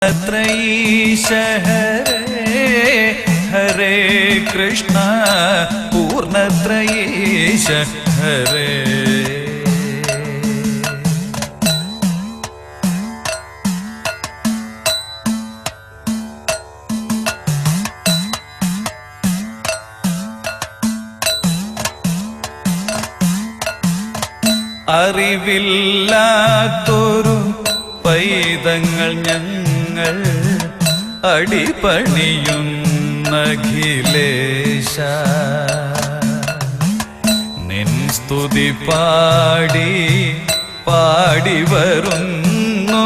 त्रयीश हरे हरे कृष्ण पूर्णत्रयीश हरे അറിവില്ലാത്തൊരു പൈതങ്ങൾ ഞങ്ങൾ അടിപണിയുന്നഖിലേശ നിൻ സ്തുതി പാടി പാടി വരുന്നു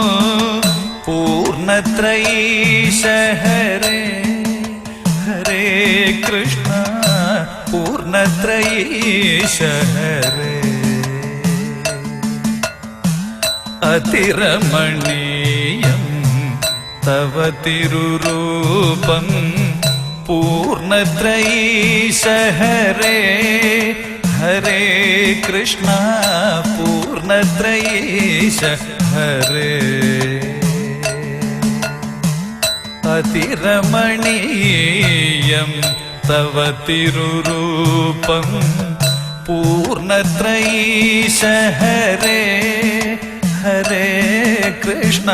പൂർണ്ണത്രയീശ ഹരേ ഹരേ കൃഷ്ണ പൂർണ്ണത്രയീശ ഹരേ അതിരമണീയം തവ തിരുരൂപം പൂർണ്ണത്രയീശ ഹരേ ഹരേ കൃഷ്ണ പൂർണ്ണത്രയീശ ഹരേ അതിരമണീയം തവ തിരുരൂപം പൂർണ്ണത്രയീശ ഹരേ ഹരേ കൃഷ്ണ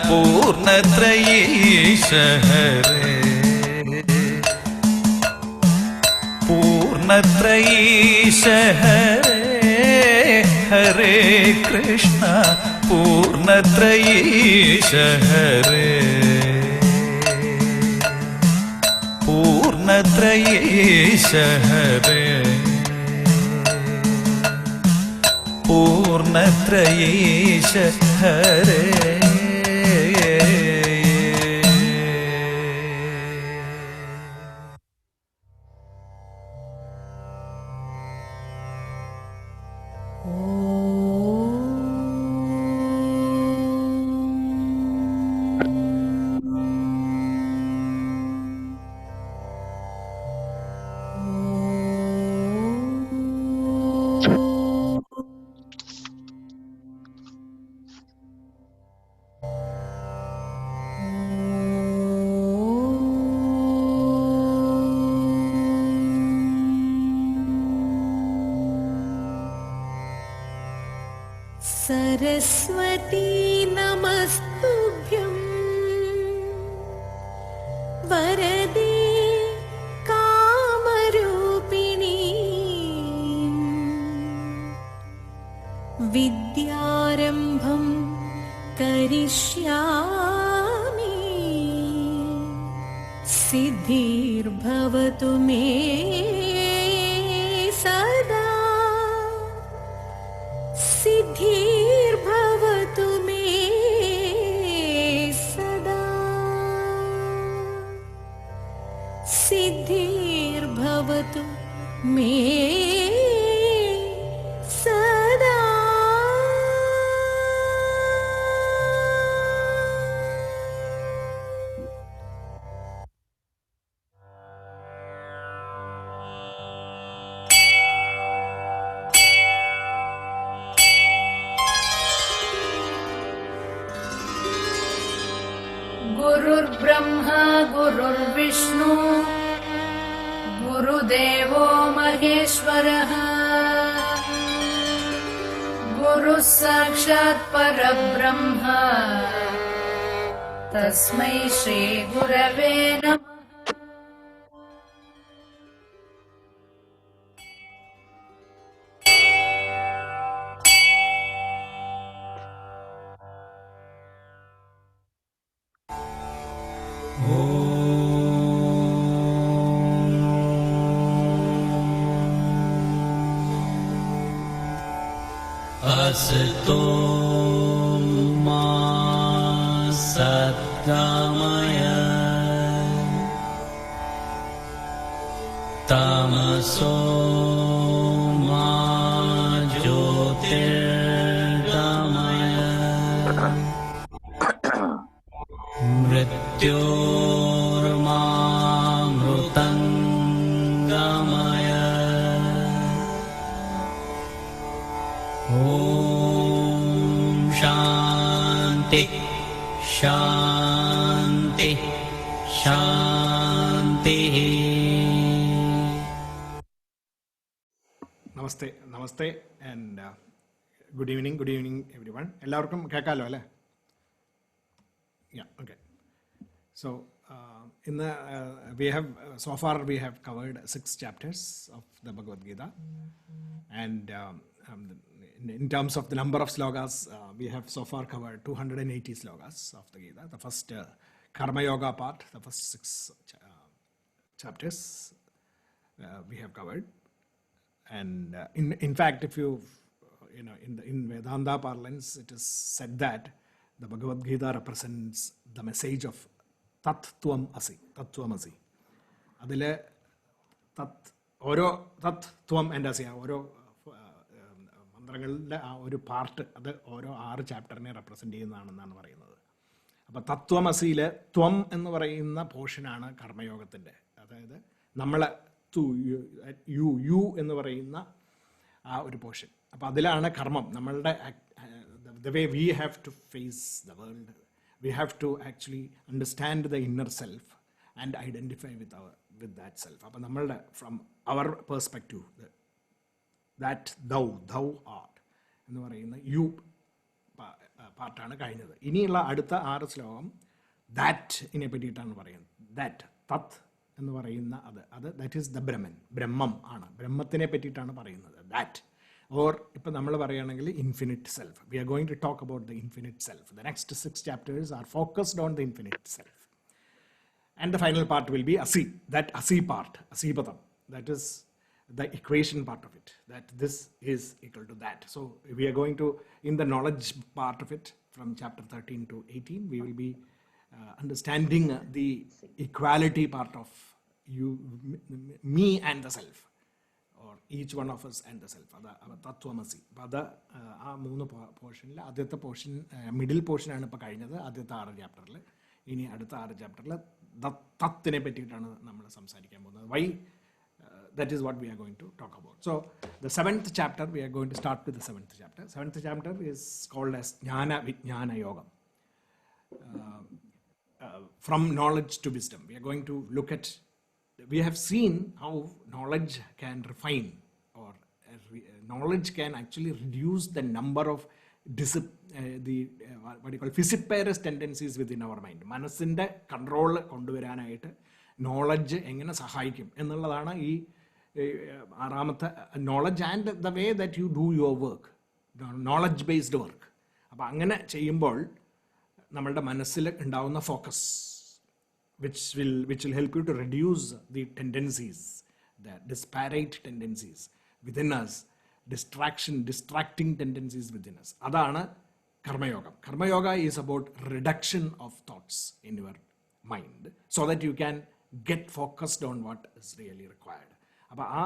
പൂർണ്ണത്രയീശ ഹരേ പൂർണ്ണത്രയീശ ഹരേ ഹരേ കൃഷ്ണ പൂർണ്ണത്രയീശ ഹരേ പൂർണ്ണത്രയീശ ഹരേ പൂർണ്ണത്രയീശ ഹരേ सरस्वती नमस्तुभ्यं वरदे कामरूपिणी विद्यारम्भं करिष्यामि सिद्धिर्भवतु मे सदा सिद्धिर्भवतु मे सदा सिद्धिर्भवतु मे सदा गुरुर्ब्रह्मा गुरुर्विष्णु गुरुदेवो महेश्वरः गुरुः साक्षात् परब्रह्म तस्मै श्री गुरवे नमः। असतो मा सद्गमय तमसो मा ज्योतिर्गमय मृत्योर्मामृतङ्गमय ॐ शान्ति शान्ति शान्तिः. നമസ്തേ ആൻഡ് ഗുഡ് ഈവനിങ് എവരിവൺ. എല്ലാവർക്കും കേൾക്കാമല്ലോ അല്ലേ? ഓക്കെ. സോ ഇന്ന് we have covered 6 chapters of the Bhagavad-Gita, and in terms of the number of slokas, we have so far covered 280 slokas of the Gita. The first Karma Yoga part, the first 6 chapters we have covered. And in fact, if in Vedanta parlance, it is said that the Bhagavad-Gita represents the message of Tattvam Asi. Adile ഓരോ തത്വം and അസി, ഓരോ മന്ത്രങ്ങളുടെ ആ ഒരു part അത് ഓരോ 6 ചാപ്റ്ററിനെ represent ചെയ്യുന്നതാണെന്നാണ് പറയുന്നത്. അപ്പോൾ തത്വമസിയിലെ ത്വം എന്ന് പറയുന്ന പോർഷനാണ് കർമ്മയോഗത്തിൻ്റെ. അതായത് നമ്മൾ യു എന്ന് പറയുന്ന ആ ഒരു പോർഷൻ. അപ്പോൾ അതിലാണ് കർമ്മം. നമ്മളുടെ the way we have to face the world, we have to actually understand the inner self and identify with that self. അപ്പോൾ നമ്മളുടെ from our perspective, that thou art എന്ന് പറയുന്ന യു പാർട്ടാണ് കഴിഞ്ഞത്. ഇനിയുള്ള അടുത്ത 6 ശ്ലോകം ദാറ്റിനെ പറ്റിയിട്ടാണ് പറയുന്നത്. തത് എന്ന് പറയുന്ന അത് ദാറ്റ് ഈസ് ദ ബ്രഹ്മം ആണ്. ബ്രഹ്മത്തിനെ പറ്റിയിട്ടാണ് പറയുന്നത്. ദാറ്റ് ഓർ ഇപ്പം നമ്മൾ പറയുകയാണെങ്കിൽ infinite self. We are going to talk about the infinite self. The next 6 chapters are focused on the infinite self. And the final part will be Asi, that Asi part, Asipadam. That is the equation part of it, that this is equal to that. So we are going to, in the knowledge part of it, from chapter 13 to 18, we will be understanding the equality part of you, me and the self, or each one of us and the self. That's Tattwamasi. അത് ആ 3 പോർഷനിൽ ആദ്യത്തെ portion, middle പോർഷനാണ് ഇപ്പോൾ കഴിഞ്ഞത് ആദ്യത്തെ 6 ചാപ്റ്ററിൽ. ഇനി അടുത്ത 6 ചാപ്റ്ററിൽ തത്തിനെ പറ്റിയിട്ടാണ് നമ്മൾ സംസാരിക്കാൻ പോകുന്നത്. Why that is what we are going to talk about. So the 7th chapter, we are going to start with the 7th chapter. 7th chapter is called as Jnana Vijnana Yogam. From knowledge to wisdom. We are going to look at, we have seen how knowledge can refine, or knowledge can actually reduce the number of what you call fissiparous tendencies within our mind. മനസ്സിൻ്റെ control കൊണ്ടുവരാനായിട്ട് knowledge എങ്ങനെ സഹായിക്കും എന്നുള്ളതാണ് ഈ 6ാമത്തെ knowledge and the way that you do your work, knowledge based work. അപ്പോൾ അങ്ങനെ ചെയ്യുമ്പോൾ നമ്മളുടെ മനസ്സിൽ ഉണ്ടാവുന്ന focus which will help you to reduce the tendencies, the disparate tendencies within us, distracting tendencies within us. Adana karma yoga is about reduction of thoughts in your mind so that you can get focused on what is really required. അപ്പോൾ ആ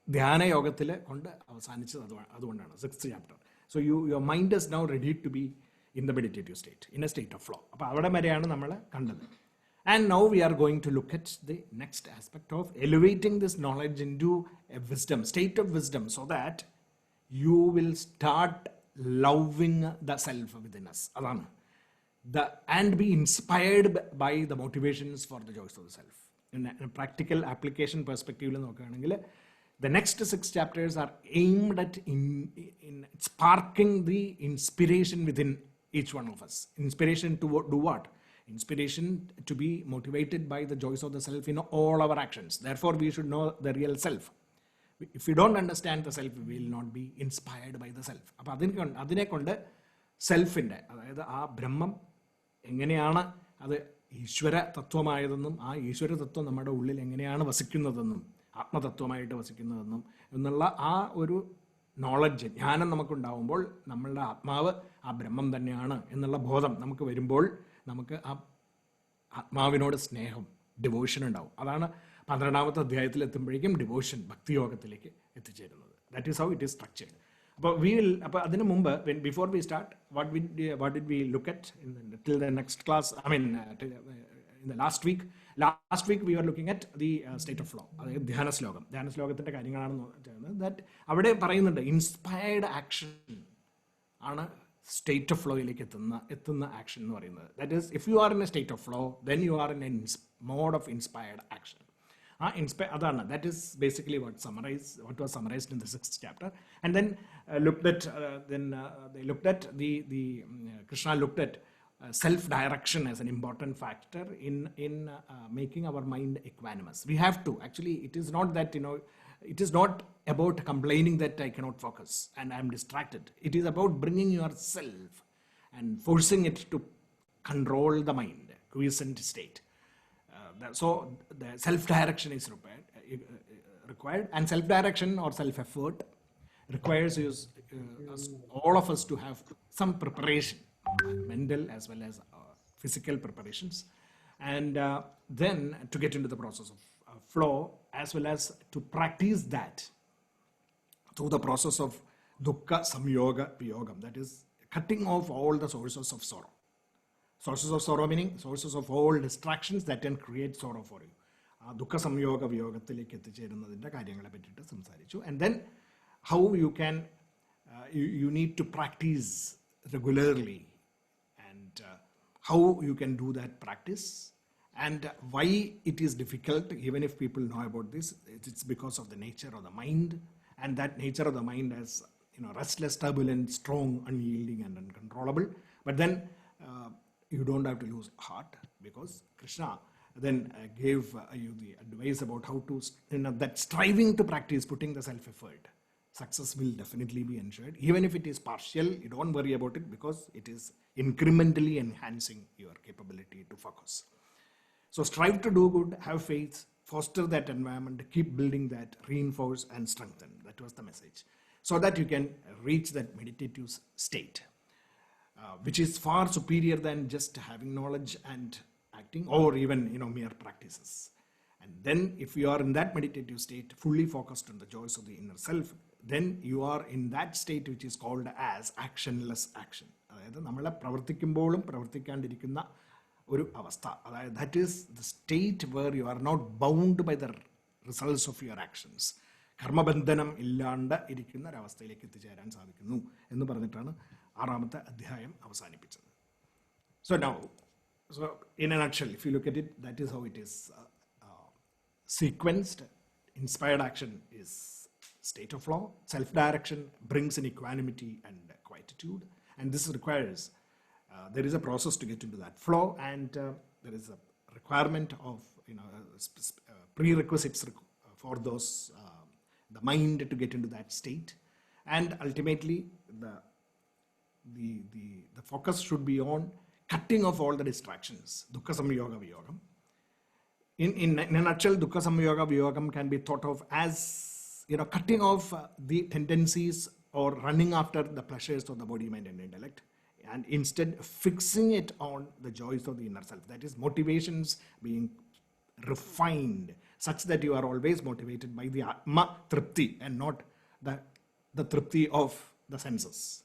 ധ്യാന യോഗത്തിൽ കൊണ്ട് അവസാനിച്ചത് അതുകൊണ്ടാണ് 6th chapter. So your mind is now ready to be in the meditative state, in a state of flow. അപ്പോൾ അവിടെ വരെയാണ് നമ്മൾ കണ്ടത്. And now we are going to look at the next aspect of elevating this knowledge into a state of wisdom, so that you will start loving the self within us. Adana. And be inspired by the motivations for the joys of the self. In a practical application perspective, the next 6 chapters are aimed at in sparking the inspiration within each one of us. Inspiration to do what? Inspiration to be motivated by the joys of the self in all our actions. Therefore, we should know the real self. If we don't understand the self, we will not be inspired by the self. അപ്പോൾ അതിനെ കൊണ്ട് സെൽഫിൻ്റെ, അതായത് ആ ബ്രഹ്മം എങ്ങനെയാണ് അത് ഈശ്വര തത്വമായതെന്നും ആ ഈശ്വര തത്വം നമ്മുടെ ഉള്ളിൽ എങ്ങനെയാണ് വസിക്കുന്നതെന്നും ആത്മതത്വമായിട്ട് വസിക്കുന്നതെന്നും എന്നുള്ള ആ ഒരു നോളജ്, ജ്ഞാനം നമുക്കുണ്ടാവുമ്പോൾ നമ്മളുടെ ആത്മാവ് ആ ബ്രഹ്മം തന്നെയാണ് എന്നുള്ള ബോധം നമുക്ക് വരുമ്പോൾ നമുക്ക് ആ ആത്മാവിനോട് സ്നേഹം, ഡിവോഷൻ ഉണ്ടാവും. അതാണ് 12ാമത്തെ അധ്യായത്തിൽ എത്തുമ്പോഴേക്കും ഡിവോഷൻ, ഭക്തിയോഗത്തിലേക്ക് എത്തിച്ചേരുന്നത്. That is how it is structured. അപ്പോൾ അതിന് മുമ്പ്, before we start, what did we look at till the next class? In the last week we were looking at the state of flow, അതായത് ധ്യാന ശ്ലോകത്തിൻ്റെ കാര്യങ്ങളാണ് ചെയ്യുന്നത്. That അവിടെ പറയുന്നുണ്ട് inspired action ആണ് state of flow എത്തുന്ന action എന്ന് പറയുന്നത്. That is, if you are in a state of flow, then you are in a mode of inspired action. That is basically what was summarized in the 6th chapter. And then they looked at Krishna looked at self-direction as an important factor in making our mind equanimous. We have to actually. It is not that it is not about complaining that I cannot focus and I am distracted. It is about bringing yourself and forcing it to control the mind, quiescent state. So the self-direction is required, and self-direction or self-effort requires all of us to have some preparation, mental as well as physical preparations, and then to get into the process of flow, as well as to practice that through the process of dukkha samyoga viyogam, that is cutting off all the sources of sorrow. Sources of sorrow meaning sources of all distractions that can create sorrow for you. Dukkha samyoga viyogathilekku ettichernadinte കാര്യങ്ങളെ പറ്റിയിട്ട് സംസാരിച്ചു. And then how you can you need to practice regularly, and how you can do that practice, and why it is difficult. Even if people know about this, it's because of the nature of the mind, and that nature of the mind is restless, turbulent, strong, unyielding, and uncontrollable. But then you don't have to lose heart, because Krishna then gave you the advice about how to that striving to practice, putting the self-effort. Success will definitely be ensured. Even if it is partial, you don't worry about it, because it is incrementally enhancing your capability to focus. So strive to do good, have faith, foster that environment, keep building that, reinforce and strengthen. That was the message. So that you can reach that meditative state, which is far superior than just having knowledge and acting, or even mere practices. And then if you are in that meditative state, fully focused on the joys of the inner self, then you are in that state which is called as actionless action. അതായത് നമ്മളെ പ്രവർത്തിക്കുമ്പോഴും പ്രവർത്തിക്കാണ്ടിരിക്കുന്ന ഒരു അവസ്ഥ. അതായത് that is the state where you are not bound by the results of your actions. കർമ്മബന്ധനം ഇല്ലാണ്ട് ഇരിക്കുന്ന ഒരവസ്ഥയിലേക്ക് എത്തിച്ചേരാൻ സാധിക്കുന്നു എന്ന് പറഞ്ഞിട്ടാണ് 6ാമത്തെ അധ്യായം അവസാനിപ്പിച്ചത്. So now, in a nutshell, if you look at it, that is how it is sequenced. Inspired action is state of flow. Self-direction brings in equanimity and quietude, and this requires there is a process to get into that flow, and there is a requirement of prerequisites for those the mind to get into that state, and ultimately the focus should be on cutting off all the distractions. Dukkha samyoga viyogam. In a nutshell, dukkha samyoga viyogam can be thought of as cutting off the tendencies or running after the pleasures of the body, mind and intellect, and instead fixing it on the joys of the inner self. That is, motivations being refined such that you are always motivated by the atma tripti and not the tripti of the senses.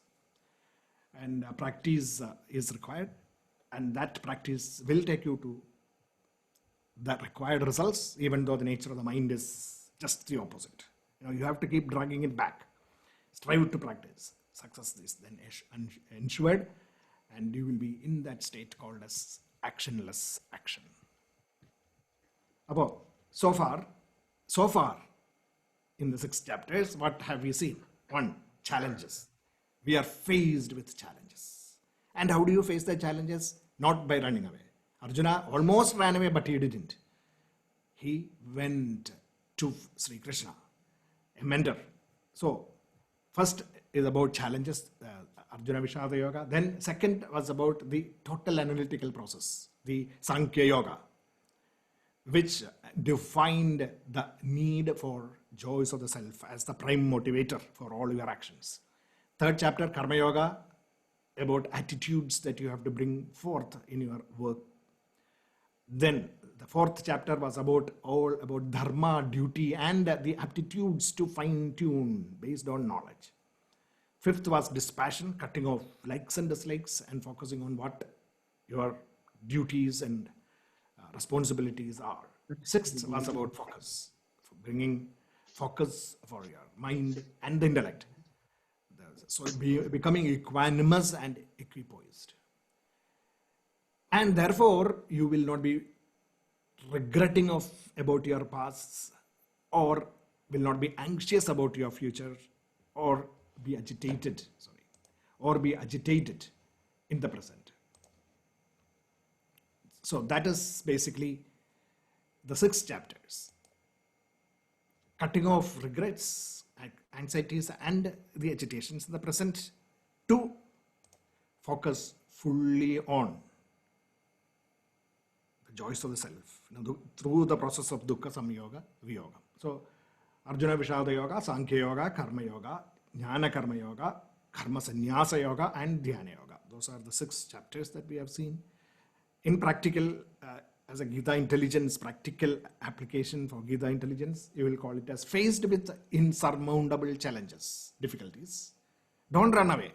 And practice is required, and that practice will take you to the required results, even though the nature of the mind is just the opposite. You have to keep dragging it back. Strive to practice. Success is then ensured, and you will be in that state called as actionless action. So far in the 6 chapters, what have we seen? 1, challenges. We are faced with challenges. And how do you face the challenges? Not by running away. Arjuna almost ran away, but he didn't. He went to Sri Krishna, a mentor. So first is about challenges, Arjuna Vishada Yoga. Then second was about the total analytical process, the Sankhya Yoga, which defined the need for joys of the self as the prime motivator for all your actions. 3rd chapter, Karma Yoga, about attitudes that you have to bring forth in your work. Then the 4th chapter was about dharma, duty, and the aptitudes to fine-tune based on knowledge. 5th was dispassion, cutting off likes and dislikes and focusing on what your duties and responsibilities are. 6th was about focus, bringing focus for your mind and the intellect. The So becoming equanimous and equipoised. And therefore, you will not be regretting about your past, or will not be anxious about your future, or be agitated in the present. So that is basically the 6 chapters. Cutting off regrets, anxieties, and the agitations in the present to focus fully on the joys of the self through the process of dukkha, samyoga, viyoga. So Arjuna Vishada Yoga, Sankhya Yoga, Karma Yoga, Jnana Karma Yoga, Karma Sannyasa Yoga, and Dhyana Yoga. Those are the 6 chapters that we have seen. In practical, as a Gita-Intelligence practical application for Gita-Intelligence, you will call it as faced with insurmountable challenges, difficulties. Don't run away.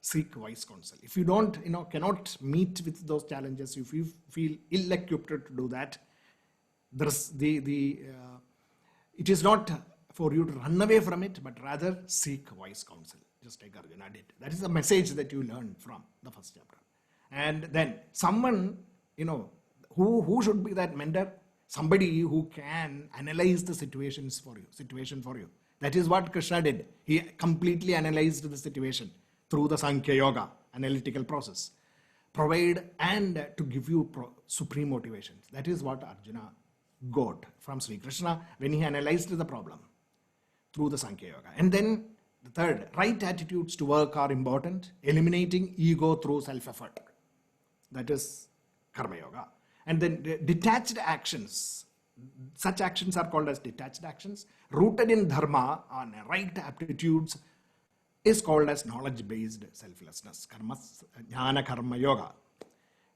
Seek wise counsel. If you cannot meet with those challenges, if you feel ill-equipped to do that, it is not for you to run away from it, but rather seek wise counsel, just like Arjuna did. That is the message that you learned from the first chapter. And then someone, who should be that mentor? Somebody who can analyze the situation for you. That is what Krishna did. He completely analyzed the situation through the Sankhya Yoga, analytical process. Provide and to give you supreme motivations. That is what Arjuna got from Sri Krishna when he analyzed the problem through the Sankhya Yoga. And then the third, right attitudes to work are important. Eliminating ego through self-effort. That is Karma Yoga. And then the detached actions. Such actions are called as detached actions. Rooted in dharma on right aptitudes is called as knowledge-based selflessness. Jnana Karma Yoga.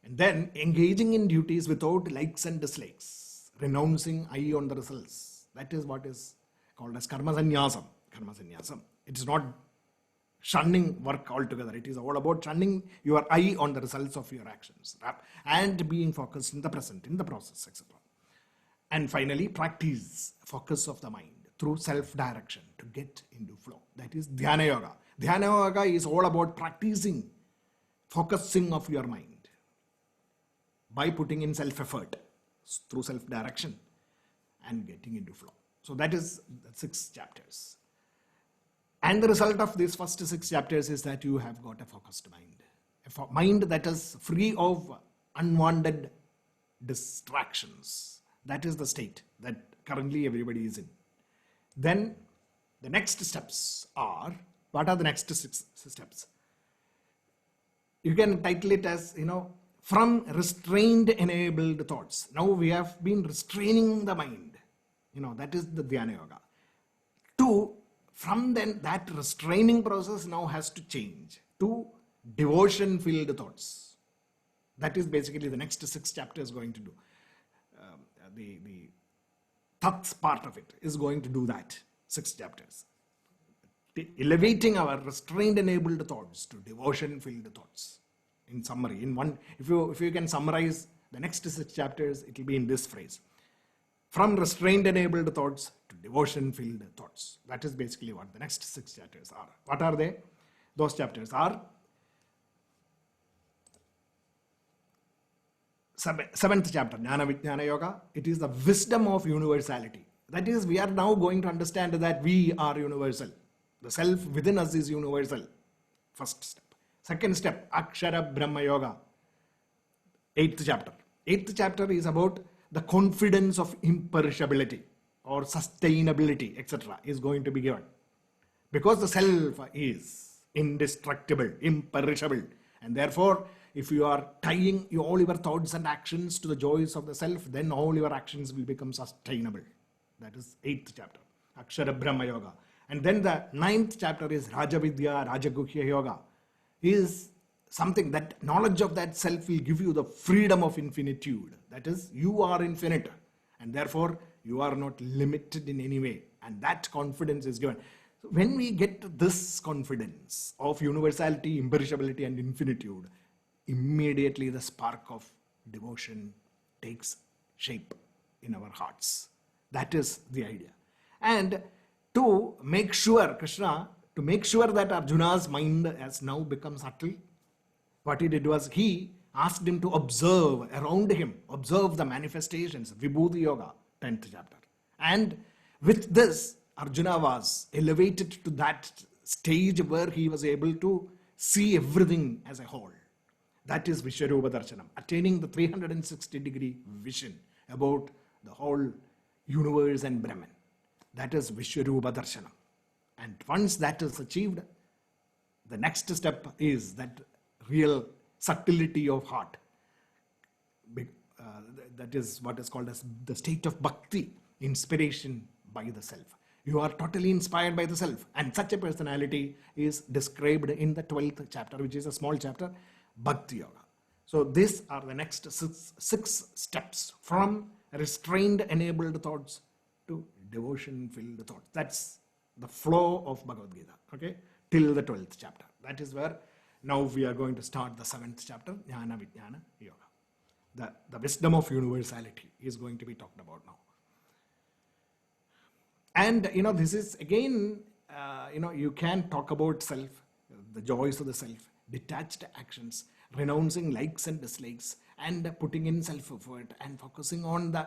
And then engaging in duties without likes and dislikes. Renouncing eye on the results. That is what is called as Karma Sannyasam. It is not shunning work altogether. It is all about shunning your eye on the results of your actions and being focused in the present, in the process, etc. And finally, practice focus of the mind through self-direction to get into flow. That is Dhyana Yoga. Dhyana Yoga is all about practicing focusing of your mind by putting in self-effort through self-direction and getting into flow. So that is the 6 chapters. And the result of these first 6 chapters is that you have got a focused mind. A mind that is free of unwanted distractions. That is the state that currently everybody is in. Then the next steps are, what are the next 6 steps? You can title it as, from restrained enabled thoughts. Now we have been restraining the mind. That is the Dhyana Yoga. From then, that restraining process now has to change to devotion-filled thoughts. That is basically the next 6 chapters going to do. The Tats part of it is going to do that, 6 chapters. Elevating our restrained-enabled thoughts to devotion-filled thoughts. In summary, if you can summarize the next 6 chapters, it will be in this phrase. From restrained-enabled thoughts to devotion-filled thoughts. That is basically what the next 6 chapters are. What are they? Those chapters are 7th chapter, Jnana Vijnana Yoga. It is the wisdom of universality. That is, we are now going to understand that we are universal. The self within us is universal. First step. Second step, Akshara Brahma Yoga. 8th chapter. 8th chapter is about the confidence of imperishability or sustainability, etc. is going to be given. Because the self is indestructible, imperishable. And therefore, if you are tying all your thoughts and actions to the joys of the self, then all your actions will become sustainable. That is 8th chapter, Akshara Brahma Yoga. And then the 9th chapter is Raja Vidya, Rajaguhya Yoga. Is something that knowledge of that self will give you the freedom of infinitude. That is, you are infinite and therefore you are not limited in any way. And that confidence is given. So when we get this confidence of universality, imperishability and infinitude, immediately the spark of devotion takes shape in our hearts. That is the idea. And to make sure, Krishna, to make sure that Arjuna's mind has now become subtle, what he did was he asked him to observe around him, observe the manifestations, Vibhuti Yoga, 10th chapter. And with this, Arjuna was elevated to that stage where he was able to see everything as a whole. That is Vishwarupa Darshanam, attaining the 360-degree vision about the whole universe and Brahman. That is Vishwarupa Darshanam. And once that is achieved, the next step is that real subtlety of heart. That is what is called as the state of bhakti, inspiration by the self. You are totally inspired by the self. And such a personality is described in the 12th chapter, which is a small chapter, Bhakti Yoga. So these are the next six steps from restrained enabled thoughts to devotion filled thoughts. That's the flow of Bhagavad-Gita, okay, till the 12th chapter. That is where now we are going to start the 7th chapter, Jnana Vijnana Yoga. The wisdom of universality is going to be talked about now. And, this is again, you can talk about self, the joys of the self, detached actions, renouncing likes and dislikes, and putting in self-effort and focusing on the,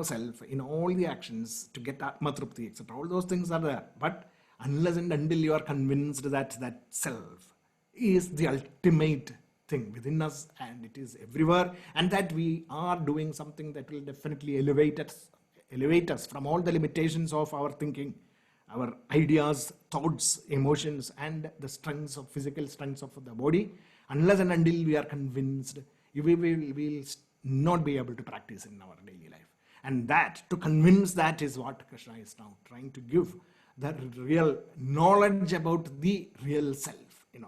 self in all the actions to get Atma-trupti, etc. All those things are there. But unless and until you are convinced that that self is the ultimate thing within us and it is everywhere, and that we are doing something that will definitely elevate us from all the limitations of our thinking, our ideas, thoughts, emotions, and the strengths of physical strengths of the body, unless and until we are convinced, we will not be able to practice in our daily life. And that, to convince that, is what Krishna is now trying to give, the real knowledge about the real self.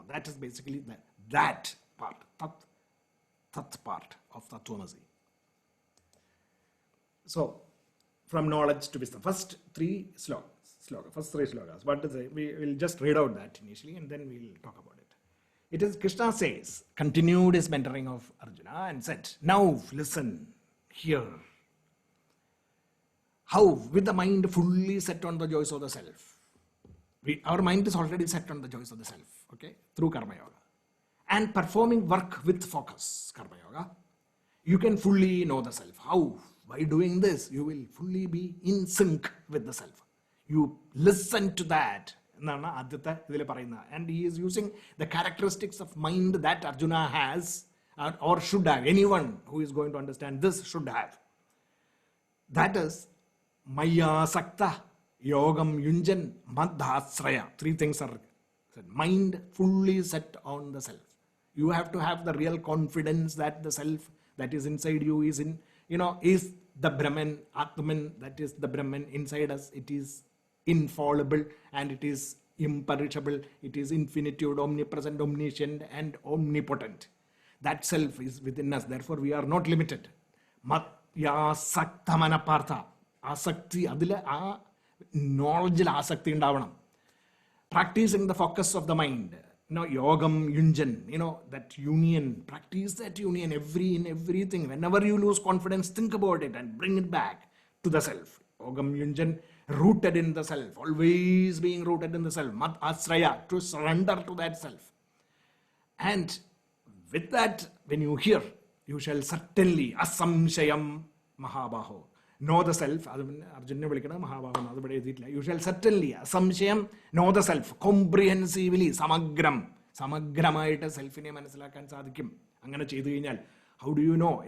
That is basically that part, tat part of Tattvamasi. So, from knowledge to wisdom. First three slokas. What does it? We will just read out that initially and then we will talk about it. It is Krishna says, continued his mentoring of Arjuna and said, now listen, hear. How? With the mind fully set on the joys of the self. Our mind is already set on the joys of the self, okay, through Karma Yoga. And performing work with focus, Karma Yoga, you can fully know the self. How? By doing this, you will fully be in sync with the self. You listen to that. And he is using the characteristics of mind that Arjuna has or should have. Anyone who is going to understand this should have. That is Maya Sakta, Yogam Yunjan, Madhasraya. Three things are said. Mind fully set on the self. You have to have the real confidence that the self that is inside you is is the Brahman, Atman, that is the Brahman inside us. It is infallible and it is imperishable. It is infinitude, omnipresent, omniscient and omnipotent. That self is within us. Therefore, we are not limited. Matya saktamana partha. Asakti, adile knowledge asakti undavanam. Practicing the focus of the mind. Yogam yunjan, that union. Practice that union in everything. Whenever you lose confidence, think about it and bring it back to the self. Yogam yunjan, rooted in the self. Always being rooted in the self. Mat asraya, to surrender to that self. And with that, when you hear, you shall certainly asamshayam mahabaho. Know the self. You shall certainly, asamshayam, know the self. Comprehensively, samagram. Samagramaita self-ine manasilakan sadhikkum. Angana chedu kayinjal. How do you know?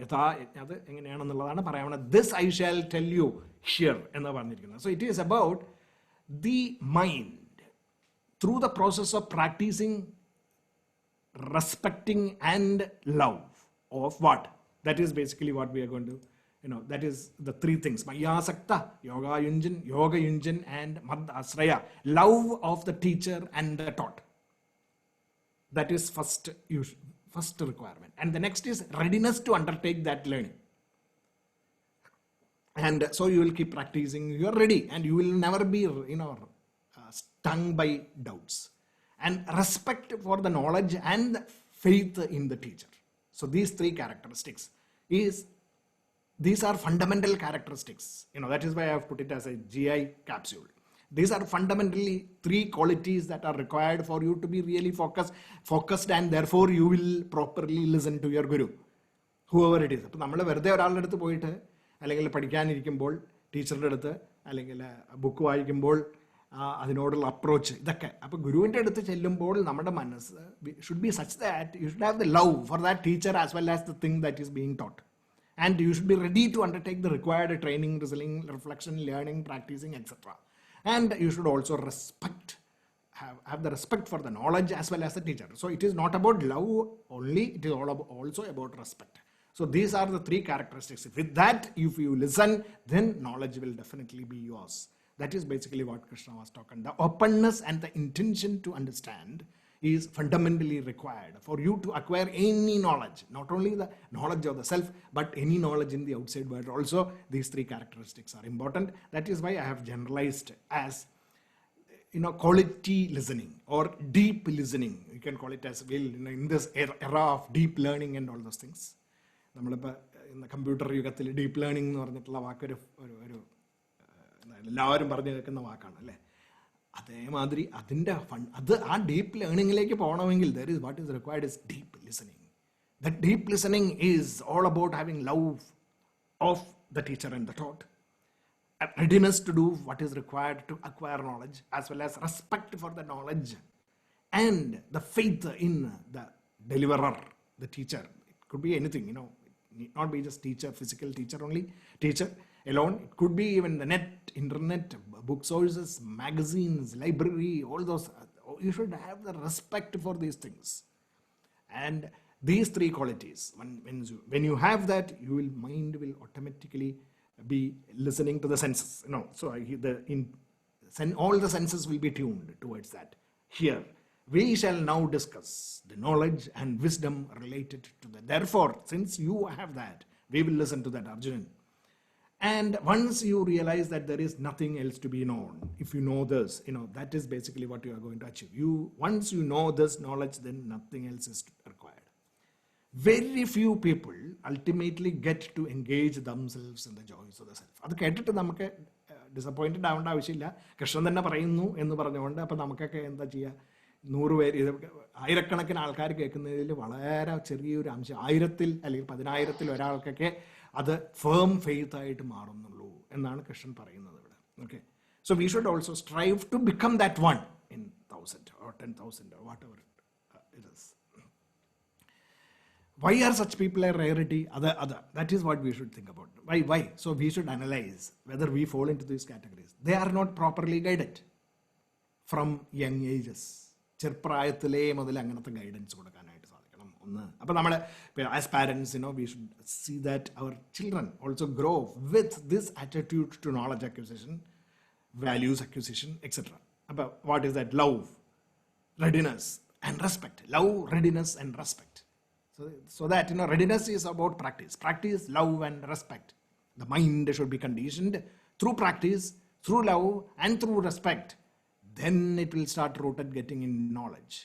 This I shall tell you here. So it is about the mind. Through the process of practicing, respecting and love of what? That is basically what we are going to, that is the three things. Maya Sakta, Yoga Yunjan and Mad Asraya. Love of the teacher and the taught. That is first requirement. And the next is readiness to undertake that learning. And so you will keep practicing. You are ready and you will never be, stung by doubts. And respect for the knowledge and faith in the teacher. So these three characteristics these are fundamental characteristics. That is why I have put it as a GI capsule. These are fundamentally three qualities that are required for you to be really focused, and therefore you will properly listen to your guru, whoever it is. അപ്പോൾ നമ്മൾ വെറുതെ ഒരാളുടെ അടുത്ത് പോയിട്ട് അല്ലെങ്കിൽ പഠിക്കാനിരിക്കുമ്പോൾ ടീച്ചറുടെ അടുത്ത് അല്ലെങ്കിൽ ബുക്ക് വായിക്കുമ്പോൾ അതിനോടുള്ള അപ്രോച്ച് ഇതൊക്കെ അപ്പോൾ ഗുരുവിൻ്റെ അടുത്ത് ചെല്ലുമ്പോൾ നമ്മുടെ മനസ്സ് should be such that you should have the love for that teacher as well as the thing that is being taught. And you should be ready to undertake the required training, listening, reflection, learning, practicing, etc. And you should also have the respect for the knowledge as well as the teacher. So it is not about love only, it is also about respect. So these are the three characteristics. With that, if you listen, then knowledge will definitely be yours. That is basically what Krishna was talking. The openness and the intention to understand is fundamentally required for you to acquire any knowledge, not only the knowledge of the self, but any knowledge in the outside world also. These three characteristics are important. That is why I have generalized as, quality listening or deep listening. You can call it as well, in this era of deep learning and all those things. നമ്മളിപ്പോൾ ഇന്ന് computer യുഗത്തിൽ deep learning എന്ന് പറഞ്ഞിട്ടുള്ള വാക്കൊരു എല്ലാവരും പറഞ്ഞു കേൾക്കുന്ന വാക്കാണ് അല്ലേ. അതേമാതിരി അത് ആ ഡീപ്പ് ലേണിങ്ങിലേക്ക് പോകണമെങ്കിൽ what is required is deep listening. That deep listening is all about having love of the teacher and the taught, readiness to do what is required to acquire knowledge, as well as respect for the knowledge, and the faith in the deliverer, the teacher. It could be anything, it need not be just teacher, physical teacher only, teacher alone. It could be even the net, internet, book sources, magazines, library, all those. You should have the respect for these things. And these three qualities, when you have that, mind will automatically be listening to the senses. So all the senses will be tuned towards that. Here, we shall now discuss the knowledge and wisdom related to that. Therefore, since you have that, we will listen to that, Arjunan. And once you realize that there is nothing else to be known, if you know this, that is basically what you are going to achieve. Once you know this knowledge, then nothing else is required. Very few people ultimately get to engage themselves in the joys of the self. അത് കേട്ടിട്ട് നമുക്ക് disappointed ആവേണ്ട ആവശ്യമില്ല. കൃഷ്ണൻ തന്നെ പറയുന്നു എന്ന് പറഞ്ഞുകൊണ്ട് അപ്പം നമുക്കൊക്കെ എന്താ ചെയ്യുക, 100 പേര്, ആയിരക്കണക്കിന് ആൾക്കാർ കേൾക്കുന്നതിൽ വളരെ ചെറിയൊരു അംശം, 1000-ൽ അല്ലെങ്കിൽ 10,000-ൽ ഒരാൾക്കൊക്കെ അത് ഫേം ഫെയ്ത്ത് ആയിട്ട് മാറുന്നുള്ളൂ എന്നാണ് കൃഷ്ണൻ പറയുന്നത് ഇവിടെ. Okay, so we should also strive to become that one in 1000 or 10,000 or whatever it is. Why are such people a rarity? That is what we should think about. Why? So we should analyze whether we fall into these categories. They are not properly guided from young ages. ചെറുപ്രായത്തിലേ മുതൽ അങ്ങനത്തെ guidance കൊടുക്കാനായിട്ട് സാധിക്കണം. ഒന്ന്, അപ്പം നമ്മൾ as parents we should see that our children also grow with this attitude to knowledge acquisition, values acquisition, etc. അപ്പം what is that? Love, readiness and respect. Love, readiness and respect. So that readiness is about practice, love and respect. The mind should be conditioned through practice, through love and through respect. Then it will start rooted getting in knowledge,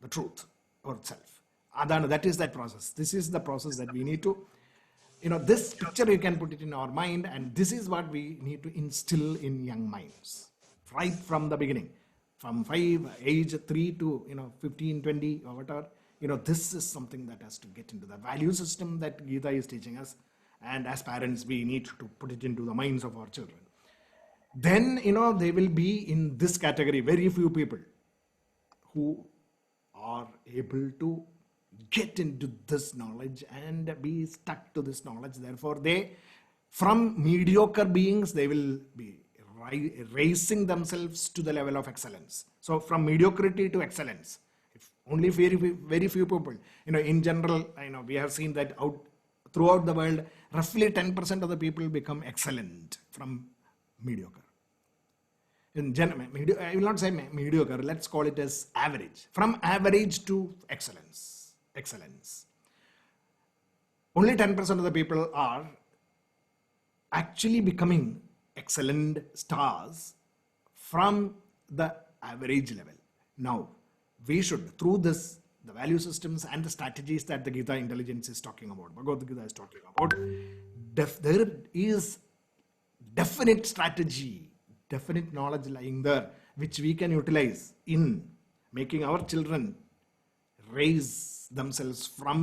the truth or self. That is that process. This is the process that we need to, this picture you can put it in our mind, and this is what we need to instill in young minds right from the beginning, from age 3 to 15, 20 or whatever. This is something that has to get into the value system that Gita is teaching us, and as parents we need to put it into the minds of our children. Then they will be in this category. Very few people who are able to get into this knowledge and be stuck to this knowledge. Therefore, from mediocre beings, they will be raising themselves to the level of excellence. So from mediocrity to excellence. Only very few people. In general, we have seen that throughout the world, roughly 10% of the people become excellent from mediocre. In general, I will not say mediocre, let's call it as average. From average to excellence. Only 10% of the people are actually becoming excellent stars from the average level. Now, we should, through this, the value systems and the strategies that the Gita-Intelligence is talking about, Bhagavad-Gita is talking about, there is definite strategy, definite knowledge lying there, which we can utilize in making our children raise themselves from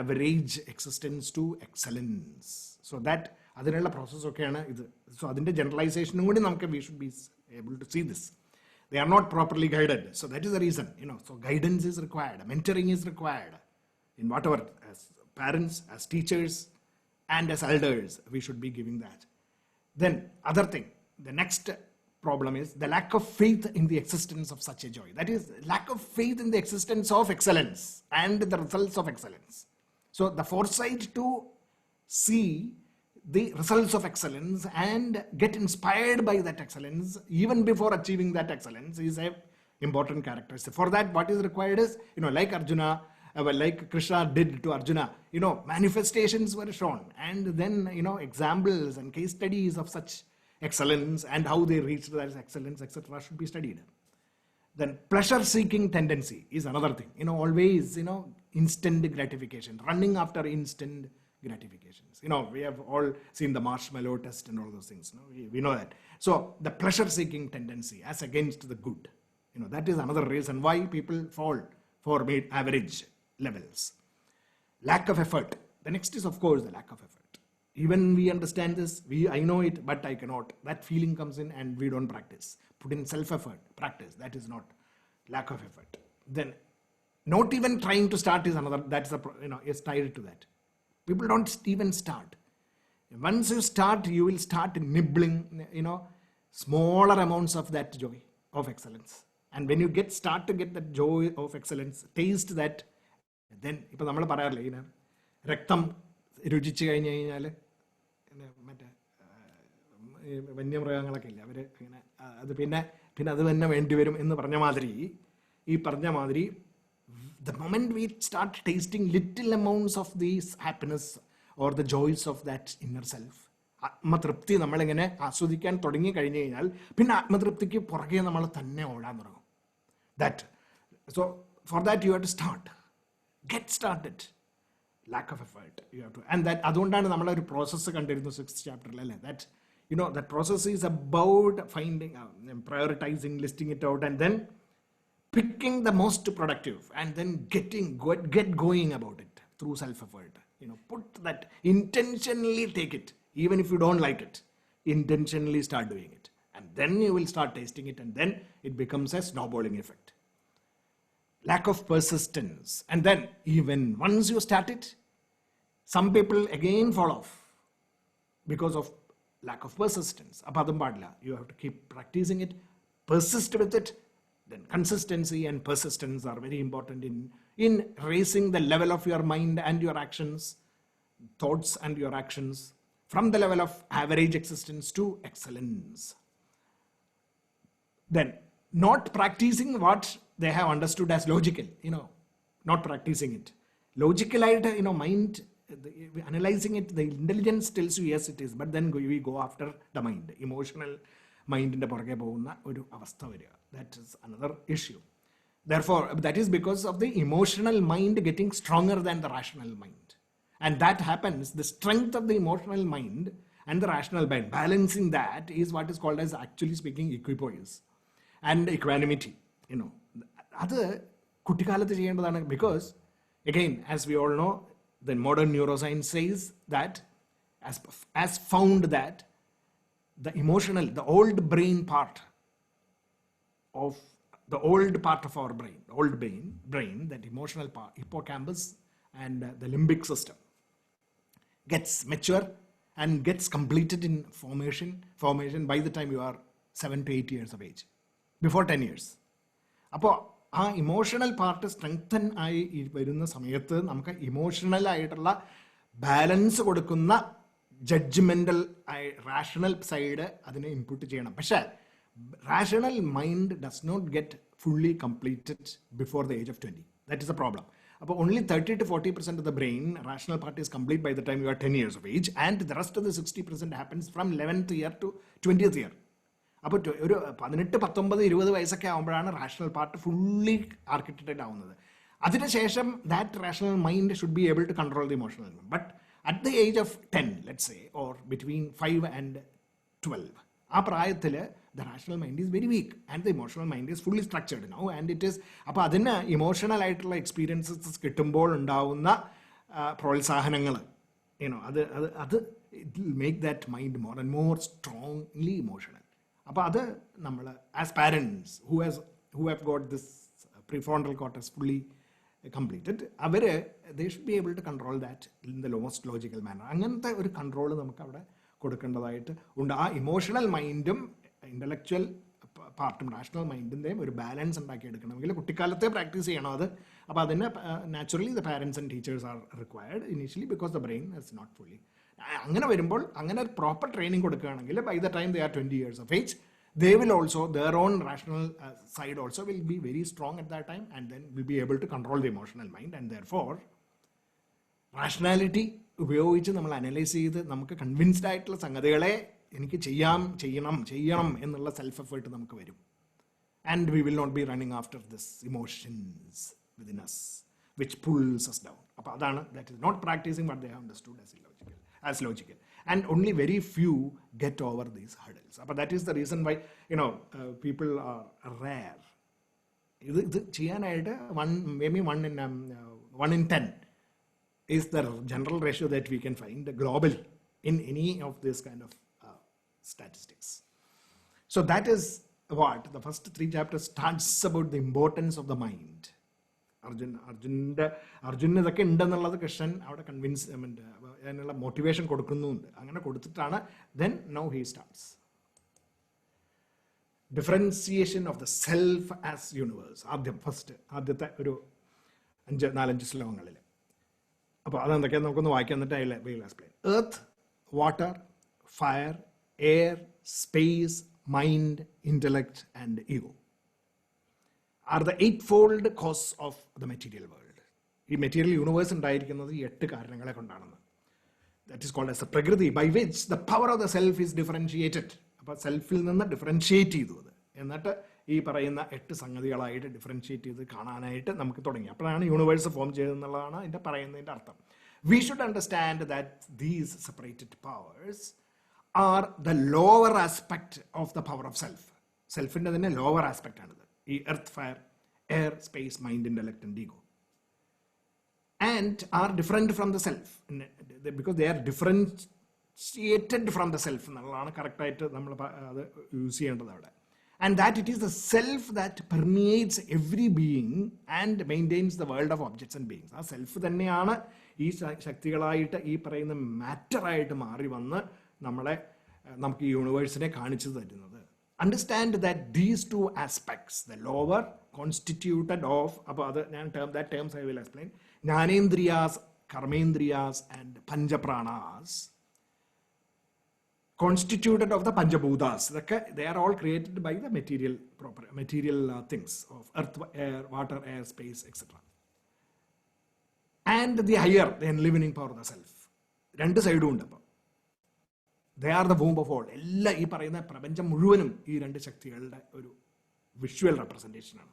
average existence to excellence. So that അതിനുള്ള പ്രോസസ്സൊക്കെയാണ് ഇത്. So അതിൻ്റെ ജനറലൈസേഷനും കൂടി നമുക്ക് we should be able to see this. They are not properly guided. So that is the reason, so guidance is required, mentoring is required in whatever, as parents, as teachers, and as elders, we should be giving that. Then other thing, the next problem is the lack of faith in the existence of such a joy. That is, lack of faith in the existence of excellence and the results of excellence. So the foresight to see the results of excellence and get inspired by that excellence even before achieving that excellence is a important characteristic. For that, what is required is, like Arjuna, like Krishna did to Arjuna, manifestations were shown, and then, examples and case studies of such excellence and how they reached that excellence, etc., should be studied. Then pleasure-seeking tendency is another thing. Always, instant gratification, running after instant gratifications. We have all seen the marshmallow test and all those things. We know that. So the pleasure-seeking tendency as against the good, that is another reason why people fall for average levels. Lack of effort. The next is, of course, the lack of effort. Even we understand this, I know it, but I cannot. That feeling comes in and we don't practice. Put in self-effort, practice. That is not lack of effort. Then not even trying to start is another, that's is tied to that. People don't even start. Once you start, you will start nibbling, smaller amounts of that joy of excellence. And when you start to get that joy of excellence, taste that, then, ഇപ്പോൾ നമ്മൾ പറയാറില്ലേ, രക്തം രുചിച്ച് കഴിഞ്ഞ് കഴിഞ്ഞാൽ മറ്റേ വന്യമൃഗങ്ങളൊക്കെ ഇല്ല, അവർ ഇങ്ങനെ അത് പിന്നെ അത് തന്നെ വേണ്ടി വരും എന്ന് പറഞ്ഞ മാതിരി, the moment we start tasting little amounts of these happiness or the joys of that inner self, ആത്മതൃപ്തി നമ്മളിങ്ങനെ ആസ്വദിക്കാൻ തുടങ്ങി കഴിഞ്ഞു കഴിഞ്ഞാൽ പിന്നെ ആത്മതൃപ്തിക്ക് പുറകെ നമ്മൾ തന്നെ ഓടാൻ തുടങ്ങും. So for that you have to start. Get started. Lack of effort. You have to, and that അതുകൊണ്ടാണ് നമ്മളൊരു പ്രോസസ്സ് കണ്ടിരുന്നു 6th chapter അല്ലേ, that that process is about finding, prioritizing, listing it out, and then picking the most productive, and then get going about it through self-effort. Put that, intentionally take it, even if you don't like it, intentionally start doing it, and then you will start tasting it, and then it becomes a snowballing effect. Lack of persistence, and then even once you start it, some people again fall off because of lack of persistence. Apadam padla, you have to keep practicing it, persist with it. Then consistency and persistence are very important in raising the level of your mind and your actions, thoughts and your actions, from the level of average existence to excellence. Then not practicing what they have understood as logical, not practicing it. Logical, mind, analyzing it, the intelligence tells you yes it is, but then we go after the mind, emotional മൈൻഡിൻ്റെ പുറകെ പോകുന്ന ഒരു അവസ്ഥ വരിക. That is another issue. Therefore, that is because of the emotional mind getting stronger than the rational mind. And that happens, the strength of the emotional mind and the rational mind, balancing that is what is called as, actually speaking, equipoise and equanimity. അത് കുട്ടിക്കാലത്ത് ചെയ്യേണ്ടതാണ്. Because, again, as we all know, the modern neuroscience says that, as found that the emotional, the old brain part of our brain, that emotional part, hippocampus and the limbic system, gets mature and gets completed in formation by the time you are 7 to 8 years of age, before 10 years. അപ്പോൾ ആ emotional part strengthen ആയി വരുന്ന സമയത്ത് നമുക്ക് emotional ആയിട്ടുള്ള balance കൊടുക്കുന്ന judgemental rational side അതിനെ input ചെയ്യണം. പക്ഷേ rational mind does not get fully completed before the age of 20. That is a problem. അപ്പോൾ only 30 to 40% of the brain, rational part, is complete by the time you are 10 years of age, and the rest of the 60% happens from 11th year to 20th year. അപ്പോൾ ഒരു 18, 19, 20 വയസ്സൊക്കെ ആകുമ്പോഴാണ് rational part fully architected ആവുന്നത്. അതിനുശേഷം that rational mind should be able to control the emotional mind. But at the age of 10, let's say, or between 5 and 12, ആ പ്രായത്തിൽ the rational mind is very weak and the emotional mind is fully structured now, and it is, അപ്പോൾ അതിന് emotional ആയിട്ടുള്ള experiences കിട്ടുമ്പോൾ ഉണ്ടാവുന്ന പ്രോത്സാഹനങ്ങൾ അത് it will make that mind more and more strongly emotional. അപ്പോൾ അത് നമ്മൾ as parents who have got this prefrontal cortex fully completed, they should be able to control that in the most logical manner. അങ്ങനത്തെ ഒരു control നമുക്ക് അവിടെ കൊടുക്കേണ്ടതായിട്ട് ഉണ്ട്. ആ ഇമോഷണൽ മൈൻഡും ഇൻ്റലക്ച്വൽ പാർട്ടും റാഷണൽ മൈൻഡിൻ്റെയും ഒരു ബാലൻസ് ഉണ്ടാക്കിയെടുക്കണമെങ്കിൽ കുട്ടിക്കാലത്തെ പ്രാക്ടീസ് ചെയ്യണം അത്. അപ്പോൾ അതിന് naturally the parents and teachers are required initially because the brain is not fully. അങ്ങനെ വരുമ്പോൾ അങ്ങനെ ഒരു പ്രോപ്പർ ട്രെയിനിങ് കൊടുക്കുകയാണെങ്കിൽ by the time they are 20 years of age, they will also, their own rational side also will be very strong at that time, and then will be able to control the emotional mind, and therefore rationality ഉപയോഗിച്ച് നമ്മൾ analyse ചെയ്ത് നമുക്ക് convinced ആയിട്ടുള്ള സംഗതികളെ എനിക്ക് ചെയ്യണം എന്നുള്ള self effort നമുക്ക് വരും. And we will not be running after this emotions within us which pulls us down. അപ്പോൾ അതാണ്, that is not practicing what they have understood as logical. And only very few get over these hurdles. But that is the reason why people are rare. ഇത് ചെയ്യാനായിട്ട് maybe 1 in 10 is the general ratio that we can find globally in any of this kind of statistics. So that is what the first 3 chapters starts about the importance of the mind. അർജുന് ഇതൊക്കെ ഉണ്ടെന്നുള്ളത് കൃഷ്ണൻ അവിടെ convince അതിനുള്ള motivation കൊടുക്കുന്നുണ്ട്. അങ്ങനെ കൊടുത്തിട്ടാണ് then now he starts differentiation of the self as universe. ആദ്യത്തെ ഒരു 4-5 ശ്ലോകങ്ങളിൽ. അപ്പോൾ അതെന്തൊക്കെയാണ് നമുക്കൊന്ന് വായിക്കാൻ, എന്നിട്ട് അതിൽ we'll explain. Earth, water, fire, air, space, mind, intellect and ego are the 8-fold cause of the material world. ഈ മെറ്റീരിയൽ യൂണിവേഴ്സ് ഉണ്ടായിരിക്കുന്നത് 8 കാരണങ്ങളെ കൊണ്ടാണെന്ന്. That is called as the prakriti, by which the power of the self is differentiated. അപ്പോൾ സെൽഫിൽ നിന്ന് differentiate ചെയ്തു അത്, എന്നിട്ട് ഈ പറയുന്ന 8 സംഗതികളായിട്ട് ഡിഫറൻഷിയേറ്റ് ചെയ്ത് കാണാനായിട്ട് നമുക്ക് തുടങ്ങി. അപ്പോഴാണ് യൂണിവേഴ്സ് ഫോം ചെയ്തതെന്നുള്ളതാണ് ഇതിൻ്റെ പറയുന്നതിൻ്റെ അർത്ഥം. We should understand that these separated powers are the lower aspect of the power of self. സെൽഫിൻ്റെ തന്നെ ലോവർ ആസ്പെക്റ്റ് ആണിത്, ഈ earth, fire, air, space, mind, intellect and ego. And are different from the self because they are differentiated from the self എന്നുള്ളതാണ് കറക്റ്റായിട്ട് നമ്മൾ അത് use ചെയ്യേണ്ടത് അവിടെ. And that it is the self that permeates every being and maintains the world of objects and beings. ആ self തന്നെയാണ് ഈ ശക്തികളായിട്ട് ഈ പറയുന്ന മാറ്ററായിട്ട് മാറി വന്ന് നമുക്ക് ഈ യൂണിവേഴ്സിനെ കാണിച്ചു തരുന്നത്. Understand that these 2 aspects, the lower constituted of, അപ്പോൾ അത് ഞാൻ that terms I will explain, ജ്ഞാനേന്ദ്രിയാസ്, കർമ്മേന്ദ്രിയാസ് and panchapranas, constituted of the panchabutas. They are all created by the material things of earth, air, water, air, space, etc. And the higher, the enlivening power of the self. 2 സൈഡും ഉണ്ട്. അപ്പോൾ they are the womb of all. എല്ലാ ഈ പറയുന്ന പ്രപഞ്ചം മുഴുവനും ഈ 2 ശക്തികളുടെ ഒരു visual റെപ്രസെൻറ്റേഷനാണ്.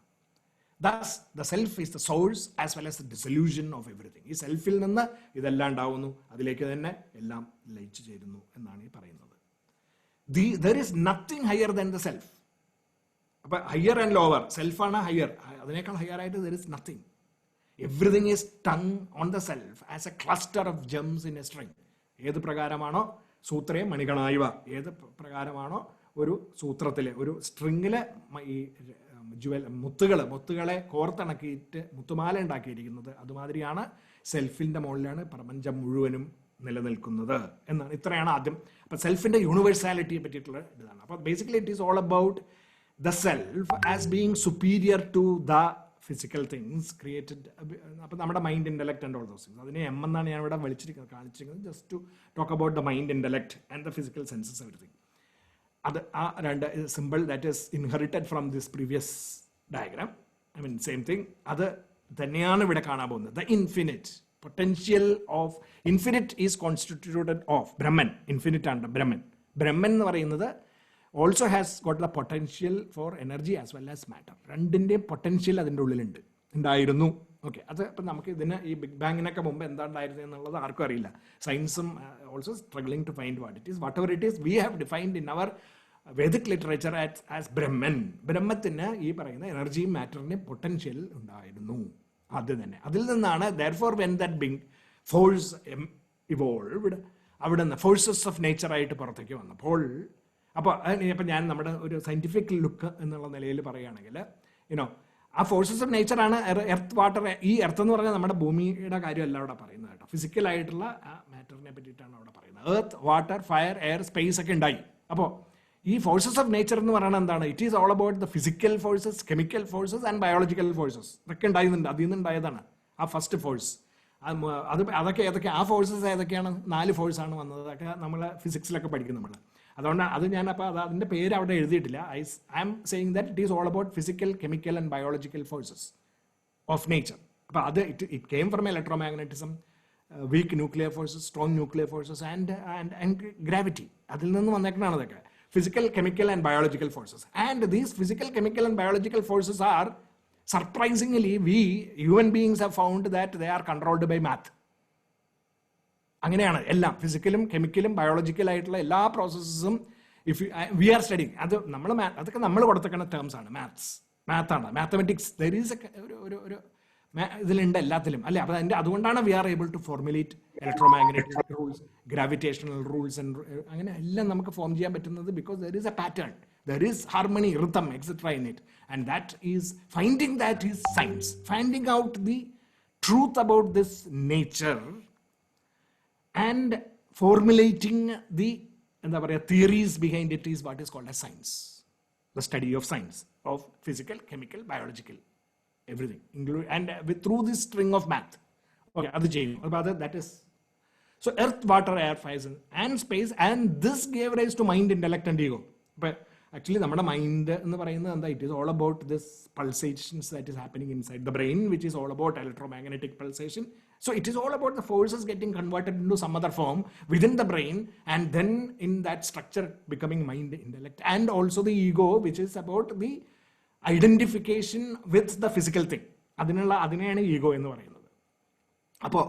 Thus, the self is the source as well as the dissolution of everything. ഈ സെൽഫിൽ നിന്ന് ഇതെല്ലാം ഉണ്ടാവുന്നു, അതിലേക്ക് തന്നെ എല്ലാം ലയിച്ചു ചേരുന്നു എന്നാണ് ഈ പറയുന്നത്. There is nothing higher than the self. അപ്പോൾ ഹയർ ആൻഡ് ലോവർ, സെൽഫാണ് ഹയർ, അതിനേക്കാൾ ഹയർ ആയിട്ട് there is nothing. Everything is strung on the self as a cluster of gems in a string. ഏത് പ്രകാരമാണോ സൂത്രേ മണികണായുവ, ഏത് പ്രകാരമാണോ ഒരു സൂത്രത്തിലെ ഒരു സ്ട്രിങ്ങിലെ ഈ മുത്തുകളെ കോർത്തിണക്കിയിട്ട് മുത്തുമാല ഉണ്ടാക്കിയിരിക്കുന്നത്, അതുമാതിരിയാണ് സെൽഫിൻ്റെ മുകളിലാണ് പ്രപഞ്ചം മുഴുവനും നിലനിൽക്കുന്നത് എന്നാണ്. ഇത്രയാണ് ആദ്യം. അപ്പം സെൽഫിൻ്റെ യൂണിവേഴ്സാലിറ്റിയെ പറ്റിയിട്ടുള്ള ഇതാണ്. അപ്പോൾ basically it is all about the self as being superior to the physical things created. അപ്പോൾ നമ്മുടെ mind, intellect and all those things, അതിനെ എം എന്നാണ് ഞാൻ ഇവിടെ കാണിച്ചിരിക്കുന്നത്, just to talk about the mind, intellect and the physical senses, everything. അത് ആ 2 simple that is inherited from this previous diagram. I mean same thing, അത് തന്നെയാണ് ഇവിടെ കാണാൻ പോകുന്നത്. The infinite potential of infinite is constituted of Brahman. Infinite ആണ് ബ്രഹ്മൻ. ബ്രഹ്മൻ എന്ന് പറയുന്നത് also has got the potential for energy as well as matter. 2ൻ്റെയും potential അതിൻ്റെ ഉണ്ടായിരുന്നു. ഓക്കെ, അത് ഇപ്പം നമുക്ക് ഇതിന് ഈ ബിഗ് ബാങ്ങിനൊക്കെ മുമ്പ് എന്താണ്ടായിരുന്നു എന്നുള്ളത് ആർക്കും അറിയില്ല. സയൻസും also struggling to find what it is. Whatever it is, we have defined in our Vedic literature as Brahman. ബ്രഹ്മത്തിന് ഈ പറയുന്ന എനർജിയും മാറ്ററിൻ്റെയും പൊട്ടൻഷ്യൽ ഉണ്ടായിരുന്നു ആദ്യം തന്നെ. അതിൽ നിന്നാണ് therefore when that being force evolved, അവിടെ നിന്ന് ഫോഴ്സസ് ഓഫ് നേച്ചറായിട്ട് പുറത്തേക്ക് വന്നപ്പോൾ, അപ്പോൾ ഞാൻ നമ്മുടെ ഒരു സയൻറ്റിഫിക് ലുക്ക് എന്നുള്ള നിലയിൽ പറയുകയാണെങ്കിൽ ആ ഫോഴ്സസ് ഓഫ് നേച്ചറാണ് എർത്ത് വാട്ടർ. ഈ എർത്ത് എന്ന് പറഞ്ഞാൽ നമ്മുടെ ഭൂമിയുടെ കാര്യമല്ല അവിടെ പറയുന്നത് കേട്ടോ, ഫിസിക്കലായിട്ടുള്ള മാറ്ററിനെ പറ്റിയിട്ടാണ് അവിടെ പറയുന്നത്. Earth, water, fire, air, space ഒക്കെ ഉണ്ടായി. അപ്പോൾ ഈ ഫോഴ്സസ് ഓഫ് നേച്ചർ എന്ന് പറയുന്നത് എന്താണ്? It is all about the physical forces, chemical forces and biological forces. ഇതൊക്കെ ഉണ്ടായിരുന്നുണ്ട്, അതിൽ നിന്നുണ്ടായതാണ് ആ ഫസ്റ്റ് ഫോഴ്സ്. അതൊക്കെ ഏതൊക്കെ ആ ഫോഴ്സസ് ഏതൊക്കെയാണ്? 4 ഫോഴ്സാണ് വന്നത്. അതൊക്കെ നമ്മൾ ഫിസിക്സിലൊക്കെ പഠിക്കും നമ്മൾ. അതുകൊണ്ട് അത് ഞാനപ്പോൾ അതിൻ്റെ പേര് അവിടെ എഴുതിയിട്ടില്ല. I am saying that it is all about physical, chemical and biological forces of nature. അപ്പോൾ അത് it came from electromagnetism, weak nuclear forces, strong nuclear forces and gravity. അതിൽ നിന്ന് വന്നേക്കുന്നതാണ് അതൊക്കെ. Physical, chemical and biological forces. And these physical, chemical and biological forces are, surprisingly, we human beings have found that they are controlled by math. അങ്ങനെയാണ് എല്ലാം, ഫിസിക്കലും കെമിക്കലും ബയോളജിക്കലായിട്ടുള്ള എല്ലാ പ്രോസസ്സും V are studying. അതൊക്കെ നമ്മൾ കൊടുത്തേക്കുന്ന terms ആണ്. മാത്താണ്, mathematics. There is ഒരു ഇതിലുണ്ട് എല്ലാത്തിലും അല്ലേ. അപ്പോൾ അതുകൊണ്ടാണ് we are able to formulate electromagnetic rules, gravitational rules അങ്ങനെ എല്ലാം നമുക്ക് ഫോം ചെയ്യാൻ പറ്റുന്നത്. Because there is a pattern, there is harmony, rhythm, etcetera in it. And that is finding that is science. Finding out the truth about this nature and formulating the എന്താ പറയുക theories behind it is what is called a science. The study of science of physical, chemical, biological, everything, include and through this string of math. Okay, adu cheyum. Appo that is so earth, water, air, fire and space, and this gave rise to mind, intellect and ego. But actually നമ്മുടെ mind എന്ന് പറയുന്നത് എന്താ? It is all about this pulsations that is happening inside the brain, which is all about electromagnetic pulsation. So it is all about the forces getting converted into some other form within the brain, and then in that structure becoming mind, intellect, and also the ego, which is about the identification with the physical thing. അതിനെയാണ് ego എന്ന് പറയുന്നത്. അപ്പോൾ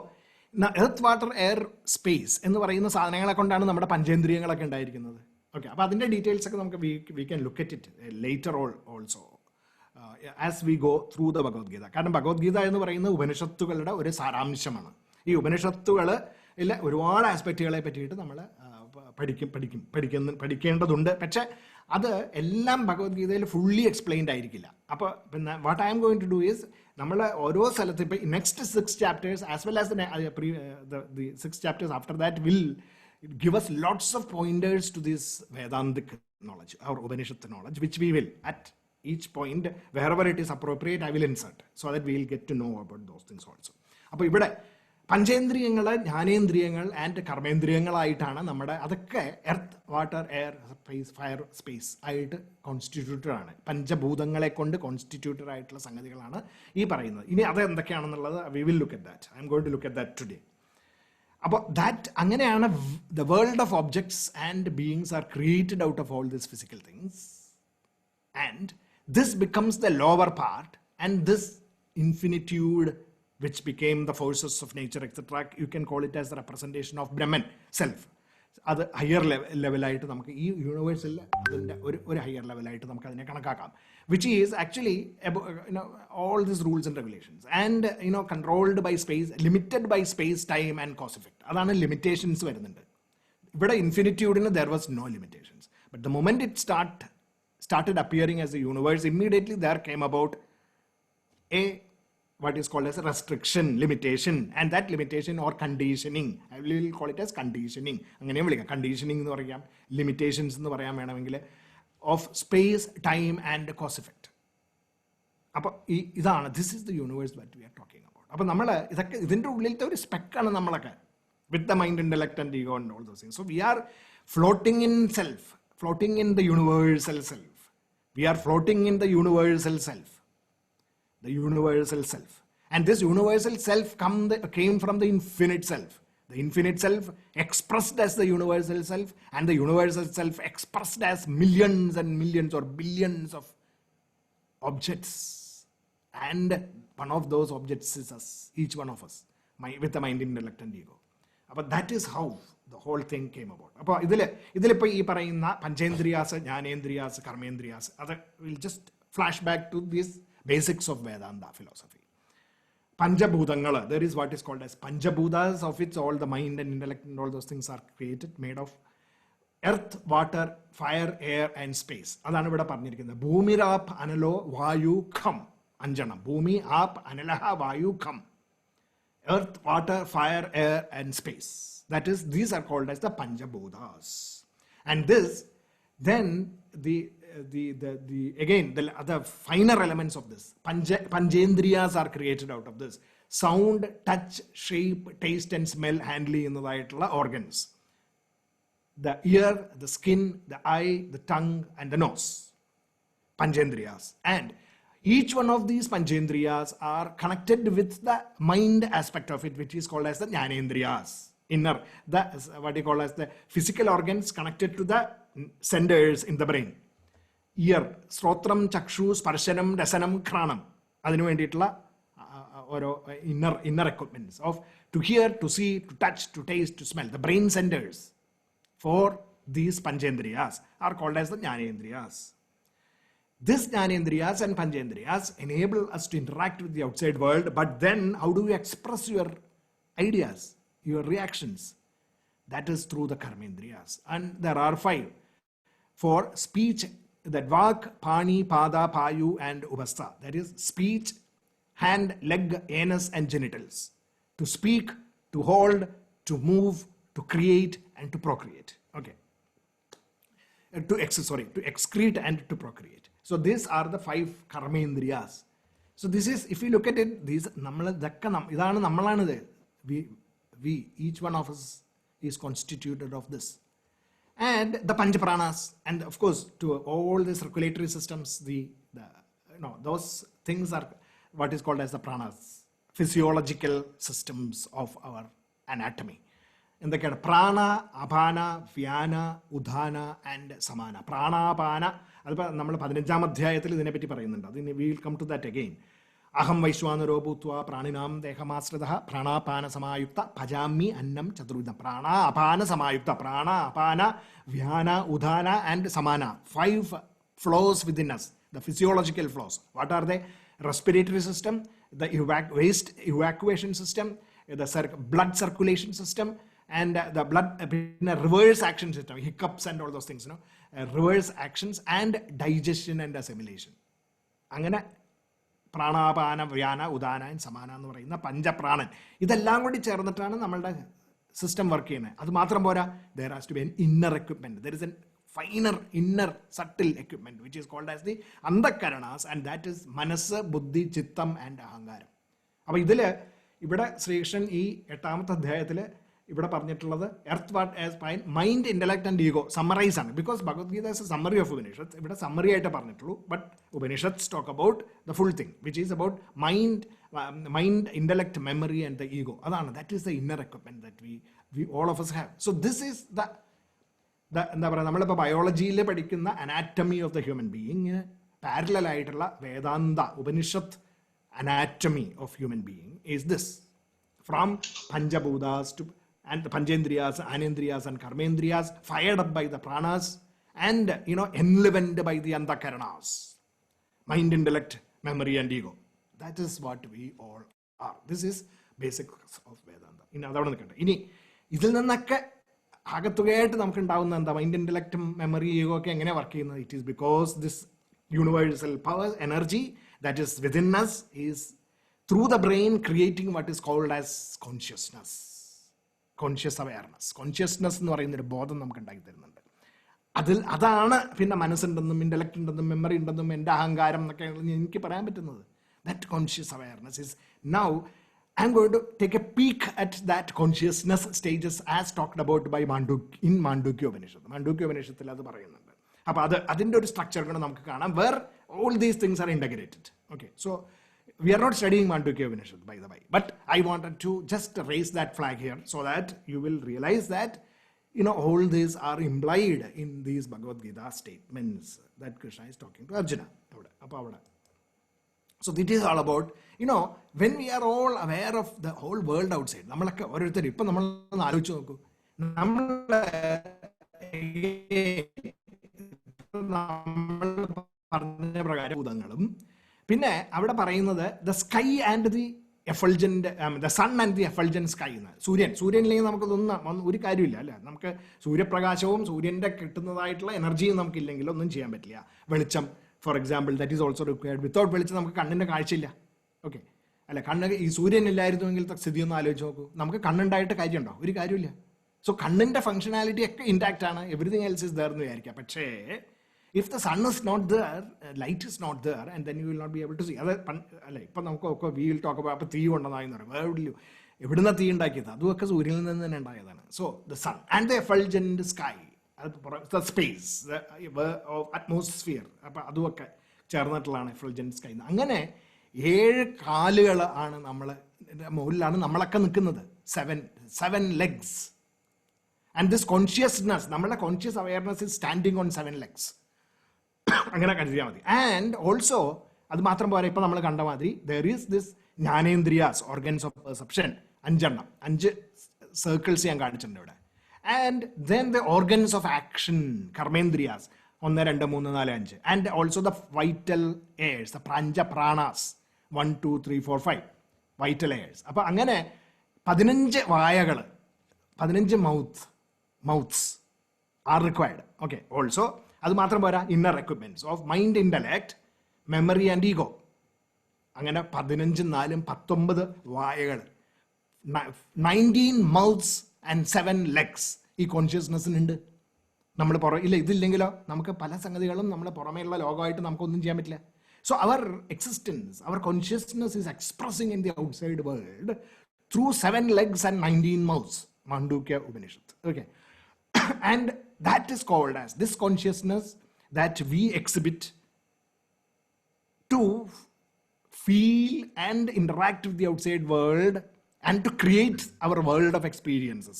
earth, water, air, space എന്ന് പറയുന്ന സാധനങ്ങളെ കൊണ്ടാണ് നമ്മുടെ പഞ്ചേന്ദ്രിയങ്ങളൊക്കെ ഉണ്ടായിരിക്കുന്നത്. ഓക്കെ, അപ്പോൾ അതിൻ്റെ ഡീറ്റെയിൽസ് ഒക്കെ നമുക്ക് we can look at it later also as we go through the Bhagavad Gita. കാരണം ഭഗവത്ഗീത എന്ന് പറയുന്നത് ഉപനിഷത്തുകളുടെ ഒരു സാരാംശമാണ്. ഈ ഉപനിഷത്തുകളിലെ ഒരുപാട് ആസ്പെക്റ്റുകളെ പറ്റിയിട്ട് നമ്മൾ പഠിക്കേണ്ടതുണ്ട്. പക്ഷേ അത് എല്ലാം ഭഗവത്ഗീതയിൽ ഫുള്ളി എക്സ്പ്ലെയിൻഡ് ആയിരിക്കില്ല. അപ്പോൾ പിന്നെ what I M going to do is, നമ്മൾ ഓരോ സ്ഥലത്ത് ഇപ്പോൾ next 6 chapters as well as the 6 chapters after that will give us lots of pointers to this Vedantic knowledge or Upanishad knowledge, which we will at each point, wherever it is appropriate, I will insert so that we will get to know about those things also. അപ്പോൾ ഇവിടെ പഞ്ചേന്ദ്രിയങ്ങൾ, ജ്ഞാനേന്ദ്രിയങ്ങൾ and കർമ്മേന്ദ്രിയങ്ങളായിട്ടാണ് നമ്മുടെ അതൊക്കെ earth, water, air, space, fire, space ആയിട്ട് constituted ആണ്. പഞ്ചഭൂതങ്ങളെ കൊണ്ട് constituted ആയിട്ടുള്ള സംഗതികളാണ് ഈ പറയുന്നത്. ഇനി അത് എന്തൊക്കെയാണെന്നുള്ളത് we will look at that. I M going to look at that today. അപ്പോൾ അങ്ങനെയാണ് the world of objects and beings are created out of all these physical things. And this becomes the lower part, and this infinitude which became the forces of nature, etc. You can call it as the representation of Brahman, self. അത് higher ലെവലായിട്ട് നമുക്ക് ഈ യൂണിവേഴ്സിൽ അതിൻ്റെ ഒരു higher ലെവലായിട്ട് നമുക്ക് അതിനെ കണക്കാക്കാം. Which is actually all these rules and regulations and controlled by space, limited by space, time and cause effect. അതാണ് limitations വരുന്നുണ്ട്. ഇവിടെ ഇൻഫിനിറ്റ്യൂഡിന് there was no limitations. But the moment it started appearing as a universe, immediately there came about what is called as a restriction, limitation, and that limitation or conditioning, I will call it as conditioning. അങ്ങനെ വിളിക്കാം, conditioning എന്ന് പറയാം, limitations എന്ന് പറയാൻ വേണമെങ്കിൽ, of space, time and cause effect. അപ്പോൾ ഇതാണ് this is the universe that we are talking about. അപ്പോൾ നമ്മൾ ഇതൊക്കെ ഇതിൻ്റെ ഉള്ളിലത്തെ ഒരു സ്പെക്കാണ് നമ്മളൊക്കെ, with the mind, intellect and ego and all those things. So we are floating in self, floating in the universal self. We are floating in the universal self. The universal self, and this universal self came from the infinite self. The infinite self expressed as the universal self, and the universal self expressed as millions and millions or billions of objects, and one of those objects is us, each one of us, with the mind, intellect and ego. But that is how the whole thing came about. അപ്പോൾ ഇതിലിപ്പോൾ ഈ പറയുന്ന പഞ്ചേന്ദ്രിയാസ്, ജ്ഞാനേന്ദ്രിയാസ്, കർമ്മേന്ദ്രിയാസ്, അത് will just flash back to these basics of Vedanta philosophy. Panchabhutangala, there is what is called as Panchabhutas, of which all the mind and intellect and all those things are created, made of earth, water, fire, air and space. അതാണ് ഇവിടെ പറഞ്ഞിരിക്കുന്നത്. ഭൂമിരാപ് അനലോ വായു ഖം. അഞ്ചെണ്ണം. ഭൂമി, app, അനലഹ, വായു, ഖം. Earth, water, fire, air and space. That is, these are called as the Panchabhutas. And this, then again, the other finer elements of this, Panchendriyas are created out of this. Sound, touch, shape, taste and smell handling in the organs. The ear, the skin, the eye, the tongue and the nose. Panchendriyas. And each one of these Panchendriyas are connected with the mind aspect of it, which is called as the Jnanendriyas. Inner, what you call as the physical organs connected to the centers in the brain. Ear, Srotram, Chakshu, Sparshanam, Rasanam, Kranam. അതിനു വേണ്ടിയിട്ടുള്ള ഓരോ inner equipments of to hear, to see, to touch, to taste, to smell. The brain centers for these Panchendriyas are called as the Jnanendriyas. This Jnanendriyas and Panchendriyas enable us to interact with the outside world, but then how do you express your ideas, your reactions? That is through the Karmendriyas. And there are 5. For speech, that Vak, Pani, Pada, Payu and Upastha. That is speech, hand, leg, anus and genitals. To speak, to hold, to move, to create and to procreate. Okay. To excrete and to procreate. So these are the 5 Karmendriyas. So this is, if you look at it, these we, each one of us is constituted of this. And the Panchapranas, and of course to all the circulatory systems, those things are what is called as the pranas, physiological systems of our anatomy. എന്തൊക്കെയാണ്? പ്രാണ, അപാന, വ്യാന, ഉദാന and സമാന. പ്രാണാപാന, അതിപ്പോൾ നമ്മൾ 15-ാം അധ്യായത്തിൽ ഇതിനെപ്പറ്റി പറയുന്നുണ്ട്. അതിന് we will come to that again. അഹം വൈശ്വാനരോ ഭൂത്വാ പ്രാണിനാം ദേഹമാശ്രിതഃ പ്രാണാപാന സമായുക്ത ഭജാമി അന്നം ചതുർവിധം. പ്രാണ, അപാന സമായുക്ത. പ്രാണ, അപാന, വ്യാന, ഉദാന ആൻഡ് സമാന. 5 flows within us, the physiological flows. What are they? Respiratory system, the waste evacuation system, the blood circulation system, and the blood reverse action system, hiccups and all those things, reverse actions, and digestion and assimilation. Angana പ്രാണാപാന, വ്യാന, ഉദാന and സമാന എന്ന് പറയുന്ന പഞ്ചപ്രാണൻ, ഇതെല്ലാം കൂടി ചേർന്നിട്ടാണ് നമ്മളുടെ സിസ്റ്റം വർക്ക് ചെയ്യുന്നത്. അത് മാത്രം പോരാ, there has to be an inner equipment. There is a finer, inner, subtle equipment which is called as the Andakaranas, and that is മനസ്സ്, ബുദ്ധി, ചിത്തം ആൻഡ് അഹങ്കാരം. അപ്പോൾ ഇവിടെ ശ്രീകൃഷ്ണൻ ഈ 8-ാമത്തെ അധ്യായത്തിൽ ഇവിടെ പറഞ്ഞിട്ടുള്ളത് earth what as mind, intellect and ego summarize ആണ്. Because Bhagavad Gita is a summary of Upanishad. ഇവിടെ സമ്മറി ആയിട്ട് പറഞ്ഞിട്ടുള്ളൂ. But Upanishad talk about the full thing which is about mind, intellect, memory and the ego. അതാണ്, that is the inner equipment that we all of us have. So this is എന്താ പറയുക, നമ്മളിപ്പോൾ ബയോളജിയിൽ പഠിക്കുന്ന anatomy of the human being parallel ആയിട്ടുള്ള വേദാന്ത ഉപനിഷത്ത് anatomy of human being is this, from Panchabhutas to and the Panchendriyas, Anendriyas and Karmendriyas, fired up by the pranas and enlivened by the Andakaranas, mind, intellect, memory and ego. That is what we all are. This is basics of Vedanta. അതവിടെ നിൽക്കട്ടെ. ഇനി ഇതിൽ നിന്നൊക്കെ ആകത്തുകയായിട്ട് നമുക്ക് ഉണ്ടാവുന്ന എന്താ, mind, ഇന്റലക്റ്റും memory, ego ഒക്കെ എങ്ങനെ വർക്ക് ചെയ്യുന്നത്? It is because this universal power, energy that is within us is through the brain creating what is called as consciousness, conscious awareness. Consciousness എന്ന് പറയുന്നൊരു ബോധം നമുക്ക് ഉണ്ടാക്കി തരുന്നുണ്ട്. അതാണ് പിന്നെ മനസ്സുണ്ടെന്നും ഇന്റലക്ട് ഉണ്ടെന്നും മെമ്മറി ഉണ്ടെന്നും എൻ്റെ അഹങ്കാരം എന്നൊക്കെ എനിക്ക് പറയാൻ പറ്റുന്നത്. That conscious awareness is now I'm going to take a peek at that consciousness stages as talked about by in Mandukya Upanishad. Mandukya Upanishadil അത് പറയുന്നുണ്ട്. അപ്പോൾ അതിൻ്റെ ഒരു സ്ട്രക്ചർ കൂടെ നമുക്ക് കാണാം, where all these things are integrated. Okay, so we are not studying Mandukya Upanishad, by the way, but I wanted to just raise that flag here so that you will realize that all these are implied in these Bhagavad-Gita statements that Krishna is talking to Arjuna. So it is all about, when we are all aware of the whole world outside, നമ്മളൊക്കെ ഓരോരുത്തരും ഇപ്പം നമ്മളൊന്ന് ആലോചിച്ച് നോക്കൂ, നമ്മൾ പറഞ്ഞ പ്രകാരം ഭൂതങ്ങളും, പിന്നെ അവിടെ പറയുന്നത് the sky and the effulgent, the sun and the effulgent sky എന്ന്. സൂര്യനില്ലെങ്കിൽ നമുക്കതൊന്നും ഒരു കാര്യമില്ല അല്ലേ. നമുക്ക് സൂര്യപ്രകാശവും സൂര്യൻ്റെ കിട്ടുന്നതായിട്ടുള്ള എനർജിയും നമുക്കില്ലെങ്കിൽ ഒന്നും ചെയ്യാൻ പറ്റില്ല. വെളിച്ചം for example, that is also required. Without വെളിച്ചം നമുക്ക് കണ്ണിൻ്റെ കാഴ്ചയില്ല. ഓക്കെ അല്ല, ഈ സൂര്യൻ ഇല്ലായിരുന്നുവെങ്കിൽ സ്ഥിതി ഒന്ന് ആലോചിച്ച് നോക്കൂ. നമുക്ക് കണ്ണുണ്ടായിട്ട് കാര്യമുണ്ടോ? ഒരു കാര്യമില്ല. സോ കണ്ണിൻ്റെ ഫങ്ഷനാലിറ്റി ഒക്കെ ഇൻടാക്റ്റ് ആണ്. എവറിഥിങ് എൽസ് ഇസ് ദർ എന്ന് വിചാരിക്കാം. പക്ഷേ if the sun is not there, light is not there, and then you will not be able to see. അത് അല്ല, ഇപ്പം നമുക്കൊക്കെ we will talk about അപ്പോൾ തീ കൊണ്ടതായെന്ന് പറയും. എവിടുന്ന തീ ഉണ്ടാക്കിയത്? അതുമൊക്കെ സൂര്യനിൽ നിന്ന് തന്നെ ഉണ്ടായതാണ്. So the sun and the effulgent sky, the space, atmosphere, അപ്പം അതുമൊക്കെ ചേർന്നിട്ടുള്ളതാണ് എഫൾജന്റ് സ്കൈ. അങ്ങനെ 7 കാലുകൾ ആണ് മുകളിലാണ് നമ്മളൊക്കെ നിൽക്കുന്നത്. 7 legs. And this consciousness, നമ്മളുടെ conscious awareness is standing on 7 legs. അങ്ങനെ കരുതിയാൽ മതി. ആൻഡ് ഓൾസോ അത് മാത്രം പോരാ, ഇപ്പം നമ്മൾ കണ്ട മാതിരി ദർ ഈസ് ദിസ് ജ്ഞാനേന്ദ്രിയാസ്, ഓർഗൻസ് ഓഫ് പെർസെപ്ഷൻ, 5 സർക്കിൾസ് ഞാൻ കാണിച്ചിട്ടുണ്ട് ഇവിടെ. And then the organs of action, കർമ്മേന്ദ്രിയാസ്, 1, 2, 3, 4, 5. And also the vital airs, the പ്രാണാസ്, 1, 2, 3, 4, 5 വൈറ്റൽ എയർസ്. അപ്പം അങ്ങനെ 15 വായകൾ, 15 mouths are required. Okay, also അത് മാത്രം പോരാ, inner equipments of mind, intellect, memory and ego. അങ്ങനെ 15, 4, 19 വായകൾ, 19 mouths and 7 legs ഈ കോൺഷ്യസ്നെസ്സിനുണ്ട്. നമ്മൾ ഇതില്ലെങ്കിലോ നമുക്ക് പല സംഗതികളും നമ്മുടെ പുറമേയുള്ള ലോകമായിട്ട് നമുക്കൊന്നും ചെയ്യാൻ പറ്റില്ല. So our existence, our consciousness is expressing in the outside world through 7 legs and 19 mouths. Mandukya Upanishad. Okay. And that is called as this consciousness that we exhibit to feel and interact with the outside world and to create our world of experiences.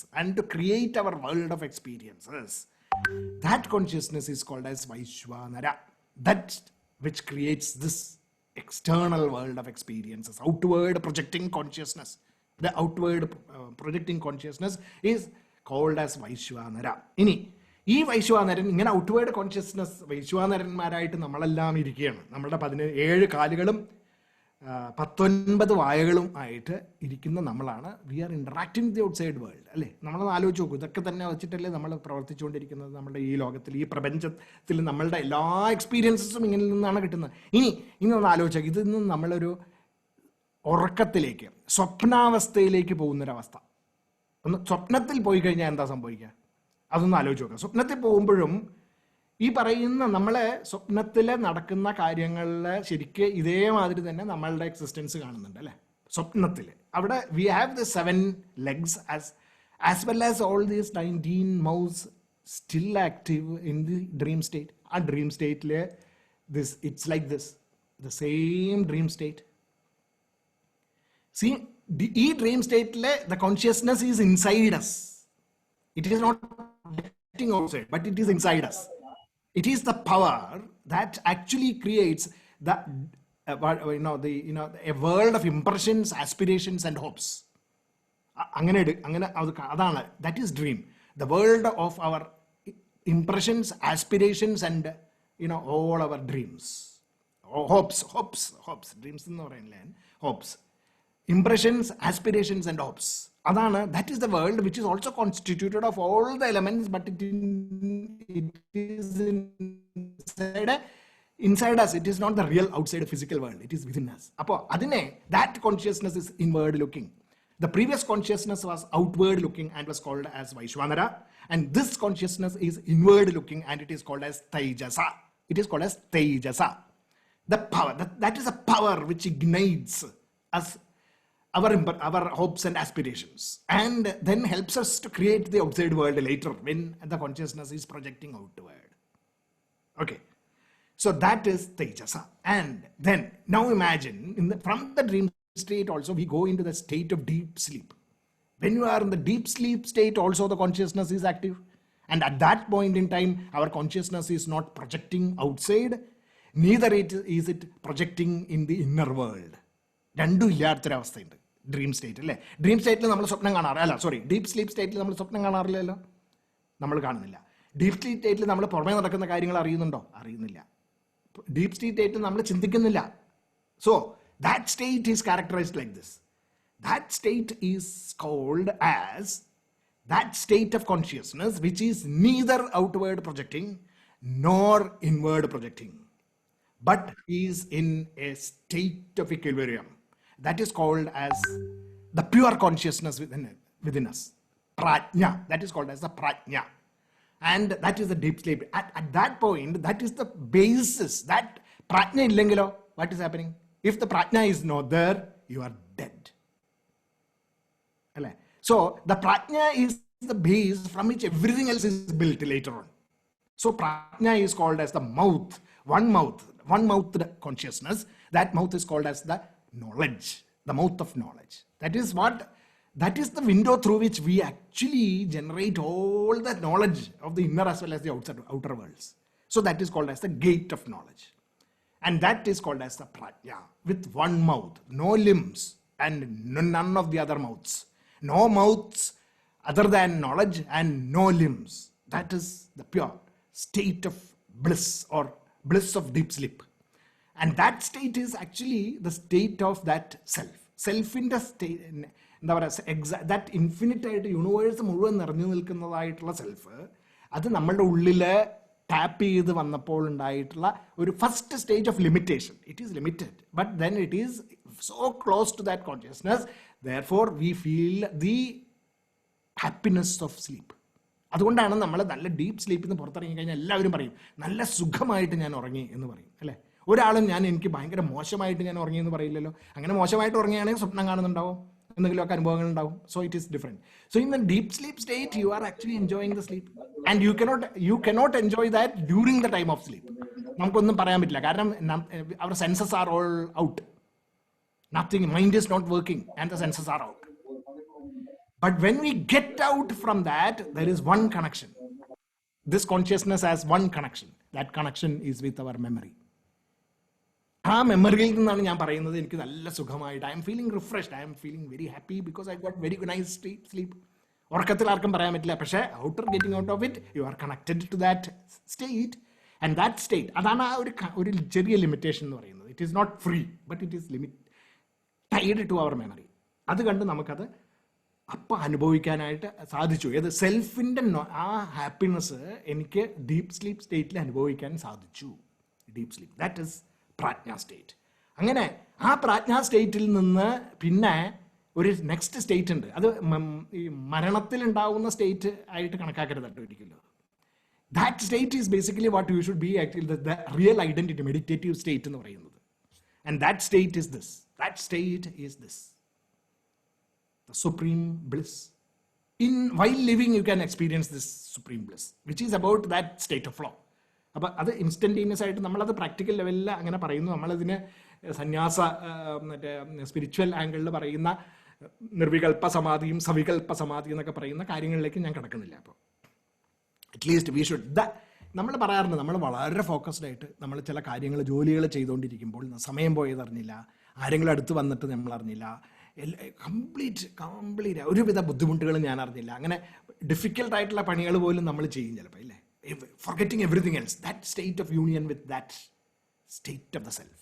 That consciousness is called as Vaishwanara. That which creates this external world of experiences, outward projecting consciousness. The outward projecting consciousness is called as Vaishwanara. ഇനി ഈ വൈശ്വാനരൻ, ഇങ്ങനെ outward consciousness വൈശ്വാനരന്മാരായിട്ട് നമ്മളെല്ലാം ഇരിക്കുകയാണ്. നമ്മളുടെ 17 കാലുകളും 19 വായകളും ആയിട്ട് ഇരിക്കുന്ന നമ്മളാണ്. We are interacting with the outside world അല്ലേ. നമ്മളൊന്ന് ആലോചിച്ച് നോക്കൂ. ഇതൊക്കെ തന്നെ വെച്ചിട്ടല്ലേ നമ്മൾ പ്രവർത്തിച്ചുകൊണ്ടിരിക്കുന്നത്. നമ്മുടെ ഈ ലോകത്തിൽ, ഈ പ്രപഞ്ചത്തിൽ നമ്മളുടെ എല്ലാ എക്സ്പീരിയൻസസും ഇങ്ങനെ നിന്നാണ് കിട്ടുന്നത്. ഇനി ഒന്ന് ആലോചിച്ചാൽ, ഇതിൽ നിന്ന് നമ്മളൊരു ഉറക്കത്തിലേക്ക്, സ്വപ്നാവസ്ഥയിലേക്ക് പോകുന്നൊരവസ്ഥ. സ്വപ്നത്തിൽ പോയി കഴിഞ്ഞാൽ എന്താ സംഭവിക്കുക? അതൊന്ന് ആലോചിച്ച് നോക്കാം. സ്വപ്നത്തിൽ പോകുമ്പോഴും ഈ പറയുന്ന നമ്മളെ സ്വപ്നത്തിൽ നടക്കുന്ന കാര്യങ്ങളിൽ ശരിക്ക് ഇതേമാതിരി തന്നെ നമ്മളുടെ എക്സിസ്റ്റൻസ് കാണുന്നുണ്ട് അല്ലേ. സ്വപ്നത്തിൽ അവിടെ we have the 7 legs as well as all these 19 mouths still active in the dream state. ആ ഡ്രീം സ്റ്റേറ്റിൽ it's like the same dream state. See, ഈ dream സ്റ്റേറ്റിലെ the consciousness is inside us. It is not getting outside, but it is inside us. It is the power that actually creates a world of impressions, aspirations and hopes. അതാണ് that is dream. The world of our impressions, aspirations and all our dreams. Hopes. Dreams എന്ന് പറയുന്നില്ലേ, hopes. Impressions, aspirations and hopes. Adana, that is the world which is also constituted of all the elements, but it is inside us. It is not the real outside physical world. It is within us. Appo adine, that consciousness is inward looking. The previous consciousness was outward looking and was called as Vaishwanara, and this consciousness is inward looking and it is called as Tejasa. The power, that is a power which ignites us, our hopes and aspirations, and then helps us to create the outside world later when the consciousness is projecting outward. Okay, so that is Tejasa. And then now imagine from the dream state also we go into the state of deep sleep. When you are in the deep sleep state also the consciousness is active, and at that point in time our consciousness is not projecting outside, neither is it projecting in the inner world. രണ്ടും ഇല്ലാത്തൊരവസ്ഥയുണ്ട്. Dream state അല്ലേ? Dream സ്റ്റേറ്റിൽ നമ്മൾ സ്വപ്നം കാണാറില്ല, അല്ല sorry, deep sleep സ്റ്റേറ്റിൽ നമ്മൾ സ്വപ്നം കാണാറില്ലല്ലോ, നമ്മൾ കാണുന്നില്ല. ഡീപ്പ് സ്ലീപ്പ് സ്റ്റേറ്റിൽ നമ്മൾ പുറമേ നടക്കുന്ന കാര്യങ്ങൾ അറിയുന്നുണ്ടോ? അറിയുന്നില്ല. ഡീപ്പ് സ്റ്റേറ്റിൽ നമ്മൾ ചിന്തിക്കുന്നില്ല. So that state is characterised like this. That state is called as that state of consciousness which is neither outward projecting nor inward projecting, but is in a state of equilibrium. That is called as the pure consciousness within us. Prajna. That is called as the prajna. And that is the deep sleep. At that point, that is the basis. That prajna illengilo, what is happening? If the prajna is not there, you are dead. So the prajna is the base from which everything else is built later on. So prajna is called as the mouth, one-mouthed consciousness. That mouth is called as the knowledge, the mouth of knowledge. That is the window through which we actually generate all the knowledge of the inner as well as the outer worlds. So that is called as the gate of knowledge. And that is called as the prajna, with one mouth, no limbs, and none of the other mouths. No mouths other than knowledge and no limbs. That is the pure state of bliss or bliss of deep sleep. And that state is actually the state of that self. Self in the state, that infinite universe മുഴുവൻ നിറഞ്ഞു നിൽക്കുന്നതായിട്ടുള്ള self, അത് നമ്മളുടെ ഉള്ളിൽ tap ചെയ്ത് വന്നപ്പോൾ ഉണ്ടായിട്ടുള്ള ഒരു first stage of limitation. It is limited, but then it is so close to that consciousness. Therefore we feel the happiness of sleep. അതുകൊണ്ടാണ് നമ്മൾ നല്ല ഡീപ്പ് സ്ലീപ്പിൽ നിന്ന് പുറത്തിറങ്ങി കഴിഞ്ഞാൽ എല്ലാവരും പറയും നല്ല സുഖമായിട്ട് ഞാൻ ഉറങ്ങി എന്ന് പറയും അല്ലേ? ഒരാളും എനിക്ക് ഭയങ്കര മോശമായിട്ട് ഞാൻ ഉറങ്ങി എന്ന് പറയില്ലല്ലോ. അങ്ങനെ മോശമായിട്ട് ഉറങ്ങിയാണെങ്കിൽ സ്വപ്നം കാണുന്നുണ്ടാവും, എന്തെങ്കിലുമൊക്കെ അനുഭവങ്ങൾ ഉണ്ടാവും. So it is different. So in the deep sleep state you are actually enjoying the sleep and you cannot enjoy that during the time of sleep. നമുക്കൊന്നും പറയാൻ പറ്റില്ല, കാരണം our senses are all out. Nothing, mind is not working and the senses are out. But when we get out from that, there is one connection. This consciousness has one connection. That connection is with our memory. ആ മെമ്മറിയിൽ നിന്നാണ് ഞാൻ പറയുന്നത് എനിക്ക് നല്ല സുഖമായിട്ട്, I'm feeling refreshed, I'm feeling very happy because I got very nice sleep. ഉറക്കത്തിൽ ആർക്കും പറയാൻ പറ്റില്ല, പക്ഷേ outer getting out of it you are connected to that state. And that state, അതാണ് ആ ഒരു ചെറിയ ലിമിറ്റേഷൻ എന്ന് പറയുന്നത്. It is not free, but it is tied to our memory. അത് കണ്ട് നമുക്കത് അപ്പം അനുഭവിക്കാനായിട്ട് സാധിച്ചു. ഏത് സെൽഫിൻ്റെ ആ ഹാപ്പിനെസ് എനിക്ക് ഡീപ്പ് സ്ലീപ്പ് സ്റ്റേറ്റിൽ അനുഭവിക്കാൻ സാധിച്ചു. ഡീപ്പ് സ്ലീപ്പ്, ദാറ്റ് ഇസ് പ്രാജ്ഞാ സ്റ്റേറ്റ്. അങ്ങനെ ആ പ്രാജ്ഞാ സ്റ്റേറ്റിൽ നിന്ന് പിന്നെ ഒരു നെക്സ്റ്റ് സ്റ്റേറ്റ് ഉണ്ട്. അത് ഈ മരണത്തിലുണ്ടാവുന്ന സ്റ്റേറ്റ് ആയിട്ട് കണക്കാക്കരുത് കേട്ടോ ഒരിക്കലും. That state is basically what you should B actually the real identity, meditative state എന്ന് പറയുന്നത്. And that state is this. That state is this, the supreme bliss. While living, you can experience this supreme bliss, which is about that state of flow. അപ്പോൾ അത് instantaneous ആയിട്ട് നമ്മളത് practical ലെവലിൽ അങ്ങനെ പറയുന്നു. നമ്മളതിന് സന്യാസ മറ്റേ സ്പിരിച്വൽ ആംഗിളിൽ പറയുന്ന നിർവികൽപ്പ സമാധിയും സവികൽപ്പ സമാധി എന്നൊക്കെ പറയുന്ന കാര്യങ്ങളിലേക്ക് ഞാൻ കിടക്കുന്നില്ല. അപ്പോൾ അറ്റ്ലീസ്റ്റ് വി ഷുഡ് നമ്മൾ പറയാറുണ്ട്, നമ്മൾ വളരെ ഫോക്കസ്ഡ് ആയിട്ട് നമ്മൾ ചില കാര്യങ്ങൾ ജോലികൾ ചെയ്തുകൊണ്ടിരിക്കുമ്പോൾ സമയം പോയതറിഞ്ഞില്ല, ആരെങ്കിലും അടുത്ത് വന്നിട്ട് നമ്മൾ അറിഞ്ഞില്ല, കംപ്ലീറ്റ് ഒരുവിധ ബുദ്ധിമുട്ടുകളും ഞാൻ അറിഞ്ഞില്ല. അങ്ങനെ ഡിഫിക്കൽട്ടായിട്ടുള്ള പണികൾ പോലും നമ്മൾ ചെയ്യും ചിലപ്പോൾ ഇല്ലേ, forgetting everything else. That state of union with that state of the self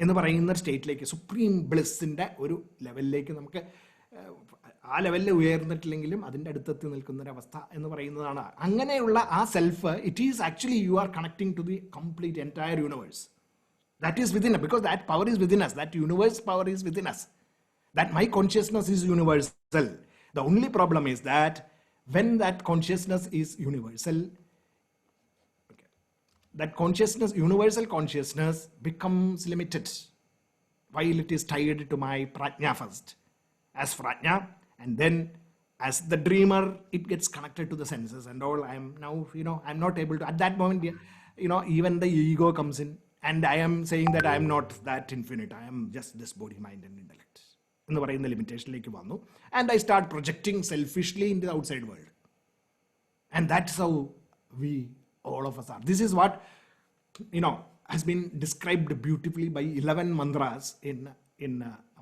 എന്ന് പറയുന്ന സ്റ്റേറ്റിലേക്ക്, സുപ്രീം ബ്ലിസ്സിൻ്റെ ഒരു ലെവലിലേക്ക് നമുക്ക് ആ ലെവലിൽ ഉയർന്നിട്ടില്ലെങ്കിലും അതിൻ്റെ അടുത്തെത്തി നിൽക്കുന്നൊരവസ്ഥ എന്ന് പറയുന്നതാണ്. അങ്ങനെയുള്ള ആ self, it is actually you are connecting to the complete entire universe. That is within us, because that power is within us. That universe power is within us. That my consciousness is universal. The only problem is that when that consciousness is universal, that consciousness, universal consciousness becomes limited while it is tied to my prajna first as prajna, and then as the dreamer it gets connected to the senses and all. I am now, I'm not able to, at that moment, even the ego comes in. And I am saying that I am not that infinite. I am just this body, mind and intellect. എന്ന് പറയുന്ന ലിമിറ്റേഷനിലേക്ക് വന്നു. And I start projecting selfishly into the outside world. And that's how we, all of us are. This is what, has been described beautifully by 11 mantras in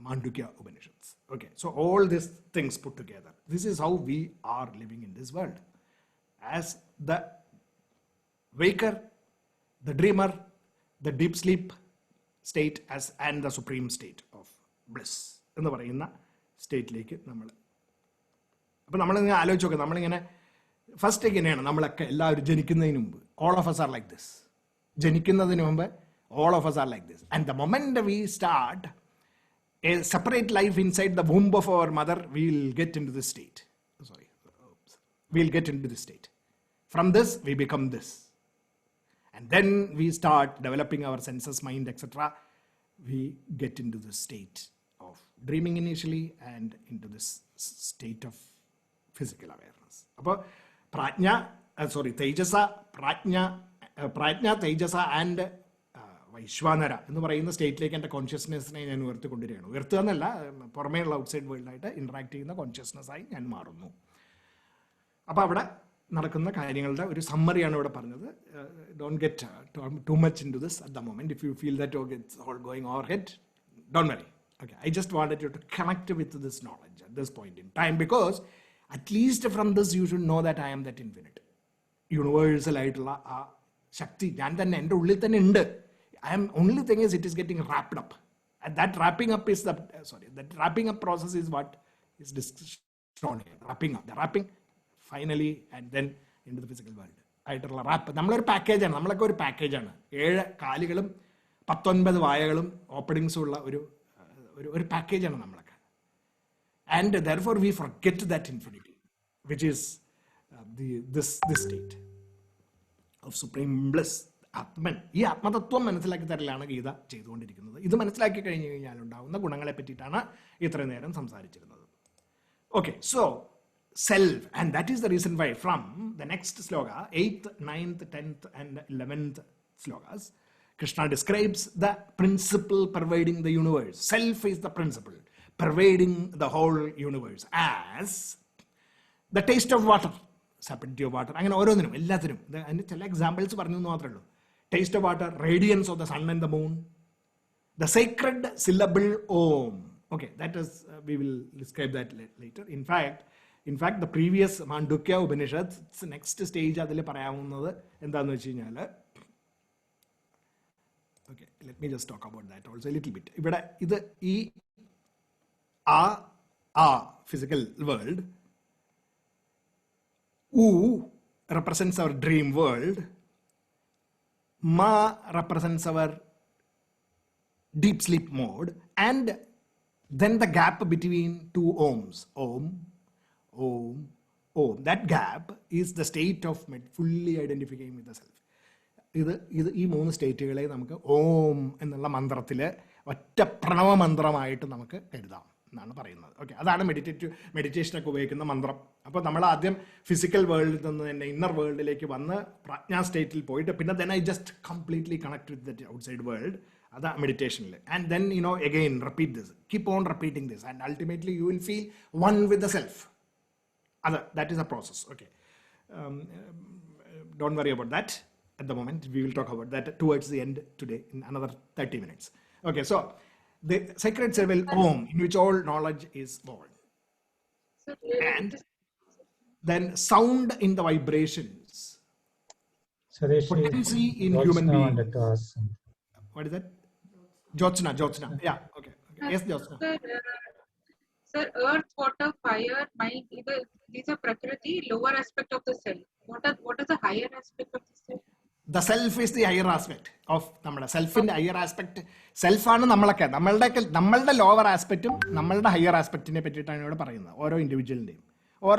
Mandukya Upanishads. Okay, so all these things put together, this is how we are living in this world. As the waker, the dreamer, the deep sleep state and the supreme state of bliss എന്ന് പറയുന്ന സ്റ്റേറ്റിലേക്ക് നമ്മൾ, അപ്പോൾ നമ്മളിങ്ങനെ ആലോചിച്ച് നോക്കുക, നമ്മളിങ്ങനെ first എങ്ങനെയാണ് നമ്മളൊക്കെ എല്ലാവരും ജനിക്കുന്നതിന് മുമ്പ്, all of us are like this. ജനിക്കുന്നതിന് മുമ്പ് all of us are like this. And the moment we start a separate life inside the womb of our mother, we'll get into this state. We'll get into this state. From this, we become this. And then we start developing our senses, mind, etc. We get into the state of dreaming initially and into this state of physical awareness. അപ്പോൾ തേജസ, പ്രാജ്ഞ, തേജസ and വൈശ്വാനര എന്ന് പറയുന്ന സ്റ്റേറ്റിലേക്ക് എൻ്റെ കോൺഷ്യസ്നെസ്സിനെ ഞാൻ ഉയർത്തിക്കൊണ്ടിരിക്കുകയാണ്. ഉയർത്തുക എന്നല്ല, പുറമേയുള്ള outside വേൾഡായിട്ട് interact ചെയ്യുന്ന കോൺഷ്യസ്നെസ്സായി ഞാൻ മാറുന്നു. അപ്പോൾ അവിടെ നടക്കുന്ന കാര്യങ്ങളുടെ ഒരു സമ്മറിയാണ് ഇവിടെ പറഞ്ഞത്. Don't get too much into this at the moment. If you feel that okay it's all going over head, don't worry. Okay, I just wanted you to connect with this knowledge at this point in time, because at least from this you should know that I am that infinite. Universal ആയിട്ടുള്ള ആ ശക്തി ഞാൻ തന്നെ എൻ്റെ ഉള്ളിൽ തന്നെ ഉണ്ട്. Only thing is it is getting wrapped up. And that wrapping up is that wrapping up process is what is shown here. The wrapping finally and then into the physical world. ആയിട്ടുള്ള rap നമ്മളൊരു പാക്കേജാണ്, നമ്മളൊക്കെ ഒരു പാക്കേജാണ്. 7 കാലുകളും 19 വായകളും ഓപ്പണിങ്സും ഉള്ള ഒരു പാക്കേജാണ് നമ്മളൊക്കെ. And therefore we forget that infinity, which is this state of supreme bliss. Atman, ഈ ആത്മതത്വം മനസ്സിലാക്കി തരലാണ് ഗീത ചെയ്തുകൊണ്ടിരിക്കുന്നത്. ഇത് മനസ്സിലാക്കി കഴിഞ്ഞു കഴിഞ്ഞാൽ ഉണ്ടാകുന്ന ഗുണങ്ങളെ പറ്റിയിട്ടാണ് ഇത്രയും നേരം സംസാരിച്ചിരുന്നത്. Okay, so self, and that is the reason why from the next sloka, 8th, 9th, 10th and 11th slokas, Krishna describes the principle pervading the universe. Self is the principle pervading the whole universe as the taste of water, sapidity of water. അങ്ങനെ ഓരോന്നിനും എല്ലാത്തിനും അതിന് ചില examples പറഞ്ഞു എന്ന് മാത്രമേ ഉള്ളൂ. Taste of water, radiance of the sun and the moon, the sacred syllable Om. Okay, that is, we will describe that later. In fact, the previous Mandukya Upanishads, next stage അതിൽ പറയാവുന്നത് എന്താന്ന് വെച്ച് കഴിഞ്ഞാൽ, okay, let me just talk about that also a little bit. ഇവിടെ ഇത് ഈ ആ physical world, U represents our dream world, Ma represents our deep sleep mode, and then the gap between two Oms, Om, Om, Om. That gap is the state of fully identifying with the self. ഇത് ഈ 3 സ്റ്റേറ്റുകളെ നമുക്ക് ഓം എന്നുള്ള മന്ത്രത്തിൽ ഒറ്റ പ്രണവ മന്ത്രമായിട്ട് നമുക്ക് എഴുതാം എന്നാണ് പറയുന്നത്. ഓക്കെ, അതാണ് മെഡിറ്റേഷനൊക്കെ ഉപയോഗിക്കുന്ന മന്ത്രം. അപ്പോൾ നമ്മൾ ആദ്യം ഫിസിക്കൽ വേൾഡിൽ നിന്ന് തന്നെ ഇന്നർ വേൾഡിലേക്ക് വന്ന് പ്രാജ്ഞാ സ്റ്റേറ്റിൽ പോയിട്ട് പിന്നെ then I just completely connect with that outside world. അതാ മെഡിറ്റേഷനിൽ. And then again repeat this, keep on repeating this, and ultimately you will feel one with the self. That is a process. Okay, don't worry about that at the moment. We will talk about that towards the end today in another 30 minutes. Okay, so the sacred syllable Om, in which all knowledge is born, and then sound in the vibrations, potency in human beings. What is that? Jyotsna. Yeah, okay. Yes, Jyotsna. Sir, earth, water, fire, mind, these are prakriti, lower aspect of the self. What is the higher aspect of the self? The self is the higher aspect of നമ്മുടെ സെൽഫിന്റെ higher aspect. സെൽഫാണ് നമ്മളുടെ lower ആസ്പെക്റ്റും നമ്മളുടെ higher ആസ്പെക്റ്റിനെ പറ്റിയിട്ടാണ് ഇവിടെ പറയുന്നത്, ഓരോ ഇൻഡിവിജ്വലിന്റെയും, or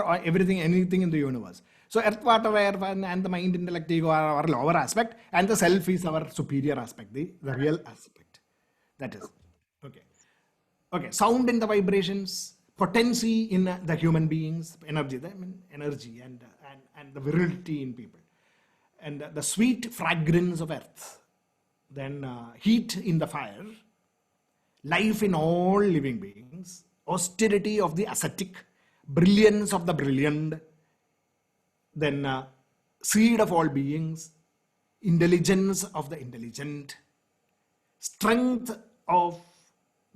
anything in the universe. So earth, water, air, and the mind, intellect, ego are our lower aspect, and the self is our superior aspect, the real aspect. That is okay. Sound in the vibrations, potency in the human beings, energy and the virility in people, and the sweet fragrance of earth, then heat in the fire, life in all living beings, austerity of the ascetic, brilliance of the brilliant, then seed of all beings, intelligence of the intelligent, strength of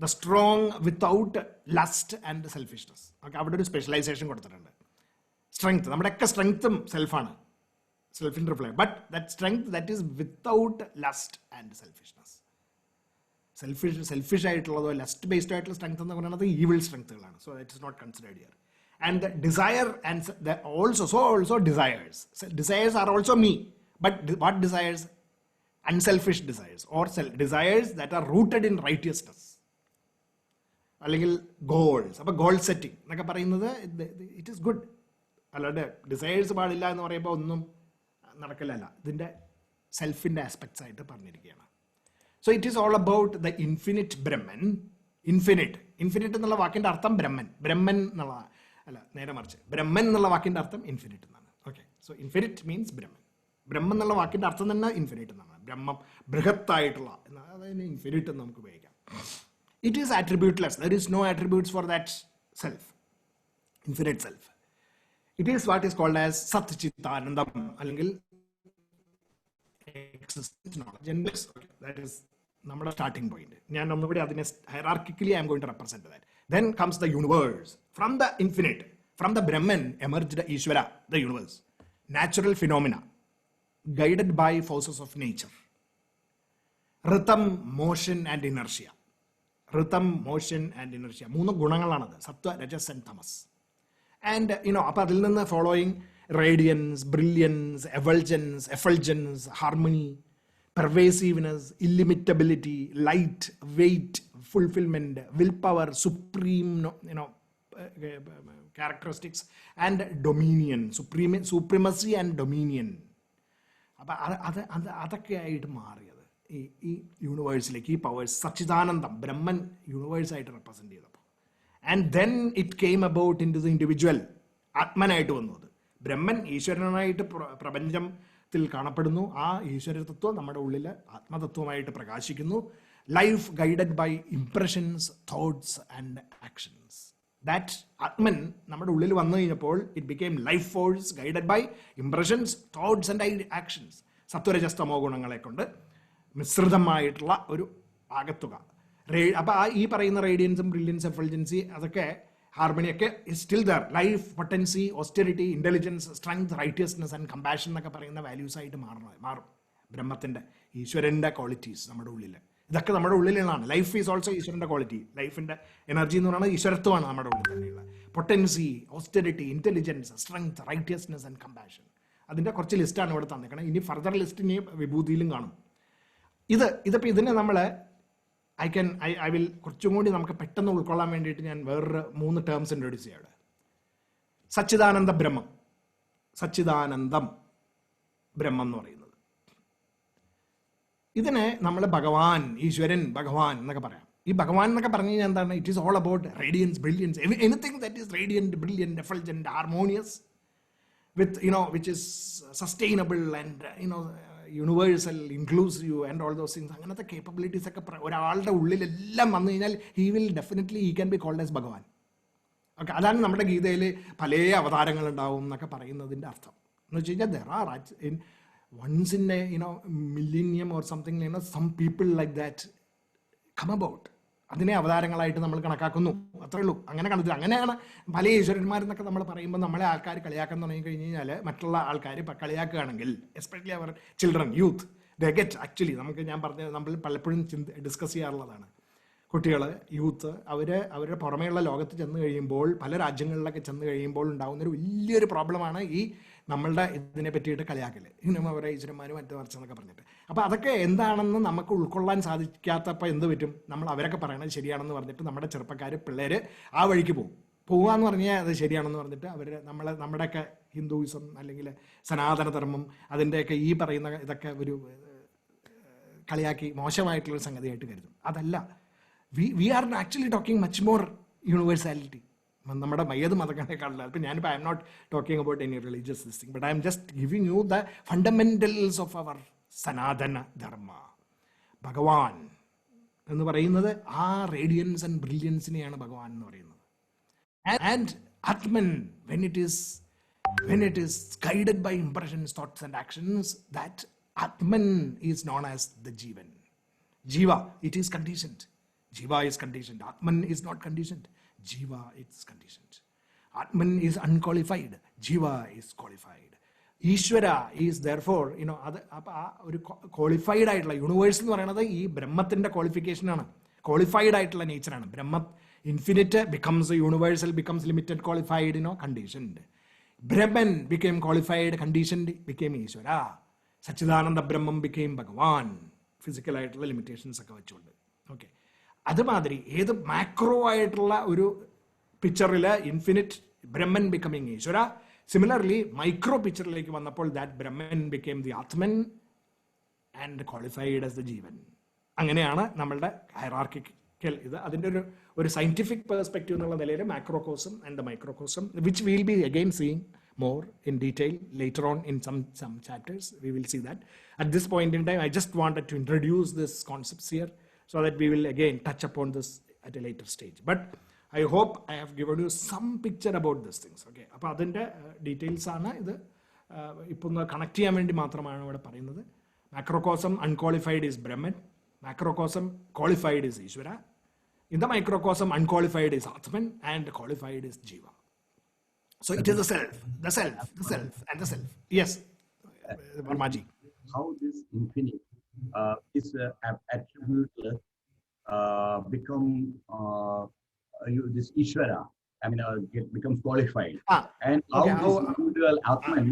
the strong without lust and selfishness. Okay, അവിടെ ഒരു specialisation കൊടുത്തിട്ടുണ്ട്. Strength, നമ്മുടെയൊക്കെ സ്ട്രെങ്ത്തും സെൽഫാണ്, സെൽഫിൻ reflect, but that strength that is without lust and selfishness. Selfish ആയിട്ടുള്ളതോ lust based ആയിട്ടുള്ള strength എന്ന് പറയുന്നത് ഈവിൾ സ്ട്രെങ്ത്തുകളാണ്. So that is not considered here. And the desire and also desires. Desires are also me. But what desires? Unselfish desires or desires that are rooted in righteousness. അല്ലെങ്കിൽ goals. അപ്പോൾ goal setting എന്നൊക്കെ പറയുന്നത് it is good. അല്ലാതെ desires പാടില്ല എന്ന് പറയുമ്പോൾ ഒന്നും നടക്കില്ലല്ല. ഇതിൻ്റെ സെൽഫിൻ്റെ ആസ്പെക്ട്സ് ആയിട്ട് പറഞ്ഞിരിക്കുകയാണ്. So it is all about the infinite Brahman. Infinite എന്നുള്ള വാക്കിൻ്റെ അർത്ഥം ബ്രഹ്മൻ എന്നുള്ള അല്ല, നേരെ മറിച്ച് ബ്രഹ്മൻ എന്നുള്ള വാക്കിൻ്റെ അർത്ഥം ഇൻഫിനിറ്റ് എന്നാണ്. Okay, so infinite means Brahman എന്നുള്ള വാക്കിൻ്റെ അർത്ഥം തന്നെ ഇൻഫിനിറ്റ് എന്നാണ്. ബ്രഹ്മം ബൃഹത്തായിട്ടുള്ള, അതായത് ഇൻഫിനിറ്റ് എന്ന് നമുക്ക് ഉപയോഗിക്കാം. It is attributeless. There is no attributes for that self, infinite self. It is what is called as സത് ചിത്താനന്ദം അല്ലെങ്കിൽ നോളജ്. ദാറ്റ് ഈസ് നമ്മുടെ സ്റ്റാർട്ടിംഗ് പോയിന്റ്. ഞാൻ ഒന്നുകൂടി അതിനെ hierarchically I M going to represent that. Then comes the universe. From the infinite, from the Brahman emerged Ishvara, the universe. Natural phenomena, guided by forces of nature. Rhythm, motion and inertia. Rhythm, motion and inertia. മൂന്ന് ഗുണങ്ങളാണത്, സത്വ, രജസ് and തമസ്. And അപ്പോൾ അതിൽ നിന്ന് following radiance, brilliance, effulgence, harmony, pervasiveness, illimitability, light, weight, fulfillment, willpower, supreme characteristics, and dominion, supremacy and dominion. അപ്പം അതൊക്കെ ആയിട്ട് മാറിയത് ഈ യൂണിവേഴ്സിലേക്ക്, ഈ പവേഴ്സ്, സച്ചിദാനന്ദം ബ്രഹ്മൻ യൂണിവേഴ്സായിട്ട് റെപ്രസെൻറ്റ് ചെയ്തപ്പോൾ. And then it came about into the individual. ആത്മനായിട്ട് വന്നത് ബ്രഹ്മൻ ഈശ്വരനായിട്ട് പ്രപഞ്ചത്തിൽ കാണപ്പെടുന്നു. ആ ഈശ്വര തത്വം നമ്മുടെ ഉള്ളിൽ ആത്മതത്വമായിട്ട് പ്രകാശിക്കുന്നു. Life guided by impressions, thoughts and actions. That Atman നമ്മുടെ ഉള്ളിൽ വന്നു കഴിഞ്ഞപ്പോൾ it became life force guided by impressions, thoughts and actions. സത്വരജസ്തമോ ഗുണങ്ങളെ കൊണ്ട് മിശ്രിതമായിട്ടുള്ള ഒരു ആകത്തുക. അപ്പോൾ ഈ പറയുന്ന റേഡിയൻസും ബ്രില്യൻസ്, എഫൾജൻസി, അതൊക്കെ ഹാർമണിയൊക്കെ still there. Life, potency, austerity, intelligence, strength, righteousness and compassion എന്നൊക്കെ പറയുന്ന വാല്യൂസ് ആയിട്ട് മാറും. ബ്രഹ്മത്തിൻ്റെ, ഈശ്വരൻ്റെ ക്വാളിറ്റീസ് നമ്മുടെ ഉള്ളിൽ, ഇതൊക്കെ നമ്മുടെ ഉള്ളിലുള്ളതാണ്. ലൈഫ് ഈസ് ഓൾസോ ഈശ്വരൻ്റെ ക്വാളിറ്റി. ലൈഫിൻ്റെ എനർജി എന്ന് പറയുന്നത് ഈശ്വരത്വമാണ് നമ്മുടെ ഉള്ളിൽ തന്നെയുള്ള. Potency, austerity, intelligence, strength, righteousness and compassion. അതിൻ്റെ കുറച്ച് ലിസ്റ്റാണ് ഇവിടെ തന്നേക്കണം. ഇനി ഫർദർ ലിസ്റ്റ് ഇനി വിഭൂതിയിലും കാണും. ഇതിപ്പോൾ ഇതിനെ നമ്മൾ ഐ വിൽ കുറച്ചും കൂടി നമുക്ക് പെട്ടെന്ന് ഉൾക്കൊള്ളാൻ വേണ്ടിയിട്ട് ഞാൻ വേറൊരു 3 ടേംസ് ഇൻട്രൊഡ്യൂസ് ചെയ്യാം. സച്ചിദാനന്ദ ബ്രഹ്മം, സച്ചിദാനന്ദം ബ്രഹ്മം എന്ന് പറയുന്നത്, ഇതിനെ നമ്മൾ ഭഗവാൻ, ഈശ്വരൻ, ഭഗവാൻ എന്നൊക്കെ പറയാം. ഈ ഭഗവാൻ എന്നൊക്കെ പറഞ്ഞു കഴിഞ്ഞാൽ എന്താണ്? It is all about radiance, brilliance, anything that is radiant, brilliant, effulgent, harmonious, which is sustainable and universal, inclusive and all those things. അങ്ങനത്തെ കേപ്പബിലിറ്റീസ് ഒക്കെ ഒരാളുടെ ഉള്ളിലെല്ലാം വന്നു കഴിഞ്ഞാൽ he can be called as Bhagavan. Okay, അതാണ് നമ്മുടെ ഗീതയിൽ പല അവതാരങ്ങളുണ്ടാവും എന്നൊക്കെ പറയുന്നതിൻ്റെ അർത്ഥം. എന്ന് വെച്ച് കഴിഞ്ഞാൽ there are in once in a millennium or something, some people like that come about. അതിനെ അവതാരങ്ങളായിട്ട് നമ്മൾ കണക്കാക്കുന്നു, അത്രേ ഉള്ളൂ. അങ്ങനെയാണ് പല ഈശ്വരന്മാരെന്നൊക്കെ നമ്മൾ പറയുമ്പോൾ നമ്മളെ ആൾക്കാർ കളിയാക്കാൻ തുടങ്ങി കഴിഞ്ഞ് കഴിഞ്ഞാൽ, മറ്റുള്ള ആൾക്കാർ കളിയാക്കുകയാണെങ്കിൽ, especially our children, youth, they get actually, ഞാൻ പറഞ്ഞത് നമ്മൾ പലപ്പോഴും ഡിസ്കസ് ചെയ്യാറുള്ളതാണ്. കുട്ടികൾ, യൂത്ത്, അവരുടെ പുറമേയുള്ള ലോകത്ത് ചെന്ന് കഴിയുമ്പോൾ, പല രാജ്യങ്ങളിലൊക്കെ ചെന്ന് കഴിയുമ്പോൾ ഉണ്ടാകുന്നൊരു വലിയൊരു പ്രോബ്ലമാണ് ഈ നമ്മളുടെ ഇതിനെ പറ്റിയിട്ട് കളിയാക്കൽ. ഇങ്ങനെ അവരെ ഈശ്വരന്മാരും മറ്റു മറിച്ചെന്നൊക്കെ പറഞ്ഞിട്ട്. അപ്പോൾ അതൊക്കെ എന്താണെന്ന് നമുക്ക് ഉൾക്കൊള്ളാൻ സാധിക്കാത്തപ്പോൾ എന്ത് പറ്റും? നമ്മൾ അവരൊക്കെ പറയണത് ശരിയാണെന്ന് പറഞ്ഞിട്ട് നമ്മുടെ ചെറുപ്പക്കാർ, പിള്ളേർ ആ വഴിക്ക് പോകാന്ന് പറഞ്ഞാൽ അത് ശരിയാണെന്ന് പറഞ്ഞിട്ട് അവർ നമ്മുടെയൊക്കെ ഹിന്ദുയിസം അല്ലെങ്കിൽ സനാതനധർമ്മം, അതിൻ്റെയൊക്കെ ഈ പറയുന്ന ഇതൊക്കെ ഒരു കളിയാക്കി മോശമായിട്ടുള്ളൊരു സംഗതിയായിട്ട് കരുതും. അതല്ല, we are actually talking much more universality. നമ്മുടെ ഏത് മതങ്ങളെക്കാളില്ല. അപ്പം ഞാനിപ്പോൾ I'm not talking about any religious this thing, but I'm just giving you the fundamentals of our Sanatana Dharma. ഭഗവാൻ എന്ന് പറയുന്നത് ആ റേഡിയൻസ് ആൻഡ് ബ്രില്യൻസിനെയാണ് ഭഗവാൻ എന്ന് പറയുന്നത്. And Atman, when it is guided by impressions, thoughts and actions, that Atman is known as the Jivan. Jiva, it is conditioned. Jiva is conditioned. Atman is not conditioned. Jiva is conditioned. Atman is unqualified. Jiva is qualified. Ishvara is therefore, qualified universe എന്ന് പറയുന്നത് ഈ ബ്രഹ്മത്തിന്റെ qualification ആണ്. Qualified ആയിട്ടുള്ള nature ആണ്. Brahma, infinite becomes universal, becomes limited, qualified, conditioned. Brahman became qualified, conditioned, became Ishvara. Sachidananda Brahman became Bhagavan. Physical ആയിട്ടുള്ള limitations ഒക്കെ വെച്ചുകൊണ്ട്. Okay. അതുമാതിരി ഏത് മാക്രോ ആയിട്ടുള്ള ഒരു പിക്ചറില് infinite Brahman becoming Ishwara, similarly micro പിക്ചറിലേക്ക് വന്നപ്പോൾ that Brahman became the Atman and qualified as the Jivan. അങ്ങനെയാണ് നമ്മളുടെ ഹൈറാർക്കിക്കൽ ഇത്. അതിൻ്റെ ഒരു സയന്റിഫിക് പെർസ്പെക്റ്റീവ് എന്നുള്ള നിലയിൽ macrocosm and the microcosm, which will be again seeing more in detail later on in some chapters. We will see that. At this point in time, I just wanted to introduce these concepts here so that we will again touch upon this at a later stage. But I hope I have given you some picture about these things. Okay. അപ്പോൾ അതിൻ്റെ details ആണ് ഇത് ഇപ്പോൾ ഒന്ന് connect ചെയ്യാൻ വേണ്ടി മാത്രമാണ് ഇവിടെ പറയുന്നത്. Macrocosm unqualified is Brahman, macrocosm qualified is Ishwara, in the microcosm unqualified is Atman and qualified is Jiva. So it is the self, and the self. Yes, Varmaji. How this infinite is attributed become this Ishvara, becomes qualified. And how okay, this individual Atman,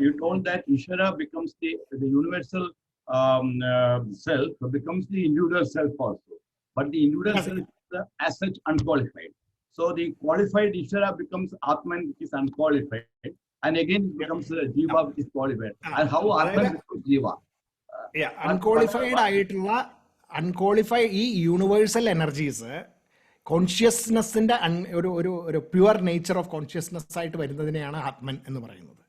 you told that Ishvara becomes the universal self, becomes the individual self also. But the individual self is as such unqualified. So the qualified Ishvara becomes Atman, which is unqualified, and again it becomes Jiva, which is qualified. And how Atman becomes Jiva? Unqualified ഈ universal energies കോൺഷ്യസ്നെസ്സിന്റെ ഒരു pure nature of consciousness ആയിട്ട് വരുന്നതിനെയാണ് ആത്മൻ എന്ന് പറയുന്നത്.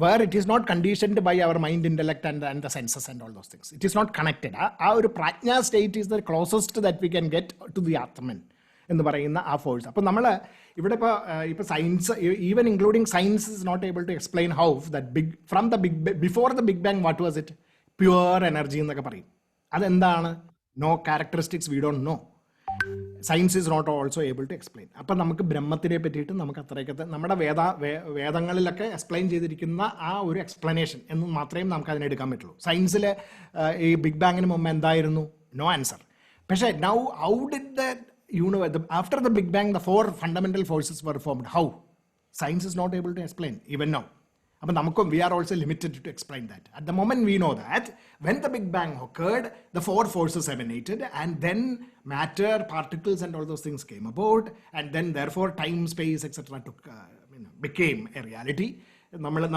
Where it is not conditioned by our mind, intellect and the senses and all those things. It is not connected. ആ ഒരു പ്രാജ്ഞ state is the closest that we can get to the Atman എന്ന് പറയുന്ന ആ force. അപ്പോൾ നമ്മൾ ഇവിടെ ഇപ്പോൾ science, even including science is not able to explain how that before the big bang what was it, pure energy എന്നൊക്കെ പറയും. അതെന്താണ്? No characteristics we don't know. Science is not also able to explain. അപ്പം നമുക്ക് ബ്രഹ്മത്തിനെ പറ്റിയിട്ട് നമുക്ക് അത്രയൊക്കെ നമ്മുടെ വേദങ്ങളിലൊക്കെ explain ചെയ്തിരിക്കുന്ന ആ ഒരു എക്സ്പ്ലനേഷൻ എന്ന് മാത്രമേ നമുക്ക് അതിനെടുക്കാൻ പറ്റുള്ളൂ. സയൻസിൽ ഈ ബിഗ് ബാങ്ങിന് മുമ്പ് എന്തായിരുന്നു? No answer. പക്ഷേ now how did that after the Big Bang, the four fundamental forces were formed. How? Science is not able to explain even now. We are also limited to explain that. At the moment we know that when the Big Bang occurred, the four forces emanated, and then matter, particles and all those things came about, and then therefore time, space, etc. became a reality.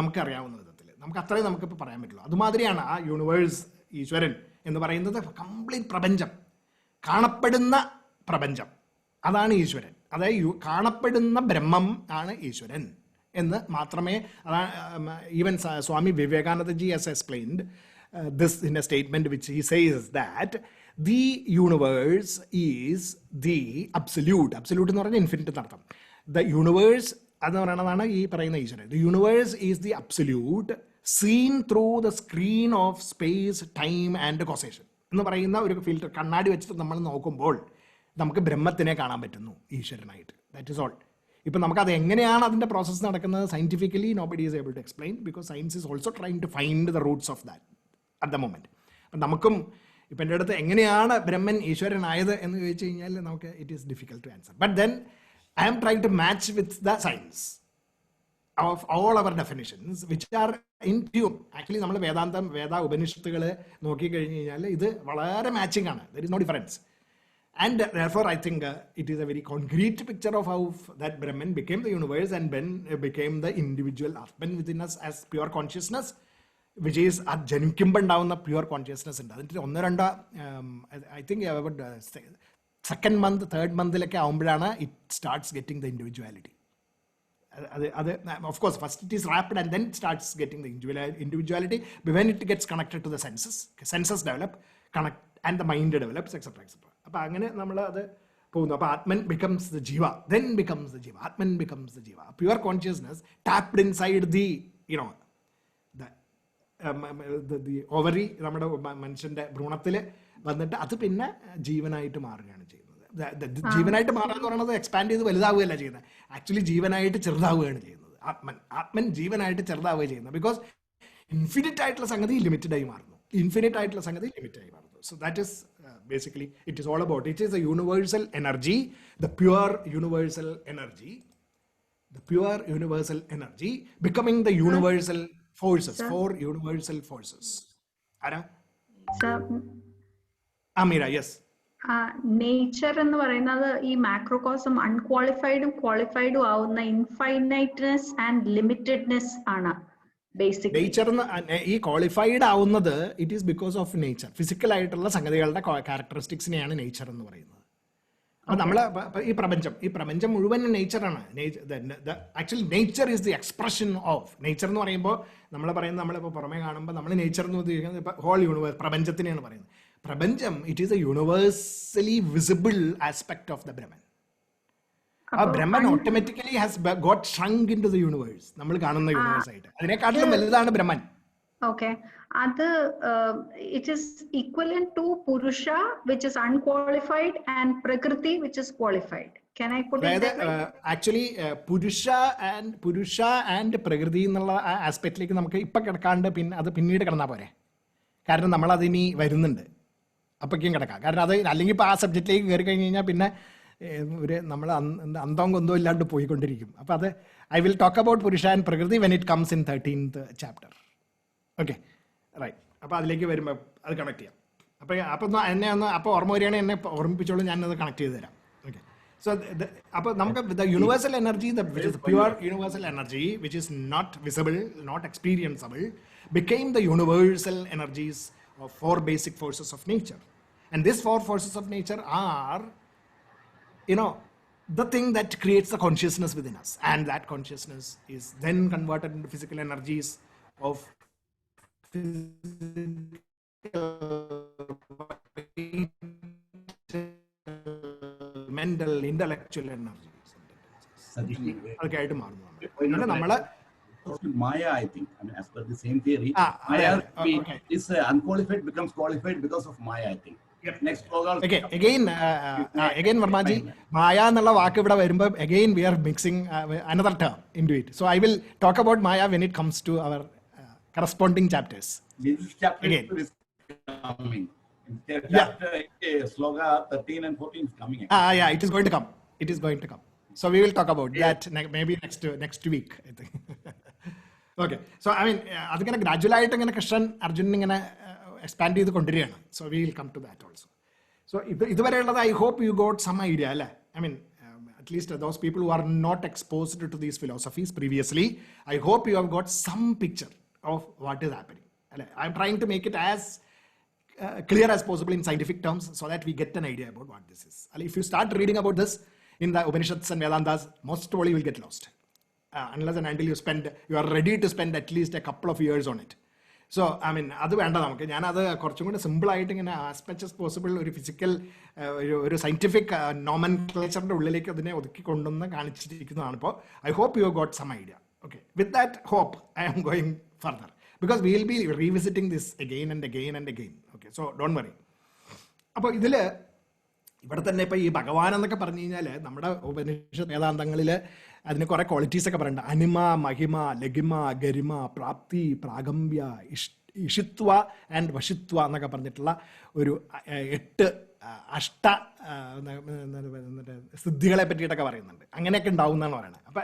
നമുക്കറിയാവുന്ന വിധത്തിൽ അത്രയും നമുക്കിപ്പോൾ പറയാൻ പറ്റുള്ളൂ. അതുമാതിരിയാണ് ആ universe, ഈശ്വരൻ എന്ന് പറയുന്നത് കംപ്ലീറ്റ് പ്രപഞ്ചം, കാണപ്പെടുന്ന പ്രപഞ്ചം, അതാണ് ഈശ്വരൻ. അതായത് കാണപ്പെടുന്ന ബ്രഹ്മം ആണ് ഈശ്വരൻ എന്ന് മാത്രമേ. Even Swami Vivekanandaji has explained this in a statement which he says that the universe is the absolute എന്ന് പറഞ്ഞാൽ ഇൻഫിനിറ്റ് എന്നർത്ഥം. The universe എന്ന് പറയുന്നതാണ് ഈ പറയുന്ന ഈശ്വരൻ. The universe is the absolute seen through the screen of space, time and causation എന്ന് പറയുന്ന ഒരു ഫിൽറ്റർ, കണ്ണാടി വെച്ചിട്ട് നമ്മൾ നോക്കുമ്പോൾ നമുക്ക് ബ്രഹ്മത്തിനെ കാണാൻ പറ്റുന്നു ഈശ്വരനായിട്ട്. That is all. ഇപ്പം നമുക്കത് എങ്ങനെയാണ് അതിൻ്റെ പ്രോസസ്സ് നടക്കുന്നത് scientifically nobody is able to explain, because science is also trying to find the roots of that at the moment. അപ്പം നമുക്കും ഇപ്പം എൻ്റെ അടുത്ത് എങ്ങനെയാണ് ബ്രഹ്മൻ ഈശ്വരനായത് എന്ന് ചോദിച്ചു കഴിഞ്ഞാൽ നമുക്ക് it is difficult to answer. But then I am trying to match with the science of all our definitions which are in tune. Actually നമ്മൾ വേദ ഉപനിഷത്തുകൾ നോക്കിക്കഴിഞ്ഞ് കഴിഞ്ഞാൽ ഇത് വളരെ മാച്ചിങ് ആണ്. There is no difference. And therefore, I think it is a very concrete picture of how that Brahman became the universe and then became the individual Atman within us as pure consciousness, which is a ജനിക്കുമ്പോൾ ഉണ്ടാവുന്ന pure consciousness ഉണ്ട്. അതിൻ്റെ I think about second month, third monthിലൊക്കെ ആകുമ്പോഴാണ് it starts getting the individuality. Of course, first it is rapid and then it starts getting the individuality when it gets connected to the senses develop, connect, and the mind develops, etc. അപ്പോൾ അങ്ങനെ നമ്മൾ അത് പോകുന്നു. അപ്പോൾ atman becomes the ജീവ, then becomes the ജീവ, atman becomes the ജീവ. Pure consciousness tapped inside the ovary, നമ്മുടെ മനുഷ്യൻ്റെ ഭ്രൂണത്തിൽ വന്നിട്ട് അത് പിന്നെ ജീവനായിട്ട് മാറുകയാണ് ചെയ്യുന്നത്. ജീവനായിട്ട് മാറുക എന്ന് പറയുന്നത് എക്സ്പാൻഡ് ചെയ്ത് വലുതാവുകയല്ല ചെയ്യുന്നത്, ആക്ച്വലി ജീവനായിട്ട് ചെറുതാവുകയാണ് ചെയ്യുന്നത്. ആത്മൻ ജീവനായിട്ട് ചെറുതാവുക ചെയ്യുന്നത്. ബിക്കോസ് ഇൻഫിനിറ്റ് ആയിട്ടുള്ള സംഗതി ലിമിറ്റഡ് ആയി മാറുന്നു, ഇൻഫിനിറ്റ് ആയിട്ടുള്ള സംഗതി ലിമിറ്റഡ് ആയി മാറുന്നു. So that is basically it is all about, it is a universal energy, the pure universal energy, becoming the universal forces, four universal forces. Ara? Sir, Amira, yes. Nature എന്ന് പറയുന്നത് ഈ macrocosm അൺക്വാളിഫൈഡും ക്വാളിഫൈഡും ആവുന്ന ഇൻഫൈനൈറ്റ്നെസ് and ലിമിറ്റഡ്നെസ് ആണ് basic. Nature ഈ qualified ആവുന്നത് it is because of nature, physical ആയിട്ടുള്ള സംഗതികളുടെ ക്യാരക്ടറിസ്റ്റിക്സിനെയാണ് nature എന്ന് പറയുന്നത്. അപ്പൊ നമ്മള് ഈ പ്രപഞ്ചം മുഴുവൻ നേച്ചറാണ്. Actually nature is the expression of nature എന്ന് പറയുമ്പോൾ നമ്മളിപ്പോൾ പുറമെ കാണുമ്പോൾ നമ്മൾ നേച്ചർ എന്ന് ഉദ്ദേശിക്കുന്നത് ഹോൾ യൂണിവേഴ്സ്, പ്രപഞ്ചത്തിനെയാണ് പറയുന്നത്. പ്രപഞ്ചം it is a universally visible aspect of the Brahman. ആ Brahman automatically has got shrunk into the universe, നമ്മൾ കാണുന്ന യൂണിവേഴ്സ് ആയിട്ട്. അതിനെക്കാട്ടിലും വലുതാണ് ബ്രഹ്മൻ. ഓക്കെ, അത് it is equivalent to Purusha which is unqualified and Prakriti which is qualified. Can I put it that way? Actually Purusha and Prakriti എന്നുള്ള ആസ്പെക്റ്റിലേക്ക് നമുക്ക് ഇപ്പൊ കിടക്കാണ്ട് പിന്നെ അത് പിന്നീട് കിടന്നാൽ പോരെ, കാരണം നമ്മൾ അതിനി വരുന്നുണ്ട്, അപ്പൊക്കും കിടക്കാം. കാരണം അത് അല്ലെങ്കിൽ ഇപ്പൊ ആ സബ്ജക്റ്റിലേക്ക് കയറി കഴിഞ്ഞ് കഴിഞ്ഞാൽ പിന്നെ നമ്മൾ അന്തവും കൊന്തവും ഇല്ലാണ്ട് പോയിക്കൊണ്ടിരിക്കും. അപ്പോൾ അത് I will talk about Purusha and Prakriti when it comes in 13th chapter. Okay, right. അപ്പോൾ അതിലേക്ക് വരുമ്പോൾ അത് കണക്ട് ചെയ്യാം. അപ്പോൾ എന്നെ അപ്പോൾ ഓർമ്മ വരികയാണെങ്കിൽ എന്നെ ഓർമ്മിപ്പിച്ചോളൂ, ഞാനത് കണക്ട് ചെയ്ത് തരാം. ഓക്കെ, സോ അപ്പോൾ നമുക്ക് the universal energy, which is pure universal energy which is not visible, not experienceable, became the universal energies of four basic forces of nature. And these four forces of nature are, the thing that creates the consciousness within us, and that consciousness is then converted into physical energies of mental, intellectual energies. അതൊക്കെയായിട്ട് മാറുന്നു. നമ്മള് Maya, I think, as per the same theory, Maya is unqualified becomes qualified because of Maya, I think. Yep. Next program. Again, Varmaji, Maya എന്നുള്ള വാക്ക് ഇവിടെ വരുമ്പോൾ again we are mixing another term into it. So I will talk about Maya when it comes to our corresponding chapters. This chapter Again. is coming. Chapter sloga 13 and 14 is coming. Yeah, it is going to come. So we will talk about that maybe next week, I think. Okay, so I mean അതിങ്ങനെ gradual ആയിട്ട് ഇങ്ങനെ കൃഷ്ണൻ അർജുനൻ ഇങ്ങനെ expand ചെയ്ത് കൊണ്ടുവരികയാണ്. So we will come to that also. So ഇതുവരെയുള്ളത് I hope you got some idea, അല്ലേ? I mean at least those people who are not exposed to these philosophies previously, I hope you have got some picture of what is happening, അല്ലേ? I'm trying to make it as clear as possible in scientific terms so that we get an idea about what this is. If you start reading about this in the Upanishads and Vedantas, most probably you will get lost. Unless and until you are ready to spend at least a couple of years on it. So, I mean, അത് വേണ്ട നമുക്ക്. ഞാനത് കുറച്ചും കൂടി സിമ്പിളായിട്ട് ഇങ്ങനെ as much as possible ഒരു physical ഒരു സയൻറ്റിഫിക് നോമൻക്ലേച്ചറിൻ്റെ ഉള്ളിലേക്ക് അതിനെ ഒതുക്കി കൊണ്ടുവന്ന് കാണിച്ചിരിക്കുന്നതാണ്. ഇപ്പോൾ I hope you got some idea. Okay, with that hope I am going further because we will be revisiting this again and again and again. Okay, so don't worry. അപ്പോൾ ഇവിടെ തന്നെ ഇപ്പോൾ ഈ ഭഗവാൻ എന്നൊക്കെ പറഞ്ഞു കഴിഞ്ഞാൽ നമ്മുടെ ഉപനിഷത്ത് വേദാന്തങ്ങളിൽ അതിന് കുറേ ക്വാളിറ്റീസ് ഒക്കെ പറയുന്നുണ്ട്. അനിമ, മഹിമ, ലഘിമ, ഗരിമ, പ്രാപ്തി, പ്രാഗമ്യ, ഇഷിത്വ ആൻഡ് വശിത്വ എന്നൊക്കെ പറഞ്ഞിട്ടുള്ള ഒരു 8 അഷ്ട സിദ്ധികളെ പറ്റിയിട്ടൊക്കെ പറയുന്നുണ്ട്. അങ്ങനെയൊക്കെ ഉണ്ടാവും എന്നാണ് പറയുന്നത്. അപ്പോൾ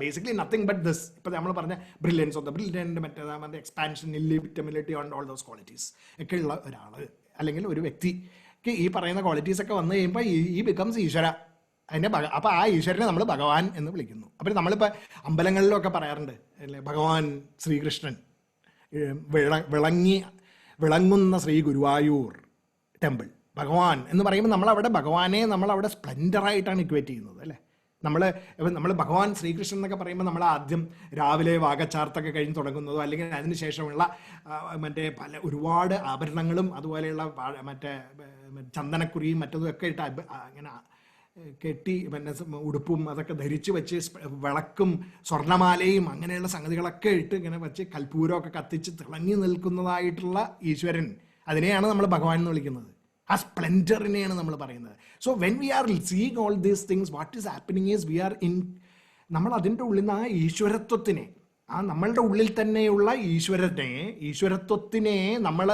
ബേസിക്കലി നത്തിങ് ബട്ട് ദിസ്. ഇപ്പോൾ നമ്മൾ പറഞ്ഞ ബ്രില്യൻസ് ഓഫ് ദ ബ്രില്യൻറ്റ്, മറ്റേ expansion, illimitability on all those qualities ഒക്കെ ഉള്ള ഒരാൾ അല്ലെങ്കിൽ ഒരു വ്യക്തിക്ക് ഈ പറയുന്ന ക്വാളിറ്റീസ് ഒക്കെ വന്നു കഴിയുമ്പോൾ ഈ ബിക്കംസ് ഈശ്വര. അപ്പോൾ ആ ഈശ്വരനെ നമ്മൾ ഭഗവാൻ എന്ന് വിളിക്കുന്നു. അപ്പോൾ നമ്മളിപ്പോൾ അമ്പലങ്ങളിലൊക്കെ പറയാറുണ്ട്, അല്ലേ, ഭഗവാൻ ശ്രീകൃഷ്ണൻ വിളങ്ങുന്ന ശ്രീ ഗുരുവായൂർ ടെമ്പിൾ ഭഗവാൻ എന്ന് പറയുമ്പോൾ നമ്മളവിടെ സ്പ്ലെൻഡറായിട്ടാണ് ഇക്വേറ്റ് ചെയ്യുന്നത്, അല്ലേ? നമ്മൾ ഭഗവാൻ ശ്രീകൃഷ്ണൻ എന്നൊക്കെ പറയുമ്പോൾ നമ്മൾ ആദ്യം രാവിലെ വാഗച്ചാർത്തൊക്കെ കഴിഞ്ഞ് തുടങ്ങുന്നതോ അല്ലെങ്കിൽ അതിന് ശേഷമുള്ള മറ്റേ ഒരുപാട് ആഭരണങ്ങളും അതുപോലെയുള്ള മറ്റേ ചന്ദനക്കുറിയും മറ്റതും ഒക്കെ ഇട്ട് അങ്ങനെ കെട്ടി പിന്നെ ഉടുപ്പും അതൊക്കെ ധരിച്ച് വെച്ച് വിളക്കും സ്വർണ്ണമാലയും അങ്ങനെയുള്ള സംഗതികളൊക്കെ ഇട്ട് ഇങ്ങനെ വെച്ച് കൽപ്പൂരമൊക്കെ കത്തിച്ച് തിളങ്ങി നിൽക്കുന്നതായിട്ടുള്ള ഈശ്വരൻ, അതിനെയാണ് നമ്മൾ ഭഗവാൻ എന്ന് വിളിക്കുന്നത്. ആ സ്പ്ലെൻഡറിനെയാണ് നമ്മൾ പറയുന്നത്. So when we are seeing all these things, what is happening is we are in, നമ്മൾ അതിൻ്റെ ഉള്ളിൽ നിന്ന് ആ ഈശ്വരത്വത്തിനെ, ആ നമ്മളുടെ ഉള്ളിൽ തന്നെയുള്ള ഈശ്വരത്വത്തിനെ നമ്മൾ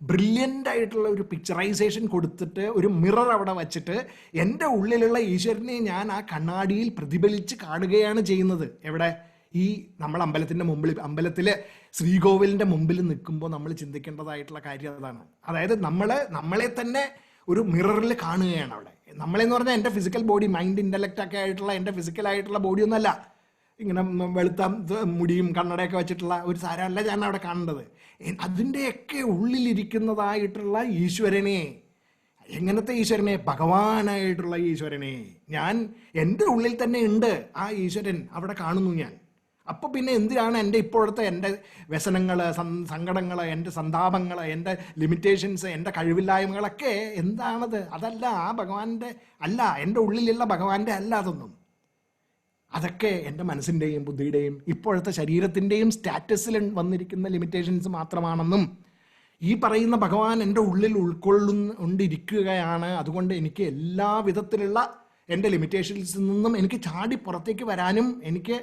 ബ്രില്യൻ്റ് ആയിട്ടുള്ള ഒരു പിക്ചറൈസേഷൻ കൊടുത്തിട്ട് ഒരു മിറർ അവിടെ വച്ചിട്ട് എൻ്റെ ഉള്ളിലുള്ള ഈശ്വരനെ ഞാൻ ആ കണ്ണാടിയിൽ പ്രതിഫലിച്ച് കാണുകയാണ് ചെയ്യുന്നത്. എവിടെ? ഈ നമ്മൾ അമ്പലത്തിൻ്റെ മുമ്പിൽ, അമ്പലത്തിൽ ശ്രീകോവിലിൻ്റെ മുമ്പിൽ നിൽക്കുമ്പോൾ നമ്മൾ ചിന്തിക്കേണ്ടതായിട്ടുള്ള കാര്യം അതാണ്. അതായത് നമ്മളെ തന്നെ ഒരു മിററിൽ കാണുകയാണ് അവിടെ. നമ്മളെന്ന് പറഞ്ഞാൽ എൻ്റെ ഫിസിക്കൽ ബോഡി, മൈൻഡ്, ഇൻ്റലക്റ്റ് ഒക്കെ ആയിട്ടുള്ള എൻ്റെ ഫിസിക്കലായിട്ടുള്ള ബോഡി ഒന്നുമല്ല, ഇങ്ങനെ വെളുത്ത മുടിയും കണ്ണടയൊക്കെ വെച്ചിട്ടുള്ള ഒരു സാരമല്ല ഞാൻ അവിടെ കാണേണ്ടത്. അതിൻ്റെയൊക്കെ ഉള്ളിലിരിക്കുന്നതായിട്ടുള്ള ഈശ്വരനെ, എങ്ങനത്തെ ഈശ്വരനെ? ഭഗവാനായിട്ടുള്ള ഈശ്വരനെ ഞാൻ എൻ്റെ ഉള്ളിൽ തന്നെ ഉണ്ട്. ആ ഈശ്വരൻ അവിടെ കാണുന്നു ഞാൻ. അപ്പോൾ പിന്നെ എന്തിനാണ് എൻ്റെ ഇപ്പോഴത്തെ എൻ്റെ വ്യസനങ്ങൾ, സങ്കടങ്ങൾ, എൻ്റെ സന്താപങ്ങൾ, എൻ്റെ ലിമിറ്റേഷൻസ്, എൻ്റെ കഴിവില്ലായ്മകളൊക്കെ എന്താണത്? അതല്ല, ആ ഭഗവാന്റെ അല്ല, എൻ്റെ ഉള്ളിലുള്ള ഭഗവാന്റെ അല്ല അതൊന്നും. അതൊക്കെ എൻ്റെ മനസ്സിൻ്റെയും ബുദ്ധിയുടെയും ഇപ്പോഴത്തെ ശരീരത്തിൻ്റെയും സ്റ്റാറ്റസിൽ വന്നിരിക്കുന്ന ലിമിറ്റേഷൻസ് മാത്രമാണെന്നും ഈ പറയുന്ന ഭഗവാൻ എൻ്റെ ഉള്ളിൽ ഉൾക്കൊള്ളുകൊണ്ടിരിക്കുകയാണ്. അതുകൊണ്ട് എനിക്ക് എല്ലാ വിധത്തിലുള്ള എൻ്റെ ലിമിറ്റേഷൻസിൽ നിന്നും എനിക്ക് ചാടി പുറത്തേക്ക് വരാനും എനിക്ക്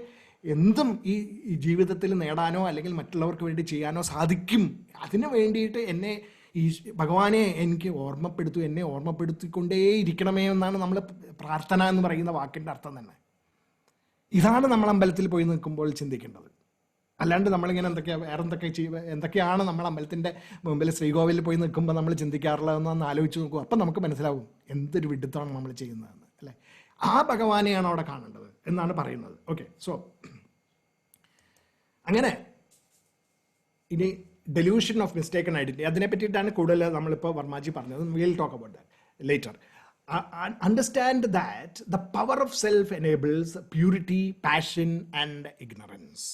എന്തും ഈ ജീവിതത്തിൽ നേടാനോ അല്ലെങ്കിൽ മറ്റുള്ളവർക്ക് വേണ്ടി ചെയ്യാനോ സാധിക്കും. അതിനു വേണ്ടിയിട്ട് എന്നെ ഈ ഭഗവാനെ എനിക്ക് ഓർമ്മപ്പെടുത്തു, എന്നെ ഓർമ്മപ്പെടുത്തിക്കൊണ്ടേ ഇരിക്കണമേ എന്നാണ് നമ്മൾ പ്രാർത്ഥന എന്ന് പറയുന്ന വാക്കിൻ്റെ അർത്ഥം തന്നെ. ഇതാണ് നമ്മൾ അമ്പലത്തിൽ പോയി നിൽക്കുമ്പോൾ ചിന്തിക്കേണ്ടത്. അല്ലാണ്ട് നമ്മളിങ്ങനെ എന്തൊക്കെയാണ് നമ്മൾ അമ്പലത്തിൻ്റെ മുമ്പിൽ ശ്രീകോവിലിൽ പോയി നിൽക്കുമ്പോൾ നമ്മൾ ചിന്തിക്കാറുള്ളതെന്ന് ആലോചിച്ച് നോക്കൂ. അപ്പം നമുക്ക് മനസ്സിലാവും എന്തൊരു വിഡിത്തമാണ് നമ്മൾ ചെയ്യുന്നതെന്ന്, അല്ലേ? ആ ഭഗവാനെയാണ് അവിടെ കാണേണ്ടത് എന്നാണ് പറയുന്നത്. ഓക്കെ, സോ അങ്ങനെ ഇനി ഡെലൂഷൻ ഓഫ് മിസ്റ്റേക്കൺ ഐഡന്റിറ്റി, അതിനെ പറ്റിയിട്ടാണ് കൂടുതൽ നമ്മളിപ്പോൾ വർമാജി പറഞ്ഞത്. Will talk about that later. Understand that the power of self enables purity, passion and ignorance.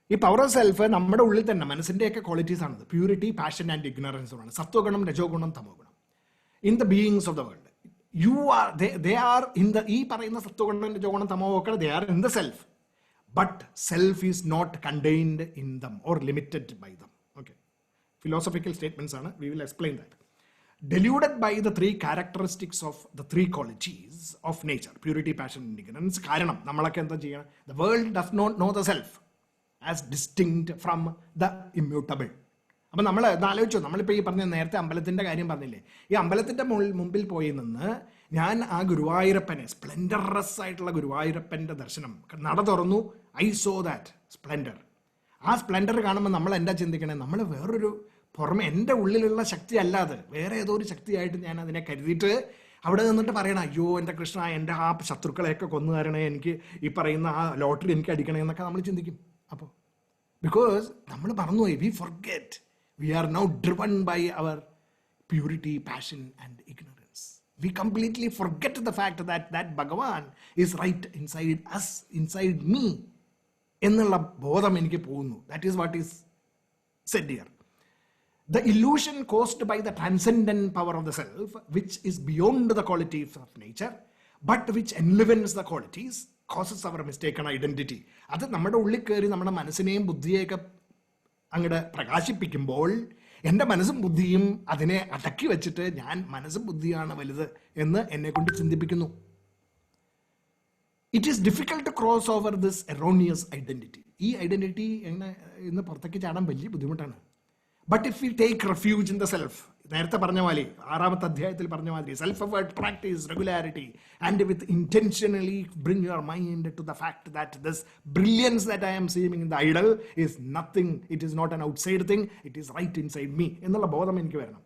ഈ പവർ ഓഫ് സെൽഫ് നമ്മുടെ ഉള്ളിൽ തന്നെ, മനസ്സിൻ്റെയൊക്കെ ക്വാളിറ്റീസ് ആണത്. പ്യൂരിറ്റി, പാഷൻ ആൻഡ് ഇഗ്നറൻസുമാണ്. സത്വഗുണം, രജോഗുണം, തമോഗുണം in the beings of the world. You are they are in the, ഈ പറയുന്ന സത്വഗുണം, രജോഗുണം, തമോ ഒക്കെ they are in the self, but self is not contained in them or limited by them. Okay, philosophical statements ആണ്. We will explain that. Deluded by the three characteristics of the three qualities of nature, purity, passion and ignorance. കാരണം നമ്മളൊക്കെ എന്താ ചെയ്യണം? The world does not know the self as distinct from the immutable. അപ്പം നമ്മൾ ആലോചിച്ചു, നമ്മളിപ്പോൾ ഈ പറഞ്ഞ നേരത്തെ അമ്പലത്തിൻ്റെ കാര്യം പറഞ്ഞില്ലേ, ഈ അമ്പലത്തിൻ്റെ മുമ്പിൽ പോയി നിന്ന് ഞാൻ ആ ഗുരുവായൂരപ്പനെ, സ്പ്ലെൻഡറസ് ആയിട്ടുള്ള ഗുരുവായൂരപ്പൻ്റെ ദർശനം, നട തുറന്നു, ഐ സോ ദാറ്റ് സ്പ്ലെൻഡർ. ആ സ്പ്ലെൻഡർ കാണുമ്പോൾ നമ്മൾ എന്താ ചിന്തിക്കണേ? നമ്മൾ വേറൊരു പുറമെ എൻ്റെ ഉള്ളിലുള്ള ശക്തി അല്ലാതെ വേറെ ഏതോ ഒരു ശക്തിയായിട്ട് ഞാൻ അതിനെ കരുതിയിട്ട് അവിടെ നിന്നിട്ട് പറയണം, അയ്യോ എൻ്റെ കൃഷ്ണ, എൻ്റെ ആ ശത്രുക്കളെയൊക്കെ കൊന്നു തരണേ, എനിക്ക് ഈ പറയുന്ന ആ ലോട്ടറി എനിക്ക് അടിക്കണേ എന്നൊക്കെ നമ്മൾ ചിന്തിക്കും. അപ്പോൾ ബിക്കോസ് നമ്മൾ മറന്നുപോയി, we forget, we are now driven by our purity, passion and ignorance. We completely forget the fact that Bhagavan is right inside us, inside me എന്നുള്ള ബോധം എനിക്ക് പോകുന്നു. That is what is said here. The illusion caused by the transcendent power of the self, which is beyond the qualities of nature, but which enlivens the qualities, causes our mistaken identity. അത് നമ്മുടെ ഉള്ളിൽ കയറി നമ്മുടെ മനസ്സിനെയും ബുദ്ധിയെയൊക്കെ അങ്ങോട്ട് പ്രകാശിപ്പിക്കുമ്പോൾ എൻ്റെ മനസ്സും ബുദ്ധിയും അതിനെ അടക്കി വെച്ചിട്ട് ഞാൻ മനസ്സും ബുദ്ധിയാണ് വലുത് എന്ന് എന്നെ കൊണ്ട് ചിന്തിപ്പിക്കുന്നു. It is difficult to cross over this erroneous identity. ഈ ഐഡന്റിറ്റി എങ്ങനെ ഇന്ന് പുറത്തേക്ക് ചാടാൻ വലിയ ബുദ്ധിമുട്ടാണ്. But if we take refuge in the self, നേരത്തെ പറഞ്ഞ പോലെ 6ാമത്തെ അധ്യായത്തിൽ പറഞ്ഞ മാതിരി, self effort, practice, regularity, and with intentionally bring your mind to the fact that this brilliance that I am seeing in the idol is nothing, it is not an outside thing, it is right inside me എന്നുള്ള ബോധം എനിക്ക് വരണം.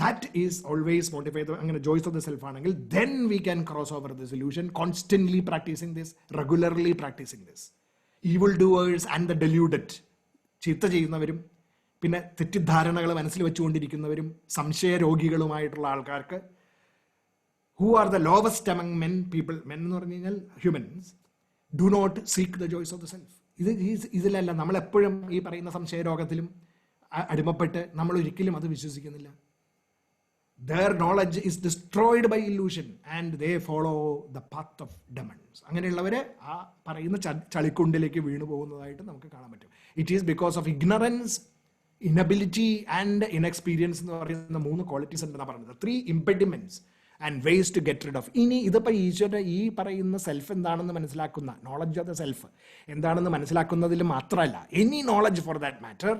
That is always modified. അങ്ങനെ joys of the self ആണെങ്കിൽ then we can cross over this illusion, constantly practicing this, regularly practicing this. Evil doers and the deluded, ചീത്ത ചെയ്യുന്നവരും പിന്നെ തെറ്റിദ്ധാരണകൾ മനസ്സിൽ വെച്ചുകൊണ്ടിരിക്കുന്നവരും സംശയരോഗികളുമായിട്ടുള്ള ആൾക്കാർക്ക്, who are the lowest among men people, men എന്ന് പറഞ്ഞു കഴിഞ്ഞാൽ humans, do not seek the joys of the self. ഇതിലല്ല, നമ്മളെപ്പോഴും ഈ പറയുന്ന സംശയരോഗത്തിലും അടിമപ്പെട്ട് നമ്മൾ ഒരിക്കലും അത് വിശ്വസിക്കുന്നില്ല. Their knowledge is destroyed by illusion and they follow the path of demons. അങ്ങനെയുള്ളവർ ആ പറയുന്ന ചളിക്കുണ്ടിലേക്ക് വീണു പോകുന്നതായിട്ട് നമുക്ക് കാണാൻ പറ്റും. It is because of ignorance inability and inexperience എന്ന് പറയുന്ന 3 ക്വാളിറ്റീസ് ഉണ്ടെന്നാണ് പറയുന്നത്. 3 impediments and ways to get rid of. ഇനി ഇതിപ്പോൾ ഈശ്വര ഈ പറയുന്ന സെൽഫ് എന്താണെന്ന് മനസ്സിലാക്കുന്ന, നോളജ് ഓഫ് ദ സെൽഫ് എന്താണെന്ന് മനസ്സിലാക്കുന്നതിൽ മാത്രമല്ല, any knowledge for that matter,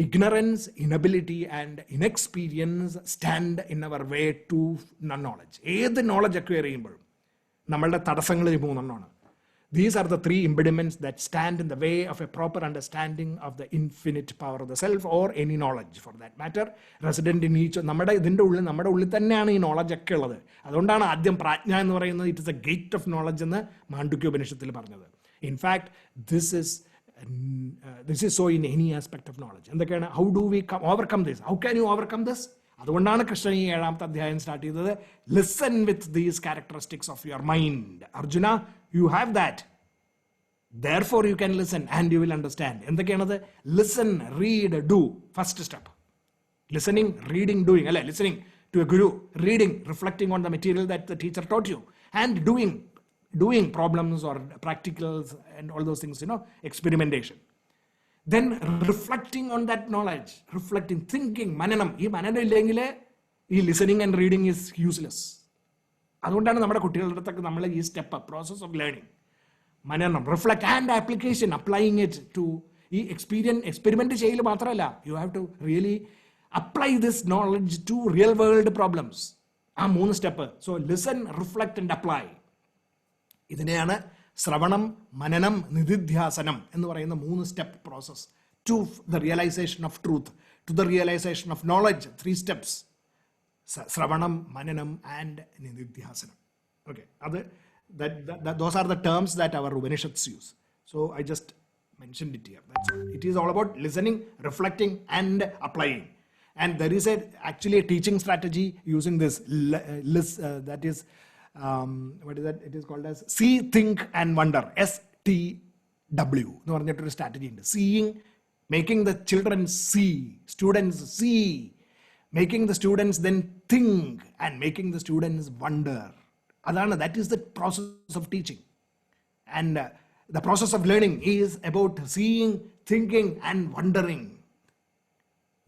ignorance, inability and inexperience stand in our way to non-knowledge. ഏത് നോളജ് അക്വയർ ചെയ്യുമ്പോഴും നമ്മളുടെ തടസ്സങ്ങൾ 3 These are the 3 impediments that stand in the way of a proper understanding of the infinite power of the self, or any knowledge for that matter, resident in each. നമ്മുടെ ഉള്ളിൽ തന്നെയാണ് ഈ knowledge ഒക്കെ ഉള്ളത്. അതുകൊണ്ടാണ് ആദ്യം പ്രാജ്ഞ എന്ന് പറയുന്നത് it is A gate of knowledge എന്ന് മാണ്ഡുക്യ ഉപനിഷത്തിൽ പറഞ്ഞത്. In fact this is so in any aspect of knowledge. എന്തൊക്കെയാണ്? How do we overcome this? How can you overcome this? അതുകൊണ്ടാണ് കൃഷ്ണൻ ഈ 7ാമത്തെ അധ്യായം സ്റ്റാർട്ട് ചെയ്തത്. Listen with these characteristics of your mind. Arjuna, you have that, therefore you can listen and you will understand. എന്തൊക്കെയാണത്? Listen, read, do. First step listening, reading, doing. അല്ലെ, listening to a guru, reading, reflecting on the material that the teacher taught you, and doing problems or practicals and all those things, experimentation. Then reflecting on that knowledge, reflecting, thinking, mananam. ഈ മനനം ഇല്ലെങ്കിൽ ഈ listening and reading is useless. അതുകൊണ്ടാണ് നമ്മുടെ കുട്ടികളുടെ അടുത്തൊക്കെ നമ്മൾ ഈ സ്റ്റെപ്പ്, പ്രോസസ് ഓഫ് ലേണിംഗ്, മനനം, reflect and application, applying it to ഈ എക്സ്പെരിമെന്റ് ചെയ്യൽ മാത്രമല്ല, you have to really apply this knowledge to real world problems. ആ 3 step. So listen, reflect and apply. ഇതിനെയാണ് ശ്രവണം, മനനം, നിധിധ്യാസനം എന്ന് പറയുന്ന 3 step process to the realisation of truth, to the realisation of knowledge. 3 steps: ശ്രവണം, മനനം ആൻഡ് നിധിധ്യാസനം. Okay, those are the terms that our Upanishads use. So I just mentioned it here. That's all. It is all about listening, reflecting and applying. And there is actually a teaching strategy using this that is what is that? It is called as see, think and wonder. STW എന്ന് പറഞ്ഞിട്ടൊരു strategy ഉണ്ട്. Seeing, making the children see, students see, making the students then think, and making the students wonder. അതാണ്, that is the process of teaching. And the process of learning is about seeing, thinking and wondering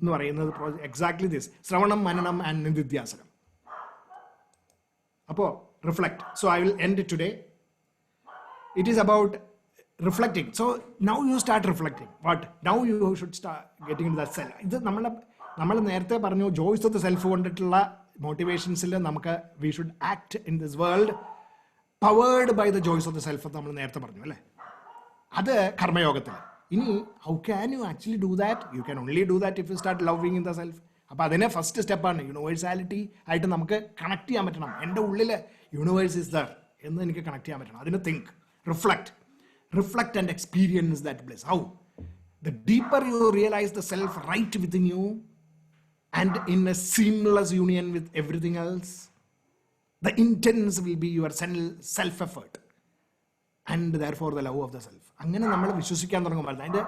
എന്ന് പറയുന്നത് exactly this. ശ്രവണം, മനനം and നിധിധ്യാസനം. അപ്പോൾ reflect. So I will end it today. It is about reflecting. So now you start reflecting. What? Now you should start getting into that self. ഇത് നമ്മൾ നേരത്തെ പറഞ്ഞു, joys of the self കൊണ്ടിട്ടുള്ള മോട്ടിവേഷൻസിൽ നമുക്ക് we should act in this world powered by the joys of the self നമ്മൾ നേരത്തെ പറഞ്ഞു, അല്ലേ? അത് കർമ്മയോഗത്തിൽ. ഇനി how can you actually do that? You can only do that if you start loving in the self. അപ്പോൾ അതിനെ first സ്റ്റെപ്പാണ് യൂണിവേഴ്സാലിറ്റി ആയിട്ട് നമുക്ക് കണക്ട് ചെയ്യാൻ പറ്റണം. എൻ്റെ ഉള്ളിൽ യൂണിവേഴ്സ് ഇസ് ദർ എന്ന് എനിക്ക് കണക്ട് ചെയ്യാൻ പറ്റണം. അതിന് think, reflect and experience that bliss. How? The deeper you realize the self right within you and in a seamless union with everything else, the intense will be your self effort and therefore the love of the self. അങ്ങനെ നമ്മൾ വിശ്വസിക്കാൻ തുടങ്ങുമ്പോൾ അതിൻ്റെ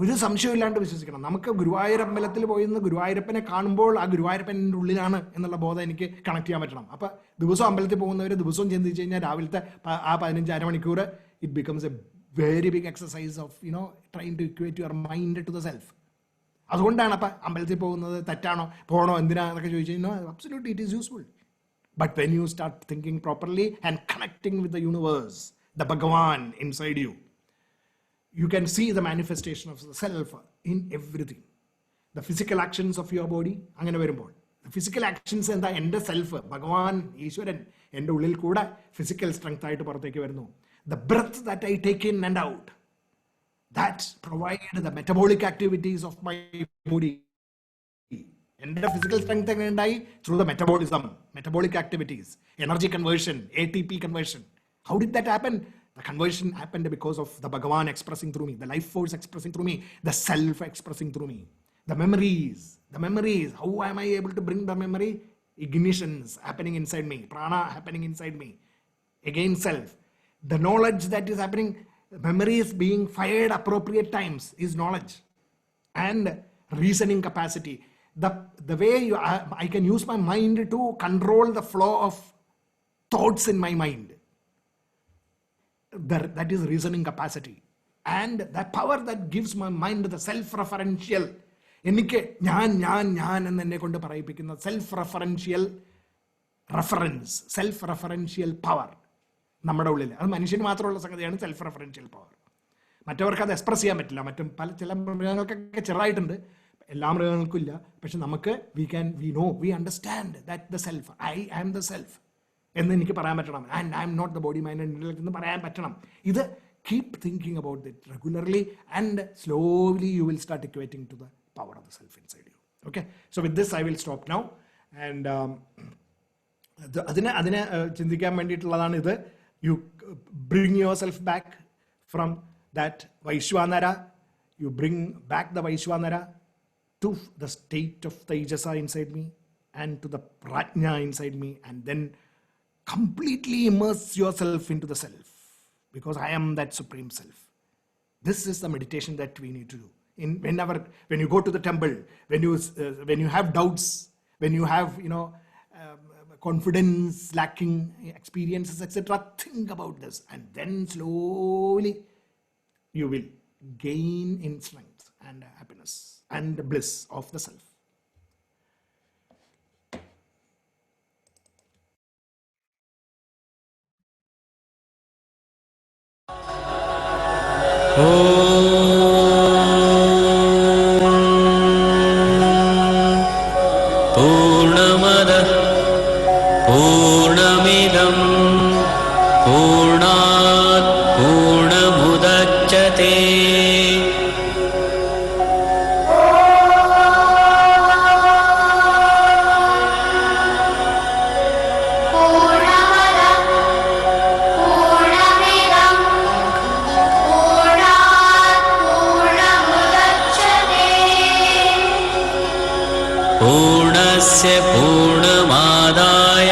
ഒരു സംശയമില്ലാണ്ട് വിശ്വസിക്കണം. നമുക്ക് ഗുരുവായൂരമ്പലത്തിൽ പോയി നിന്ന് ഗുരുവായൂരപ്പനെ കാണുമ്പോൾ ആ ഗുരുവായൂരപ്പൻ്റെ ഉള്ളിലാണ് എന്നുള്ള ബോധം എനിക്ക് കണക്ട് ചെയ്യാൻ പറ്റണം. അപ്പോൾ ദിവസവും അമ്പലത്തിൽ പോകുന്നവർ ദിവസവും ചിന്തിച്ച് കഴിഞ്ഞാൽ രാവിലത്തെ ആ 15 അരമണിക്കൂർ it becomes a very big exercise of trying to equate your mind to the self. അതുകൊണ്ടാണ് അപ്പം അമ്പലത്തിൽ പോകുന്നത് തെറ്റാണോ, പോകണോ, എന്തിനാ എന്നൊക്കെ ചോദിച്ചു കഴിഞ്ഞാൽ absolutely it is useful. But when you start thinking properly and connecting with the universe, the Bhagavan inside you, you can see the manifestation of the self in everything. The physical actions of your body, അങ്ങനെ വരുമ്പോൾ the physical actions എന്താ? എൻ്റെ self, ഭഗവാൻ, ഈശ്വരൻ എൻ്റെ ഉള്ളിൽ കൂടെ physical strength ആയിട്ട് പുറത്തേക്ക് വരുന്നു. The breath that I take in and out, that provide the metabolic activities of my body. എൻ്റെ ഫിസിക്കൽ സ്ട്രെങ്ത് എങ്ങനെ ഉണ്ടായി? Through the metabolism, metabolic activities, energy conversion, ATP conversion. How did that happen? The conversion happened because of the Bhagavan expressing through me, the life force expressing through me, the self expressing through me. The memories, how am I able to bring the memory? Ignitions happening inside me, prana happening inside me, again self. The knowledge that is happening, memories being fired appropriate times is knowledge. And reasoning capacity, the way I can use my mind to control the flow of thoughts in my mind, that is reasoning capacity. And that power that gives my mind the self-referential എനിക്ക് ഞാൻ എന്ന് എന്നെ കൊണ്ട് പറയിപ്പിക്കുന്ന self referential power നമ്മുടെ ഉള്ളിൽ. അത് മനുഷ്യന് മാത്രമുള്ള സംഗതിയാണ് സെൽഫ് റെഫറൻഷ്യൽ പവർ. മറ്റവർക്ക് അത് എക്സ്പ്രസ് ചെയ്യാൻ പറ്റില്ല. ചില മൃഗങ്ങൾക്കൊക്കെ ചെറുതായിട്ടുണ്ട്, എല്ലാ മൃഗങ്ങൾക്കും ഇല്ല. പക്ഷെ നമുക്ക് we understand that the self, I am the self എന്ന് എനിക്ക് പറയാൻ പറ്റണം. And I'm not the body mind and intellect എന്ന് പറയാൻ പറ്റണം. ഇത് keep thinking about it regularly and slowly you will start equating to the power of the self inside you. Okay, so with this I will stop now. And അതിനെ ചിന്തിക്കാൻ വേണ്ടിയിട്ടുള്ളതാണ് ഇത്. You bring yourself back from that Vaishwanara, you bring back the Vaishwanara to the state of Tejasa inside me and to the Prajna inside me, and then completely immerse yourself into the self, because I am that supreme self. This is the meditation that we need to do. When you go to the temple, when you have doubts, when you have confidence lacking experiences, etc., think about this, and then slowly you will gain in strength and happiness and bliss of the self. पूर्णमदः पूर्णमिदं पूर्णात् पूर्णमुदच्यते पूर्णस्य पूर्णमादाय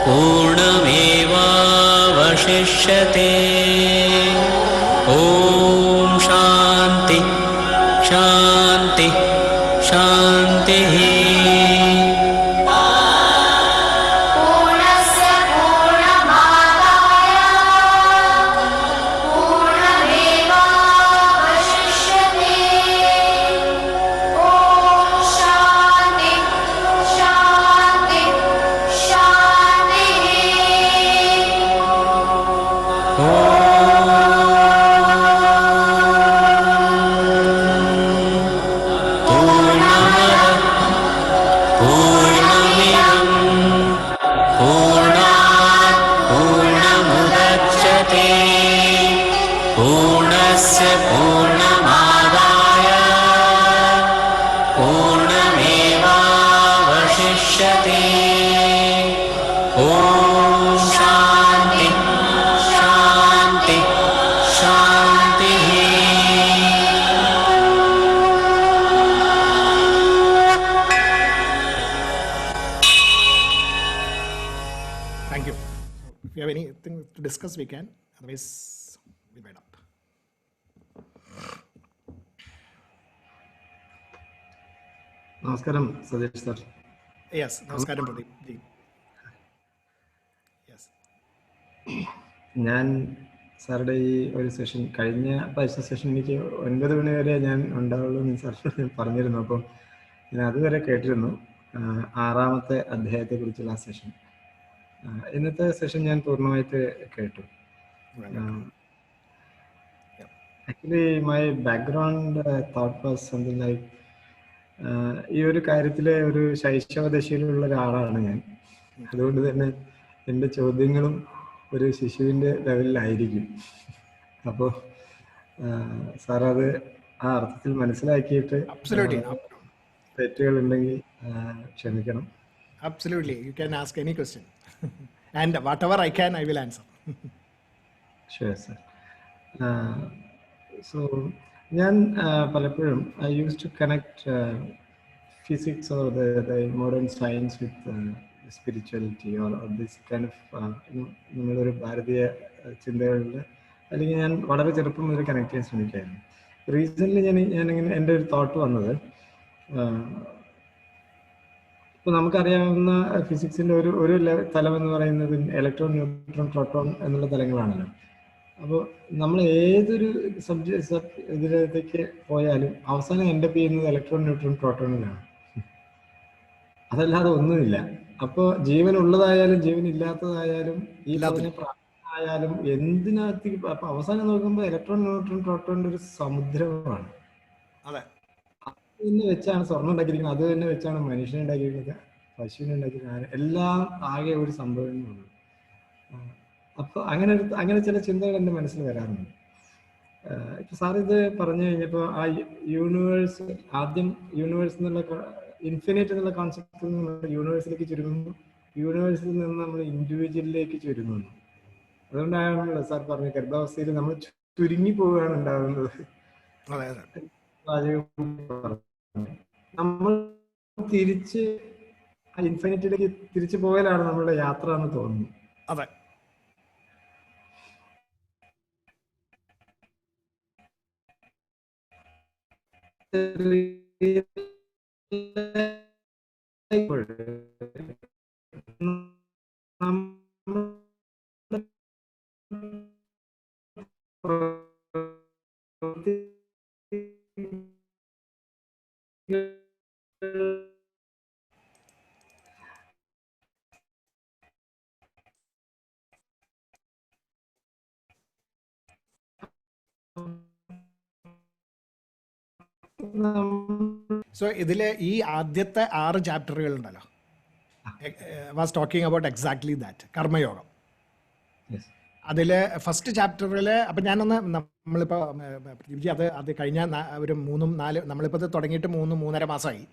पूर्णमेवावशिष्यते. ॐ शान्ति शान्ति शान्तिः. पूर्णस्य पूर्णमादाय पूर्णमेवावशिष्यते. ॐ शान्ति शान्ति शान्तिः. Thank you. If you have anything to discuss, we can. Otherwise, we wind up. നമസ്കാരം സതീഷ് സാർ. Yes, നമസ്കാരം പ്രദീപ് ജി. Yes. ഞാൻ സാറുടെ ഈ ഒരു സെഷൻ, കഴിഞ്ഞ പ്രാവശ്യ സെഷൻ എനിക്ക് 9 മണി വരെ ഞാൻ ഉണ്ടാവുള്ളൂ എന്ന് സാർ പറഞ്ഞിരുന്നു. അപ്പോൾ ഞാൻ അതുവരെ കേട്ടിരുന്നു 6ാമത്തെ അധ്യായത്തെക്കുറിച്ചുള്ള ആ സെഷൻ. ഇന്നത്തെ സെഷൻ ഞാൻ പൂർണ്ണമായിട്ട് കേട്ടു. Actually my background thought was something like, ഈ ഒരു കാര്യത്തിലെ ഒരു ശൈശവദശയിലുള്ള ഒരാളാണ് ഞാൻ. അതുകൊണ്ട് തന്നെ എൻ്റെ ചോദ്യങ്ങളും ഒരു ശിശുവിൻ്റെ ലെവലിലായിരിക്കും. അപ്പോൾ സാർ അത് ആ അർത്ഥത്തിൽ മനസ്സിലാക്കിയിട്ട് തെറ്റുകൾ ഉണ്ടെങ്കിൽ ക്ഷമിക്കണം. Absolutely, you can ask any question and whatever I can I will answer. Sure sir. So ഞാൻ പലപ്പോഴും I use to connect physics or the modern science with spirituality or this kind of നമ്മളൊരു ഭാരതീയ ചിന്തകളിൽ, അല്ലെങ്കിൽ ഞാൻ വളരെ ചെറുപ്പം മുതൽ connect ചെയ്യാൻ ശ്രമിക്കായിരുന്നു. റീസെൻ്റ്ലി ഞാനിങ്ങനെ എൻ്റെ ഒരു തോട്ട് വന്നത്, ഇപ്പോൾ നമുക്കറിയാവുന്ന ഫിസിക്സിൻ്റെ ഒരു തലം എന്ന് പറയുന്നത് ഇലക്ട്രോൺ, ന്യൂട്രോൺ, പ്രോട്ടോൺ എന്നുള്ള തലങ്ങളാണല്ലോ. അപ്പോൾ നമ്മൾ ഏതൊരു ഇതിലേക്ക് പോയാലും അവസാനം എൻ്റെ ചെയ്യുന്നത് ഇലക്ട്രോൺ, ന്യൂട്രോൺ, പ്രോട്ടോണിലാണ്. അതല്ലാതെ ഒന്നുമില്ല. അപ്പോൾ ജീവൻ ഉള്ളതായാലും ജീവൻ ഇല്ലാത്തതായാലും ഈ പറഞ്ഞ പ്രാണനായാലും എന്തിനകത്ത് അപ്പൊ അവസാനം നോക്കുമ്പോൾ ഇലക്ട്രോൺ, ന്യൂട്രോൺ, പ്രോട്ടോണിന്റെ ഒരു സമുദ്രമാണ്. അത് തന്നെ വെച്ചാണ് സ്വർണ്ണം ഉണ്ടാക്കിയിരിക്കുന്നത്, അത് തന്നെ വെച്ചാണ് മനുഷ്യനെ ഉണ്ടാക്കിയിരിക്കുന്നത്, പശുവിനെ ഉണ്ടാക്കിയിരിക്കുന്നത്, എല്ലാം ആകെ ഒരു സംഭവങ്ങളുള്ളൂ. അപ്പൊ അങ്ങനെ ചില ചിന്തകൾ എൻ്റെ മനസ്സിൽ വരാറുണ്ട്. ഇപ്പൊ സാർ ഇത് പറഞ്ഞു കഴിഞ്ഞപ്പോൾ ആ യൂണിവേഴ്സ്, ആദ്യം യൂണിവേഴ്സ് എന്നുള്ള ഇൻഫിനിറ്റ് എന്നുള്ള കോൺസെപ്റ്റിൽ നിന്ന് യൂണിവേഴ്സിലേക്ക് ചുരുങ്ങുന്നു, യൂണിവേഴ്സിൽ നിന്ന് നമ്മൾ ഇൻഡിവിജ്വലിലേക്ക് ചുരുങ്ങുന്നു. അതുകൊണ്ടാണല്ലോ സാർ പറഞ്ഞ ഗർഭാവസ്ഥയിൽ നമ്മൾ ചുരുങ്ങി പോവുകയാണ് ഉണ്ടാകുന്നത്. നമ്മൾ തിരിച്ച് ആ ഇൻഫിനിറ്റിയിലേക്ക് തിരിച്ചു പോയാലാണ് നമ്മളുടെ യാത്ര എന്ന് തോന്നുന്നു. അതെ, സോ ഇതിലെ ഈ ആദ്യത്തെ 6 ചാപ്റ്ററുകൾ ഉണ്ടല്ലോ, was talking about exactly that, കർമ്മയോഗം. അതിൽ ഫസ്റ്റ് ചാപ്റ്ററിൽ അപ്പം ഞാനൊന്ന് നമ്മളിപ്പോൾ അത് കഴിഞ്ഞ ഒരു 3-4 നമ്മളിപ്പോൾ ഇത് തുടങ്ങിയിട്ട് 3-3.5 മാസമായി.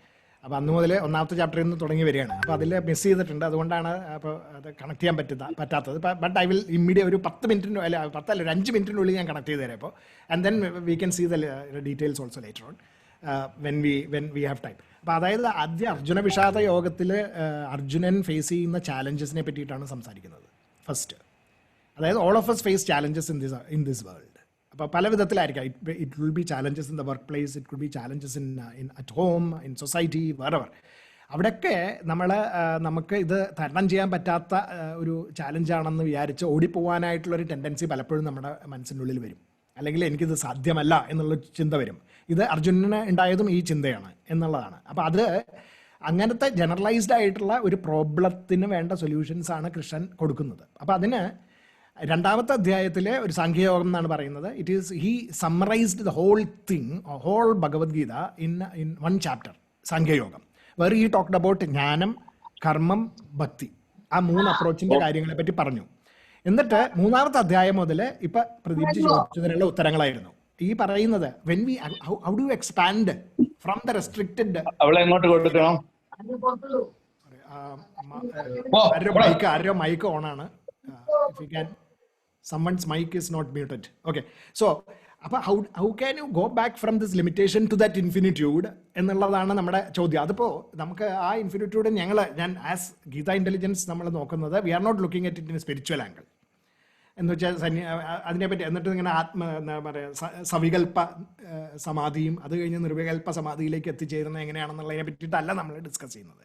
അപ്പോൾ അന്ന് മുതൽ ഒന്നാമത്തെ ചാപ്റ്ററിൽ നിന്ന് തുടങ്ങി വരികയാണ്. അപ്പോൾ അതിൽ മിസ് ചെയ്തിട്ടുണ്ട്, അതുകൊണ്ടാണ് അപ്പോൾ അത് കണക്ട് ചെയ്യാൻ പറ്റാത്തത്. ബട്ട് ഐ വിൽ ഇമ്മീഡിയറ്റ് ഒരു 10 മിനിറ്റിൻ്റെ അല്ല 10 അല്ല 5 മിനിറ്റിനുള്ളിൽ ഞാൻ കണക്ട് ചെയ്ത് തരാം. ഇപ്പോൾ and then we can see the details also later on when we have time. അപ്പോൾ അതായത് ആദ്യ അർജുന വിഷാദ യോഗത്തിൽ അർജുനൻ ഫേസ് ചെയ്യുന്ന ചാലഞ്ചസിനെ പറ്റിയിട്ടാണ് സംസാരിക്കുന്നത് ഫസ്റ്റ്. അതായത് all of us face challenges in this world. അപ്പോൾ പല വിധത്തിലായിരിക്കാം. It will be challenges in the workplace, it will be challenges in at home, in society, wherever. അവിടെയൊക്കെ നമുക്ക് ഇത് തരണം ചെയ്യാൻ പറ്റാത്ത ഒരു ചാലഞ്ചാണെന്ന് വിചാരിച്ച് ഓടിപ്പോവാനായിട്ടുള്ളൊരു ടെൻഡൻസി പലപ്പോഴും നമ്മുടെ മനസ്സിൻ്റെ ഉള്ളിൽ വരും. അല്ലെങ്കിൽ എനിക്കിത് സാധ്യമല്ല എന്നുള്ള ചിന്ത വരും. ഇത് അർജുനന് ഉണ്ടായതും ഈ ചിന്തയാണ് എന്നുള്ളതാണ്. അപ്പോൾ അത് അങ്ങനത്തെ ജനറലൈസ്ഡ് ആയിട്ടുള്ള ഒരു പ്രോബ്ലത്തിന് വേണ്ട സൊല്യൂഷൻസ് ആണ് കൃഷ്ണൻ കൊടുക്കുന്നത്. അപ്പോൾ അതിന് രണ്ടാമത്തെ അധ്യായത്തിലെ ഒരു സാഖ്യയോഗം എന്നാണ് പറയുന്നത്. It is he summarized the whole thing, whole Bhagavad Gita in 1 chapter, സാഖ്യയോഗം, വേർ ഹി ടോക്ക്ഡ് അബൌട്ട് ജ്ഞാനം, കർമ്മം, ഭക്തി, ആ 3 അപ്രോച്ചിന്റെ കാര്യങ്ങളെ പറ്റി പറഞ്ഞു. എന്നിട്ട് 3ാമത്തെ അധ്യായം മുതൽ ഇപ്പൊ പ്രദീപ്ജി ചോദിച്ചതിനുള്ള ഉത്തരങ്ങളായിരുന്നു ഈ പറയുന്നത്. When we how do expand from the restricted, ആരോ മൈക്ക് ഓൺ ആണ്. If you can, someone's mic is not muted. Okay, so how can you go back from this limitation to that infinitude എന്നുള്ളതാണ് നമ്മുടെ ചോദ്യം. അതിപ്പോൾ നമുക്ക് ആ infinitude ഞാൻ as Geetha intelligence നമ്മൾ നോക്കുന്നത്, we are not looking at it in spiritual angle എന്ന് വെച്ചാൽ അതിനെപ്പറ്റി. എന്നിട്ട് ഇങ്ങനെ എന്താ പറയുക, സവികൽപ്പ സമാധിയും അത് കഴിഞ്ഞ് നിർവികൽപ്പ സമാധിയിലേക്ക് എത്തിച്ചേരുന്നത് എങ്ങനെയാണെന്നുള്ളതിനെ പറ്റിയിട്ടല്ല നമ്മൾ ഡിസ്കസ് ചെയ്യുന്നത്.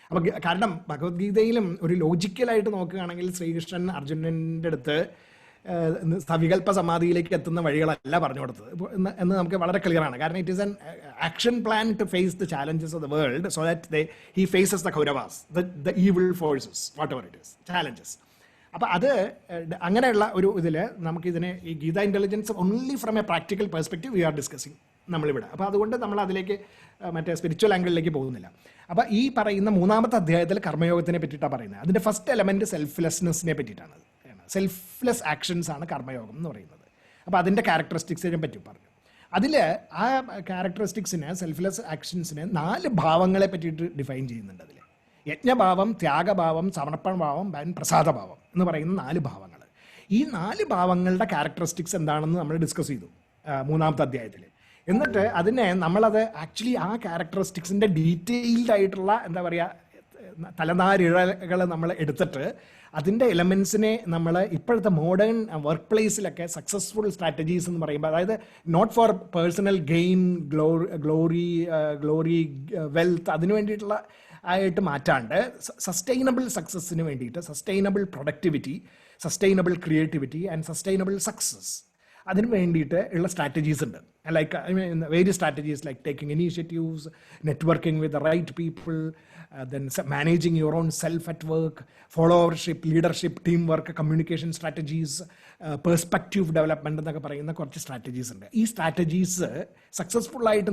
അപ്പോൾ കാരണം ഭഗവത്ഗീതയിലും ഒരു ലോജിക്കലായിട്ട് നോക്കുകയാണെങ്കിൽ ശ്രീകൃഷ്ണൻ അർജുനൻ്റെ അടുത്ത് സവികൽപ്പ സമാധിയിലേക്ക് എത്തുന്ന വഴികളല്ല പറഞ്ഞു കൊടുത്തത് എന്ന് നമുക്ക് വളരെ ക്ലിയർ ആണ്. കാരണം it is an action plan to face the challenges of the world so that he faces the Kauravas, the evil forces, whatever it is challenges. അപ്പോൾ അത് അങ്ങനെയുള്ള ഒരു ഇതിൽ നമുക്കിതിനെ ഈ Gita intelligence only from a practical perspective we are discussing നമ്മളിവിടെ. അപ്പോൾ അതുകൊണ്ട് നമ്മൾ അതിലേക്ക് മറ്റേ സ്പിരിച്വൽ ആംഗിളിലേക്ക് പോകുന്നില്ല. അപ്പോൾ ഈ പറയുന്ന 3ാമത്തെ അധ്യായത്തിൽ കർമ്മയോഗത്തിനെ പറ്റിയിട്ടാണ് പറയുന്നത്. അതിൻ്റെ ഫസ്റ്റ് എലമെൻറ്റ് സെൽഫ്ലെസ്നെസ്സിനെ പറ്റിയിട്ടാണ്. സെൽഫ്ലെസ് ആക്ഷൻസ് ആണ് കർമ്മയോഗം എന്ന് പറയുന്നത്. അപ്പോൾ അതിൻ്റെ ക്യാരക്ടറിസ്റ്റിക്സിനെ പറ്റി പറഞ്ഞു. അതിൽ ആ ക്യാരക്ടറിസ്റ്റിക്സിന്, സെൽഫ്ലെസ് ആക്ഷൻസിന് 4 ഭാവങ്ങളെ പറ്റിയിട്ട് ഡിഫൈൻ ചെയ്യുന്നുണ്ട്. അതിൽ യജ്ഞഭാവം, ത്യാഗഭാവം, സമർപ്പണഭാവം, പ്രസാദഭാവം എന്ന് പറയുന്ന 4 ഭാവങ്ങൾ. ഈ 4 ഭാവങ്ങളുടെ ക്യാരക്ടറിസ്റ്റിക്സ് എന്താണെന്ന് നമ്മൾ ഡിസ്കസ് ചെയ്തു 3ാമത്തെ അധ്യായത്തിൽ. എന്നിട്ട് അതിനെ നമ്മളത് ആക്ച്വലി ആ ക്യാരക്ടറിസ്റ്റിക്സിൻ്റെ ഡീറ്റെയിൽഡ് ആയിട്ടുള്ള എന്താ പറയുക തലനാരിഴകൾ നമ്മൾ എടുത്തിട്ട് അതിൻ്റെ എലമെൻസിനെ നമ്മൾ ഇപ്പോഴത്തെ മോഡേൺ വർക്ക് പ്ലേസിലൊക്കെ സക്സസ്ഫുൾ സ്ട്രാറ്റജീസ് എന്ന് പറയുമ്പോൾ, അതായത് not for personal gain, glory, wealth, അതിന് വേണ്ടിയിട്ടുള്ള ആയിട്ട് മാറ്റാണ്ട് സസ്റ്റൈനബിൾ സക്സസ്സിന് വേണ്ടിയിട്ട്, sustainable productivity, sustainable creativity and sustainable success. അതിന് വേണ്ടിയിട്ട് ഉള്ള സ്ട്രാറ്റജീസ് ഉണ്ട്. Like various strategies like taking initiatives, networking with the right people, then managing your own self at work, followership, leadership, teamwork, communication strategies, perspective development എന്നൊക്കെ പറയുന്ന കുറച്ച് strategies ഉണ്ട്. ഈ strategies successful ആയിട്ട്